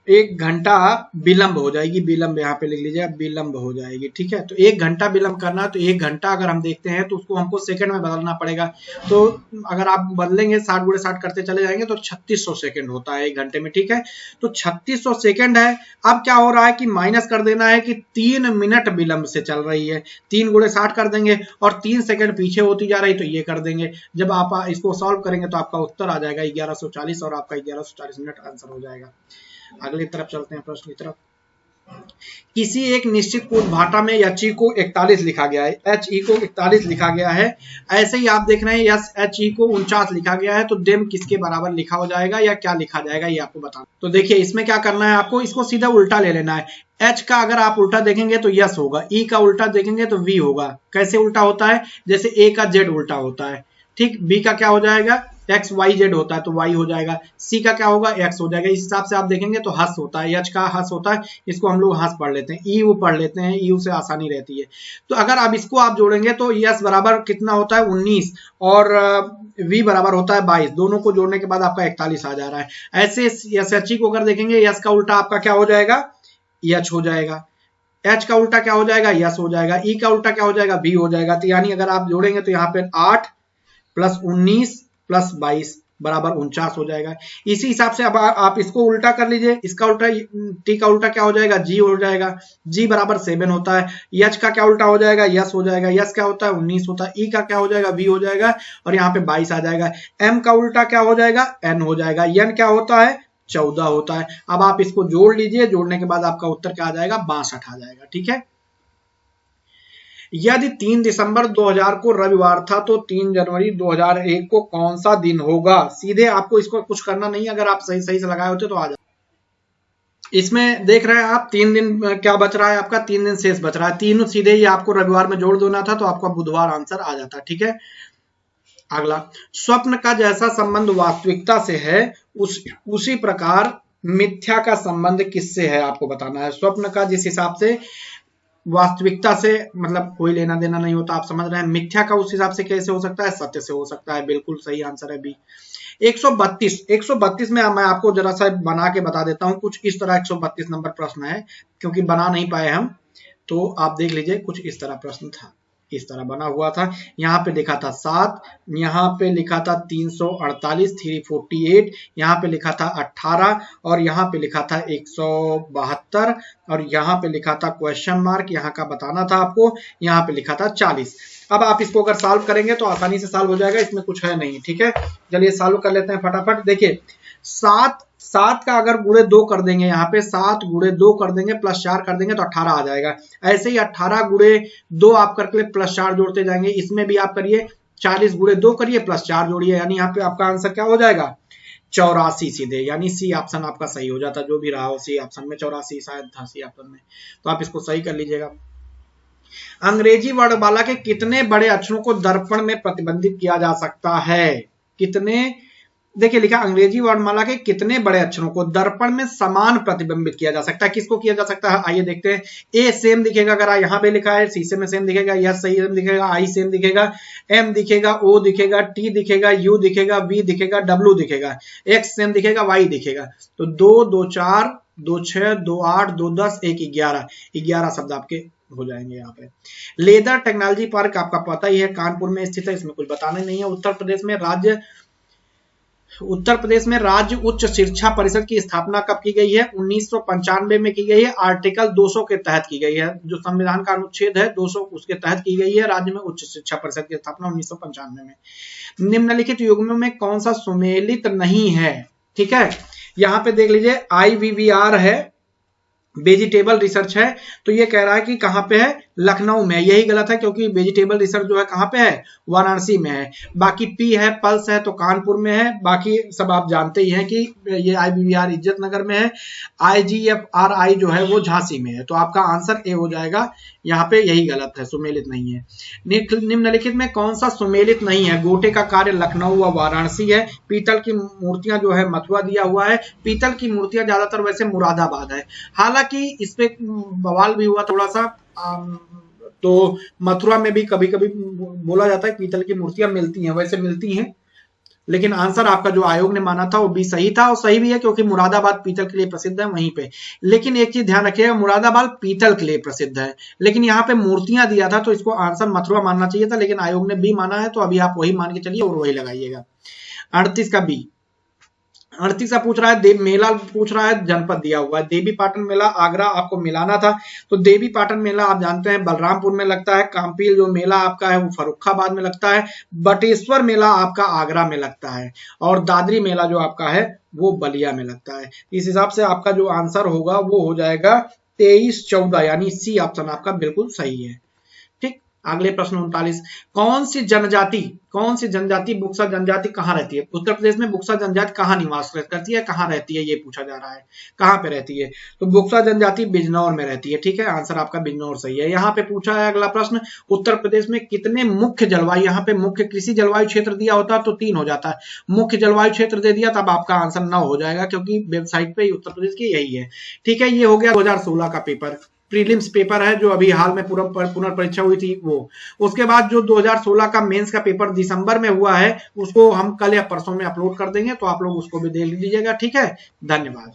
1 घंटा विलंब हो जाएगी, विलंब यहाँ पे लिख लीजिए, विलंब हो जाएगी। ठीक है, तो 1 घंटा विलंब करना है, तो 1 घंटा अगर हम देखते हैं तो उसको हमको सेकंड में बदलना पड़ेगा। तो अगर आप बदलेंगे 60 गुणे 60 करते चले जाएंगे तो 3600 सेकंड होता है 1 घंटे में। ठीक है, तो 3600 सेकंड है। अब क्या हो रहा है कि माइनस कर देना है कि 3 मिनट विलंब से चल रही है, 3 गुणे 60 कर देंगे और 3 सेकंड पीछे होती जा रही, तो ये कर देंगे। जब आप इसको सॉल्व करेंगे तो आपका उत्तर आ जाएगा 1140 और आपका 1140 मिनट आंसर हो जाएगा। अगली तरफ चलते हैं, प्रश्न की तरफ। किसी एक निश्चित कोण भाटा में एच ई को 41 लिखा गया है, एच ई को 41 लिखा गया है। ऐसे ही आप देख रहे हैं यस एच ई को 49 लिखा गया है, तो डेम किसके बराबर लिखा हो जाएगा या क्या लिखा जाएगा ये आपको बताना। तो देखिए इसमें क्या करना है, आपको इसको सीधा उल्टा ले लेना है। एच का अगर आप उल्टा देखेंगे तो यस होगा, ई का उल्टा देखेंगे तो वी होगा। कैसे उल्टा होता है, जैसे ए का जेड उल्टा होता है, ठीक। बी का क्या हो जाएगा, एक्स वाई जेड होता है तो वाई हो जाएगा। सी का क्या होगा, एक्स हो जाएगा। इस हिसाब से आप देखेंगे तो हस होता है, एच का हस होता है, इसको हम लोग हस पढ़ लेते हैं, यू पढ़ लेते हैं, यू से आसानी रहती है। तो अगर अब इसको आप जोड़ेंगे तो यस बराबर कितना होता है 19 और वी बराबर होता है 22, दोनों को जोड़ने के बाद आपका 41 आ जा रहा है। ऐसे एस एच ई को अगर देखेंगे, यस का उल्टा आपका क्या हो जाएगा, एच हो जाएगा। एच का उल्टा क्या हो जाएगा, यस हो जाएगा। ई का उल्टा क्या हो जाएगा, वी हो जाएगा। तो यानी अगर आप जोड़ेंगे तो यहाँ पे 8 प्लस 19 प्लस 22 बराबर 49 हो जाएगा। इसी हिसाब से अब आप इसको उल्टा कर लीजिए, इसका उल्टा टी का उल्टा क्या हो जाएगा, जी हो जाएगा। जी बराबर 7 होता है। एच का क्या उल्टा हो जाएगा, यस हो जाएगा। यस क्या होता है 19 होता है। ई का क्या हो जाएगा, वी हो जाएगा और यहाँ पे 22 आ जाएगा। एम का उल्टा क्या हो जाएगा, एन हो जाएगा। एन क्या होता है, 14 होता है। अब आप इसको जोड़ लीजिए, जोड़ने के बाद आपका उत्तर क्या आ जाएगा, 62 आ जाएगा। ठीक है, यदि 3 दिसंबर 2000 को रविवार था तो 3 जनवरी 2001 को कौन सा दिन होगा। सीधे आपको इसको कुछ करना नहीं, अगर आप सही सही से लगाए होते तो आ जाए। इसमें देख रहे हैं आप 3 दिन क्या बच रहा है, आपका 3 दिन शेष बच रहा है। तीनों सीधे ही आपको रविवार में जोड़ देना था तो आपका बुधवार आंसर आ जाता। ठीक है, अगला, स्वप्न का जैसा संबंध वास्तविकता से है उसी प्रकार मिथ्या का संबंध किससे है, आपको बताना है। स्वप्न का जिस हिसाब से वास्तविकता से मतलब कोई लेना देना नहीं होता, आप समझ रहे हैं। मिथ्या का उस हिसाब से कैसे हो सकता है, सत्य से हो सकता है। बिल्कुल सही आंसर है बी। 132 में मैं आपको जरा सा बना के बता देता हूं, कुछ इस तरह 132 नंबर प्रश्न है, क्योंकि बना नहीं पाए हम, तो आप देख लीजिए कुछ इस तरह प्रश्न था, इस तरह बना हुआ था। यहाँ पे लिखा था 7, यहाँ पे लिखा था 348, 348, यहाँ पे लिखा था 18 और यहाँ पे लिखा था 172 और यहाँ पे लिखा था क्वेश्चन मार्क, यहाँ का बताना था आपको, यहाँ पे लिखा था 40। अब आप इसको अगर सॉल्व करेंगे तो आसानी से सॉल्व हो जाएगा, इसमें कुछ है नहीं। ठीक है, चलिए सॉल्व कर लेते हैं फटाफट। देखिए 7 का अगर गुणे 2 कर देंगे, यहाँ पे 7 गुणे 2 कर देंगे प्लस 4 कर देंगे तो 18 आ जाएगा। ऐसे ही 18 गुणे 2 आप करके प्लस 4 जोड़ते जाएंगे, इसमें भी आप करिए 40 गुणे 2 करिए प्लस 4 जोड़िए, यानी यहाँ पे आपका आंसर क्या हो जाएगा 84 सीधे, यानी सी ऑप्शन आपका सही हो जाता। जो भी रहा हो सी ऑप्शन में 84 शायद था सी ऑप्शन में, तो आप इसको सही कर लीजिएगा। अंग्रेजी वर्णमाला के कितने बड़े अक्षरों को दर्पण में प्रतिबंधित किया जा सकता है, कितने, देखिए लिखा अंग्रेजी वर्णमाला के कितने बड़े अक्षरों को दर्पण में समान प्रतिबिंबित किया जा सकता है। किसको किया जा सकता है, आइए देखते हैं। ए सेम दिखेगा, अगर यहाँ पे लिखा है सी में सेम दिखेगा, एस सेम दिखेगा, आई सेम दिखेगा, एम दिखेगा, ओ दिखेगा, टी दिखेगा, यू दिखेगा, वी दिखेगा, डब्ल्यू दिखेगा, एक्स सेम दिखेगा, वाई दिखेगा। तो 2, 2, 4, 2, 6, 2, 8, 2, 10, 1, 11 शब्द आपके हो जाएंगे यहाँ पे। लेदर टेक्नोलॉजी पार्क आपका पता ही है, कानपुर में स्थित है, इसमें कुछ बताने नहीं है। उत्तर प्रदेश में राज्य उच्च शिक्षा परिषद की स्थापना कब की गई है, 1995 में की गई है। आर्टिकल 200 के तहत की गई है, जो संविधान का अनुच्छेद है 200 उसके तहत की गई है। राज्य में उच्च शिक्षा परिषद की स्थापना 1995 में। निम्नलिखित युग्मों में कौन सा सुमेलित नहीं है, ठीक है, यहाँ पे देख लीजिए IVVR है, वेजिटेबल रिसर्च है, तो ये कह रहा है कि कहाँ पे है, लखनऊ में। यही गलत है, क्योंकि वेजिटेबल रिसर्च जो है कहाँ पे है, वाराणसी में है। बाकी पी है, पल्स है, तो कानपुर में है। बाकी सब आप जानते ही हैं कि ये IVVR इज्जत नगर में है। IGFRI जो है वो झांसी में है, तो आपका आंसर ए हो जाएगा। यहाँ पे यही गलत है, सुमेलित नहीं है। निम्नलिखित में कौन सा सुमेलित नहीं है, गोटे का कार्य लखनऊ व वाराणसी है। पीतल की मूर्तियां जो है मथुरा दिया हुआ है। पीतल की मूर्तियां ज्यादातर वैसे मुरादाबाद है, हालांकि इस पे बवाल भी हुआ थोड़ा सा, तो मथुरा में भी कभी कभी बोला जाता है पीतल की मूर्तियां मिलती हैं, वैसे मिलती हैं, लेकिन आंसर आपका जो आयोग ने माना था वो बी सही था, और सही भी है क्योंकि मुरादाबाद पीतल के लिए प्रसिद्ध है वहीं पे। लेकिन एक चीज ध्यान रखिएगा, मुरादाबाद पीतल के लिए प्रसिद्ध है, लेकिन यहाँ पे मूर्तियां दिया था तो इसको आंसर मथुरा मानना चाहिए था, लेकिन आयोग ने बी माना है, तो अभी आप वही मान के चलिए और वही लगाइएगा। 38 का बी। 38 का पूछ रहा है मेला पूछ रहा है, जनपद दिया हुआ है। देवी पाटन मेला आगरा आपको मिलाना था, तो देवी पाटन मेला आप जानते हैं बलरामपुर में लगता है। काम्पील जो मेला आपका है वो फर्रुखाबाद में लगता है। बटेश्वर मेला आपका आगरा में लगता है, और दादरी मेला जो आपका है वो बलिया में लगता है। इस हिसाब से आपका जो आंसर होगा वो हो जाएगा 23-14, यानी सी ऑप्शन आपका बिल्कुल सही है। ठीक, अगले प्रश्न 39, कौन सी जनजाति बुक्सा जनजाति कहाँ रहती है? उत्तर प्रदेश में बुक्सा जनजाति कहाँ निवास करती है, कहाँ रहती है, ये पूछा जा रहा है, कहाँ पे रहती है? तो बुक्सा जनजाति बिजनौर में रहती है। ठीक है, आंसर आपका बिजनौर सही है। यहाँ पे पूछा है अगला प्रश्न, उत्तर प्रदेश में कितने मुख्य जलवायु, यहाँ पे मुख्य कृषि जलवायु क्षेत्र दिया होता तो 3 हो जाता है, मुख्य जलवायु क्षेत्र दे दिया तब आपका आंसर 9 हो जाएगा, क्योंकि वेबसाइट पे उत्तर प्रदेश की यही है। ठीक है, ये हो गया 2016 का पेपर, प्रीलिम्स पेपर है जो अभी हाल में पुनर्परीक्षा हुई थी वो। उसके बाद जो 2016 का मेंस का पेपर दिसंबर में हुआ है उसको हम कल या परसों में अपलोड कर देंगे, तो आप लोग उसको भी देख लीजिएगा। ठीक है, धन्यवाद।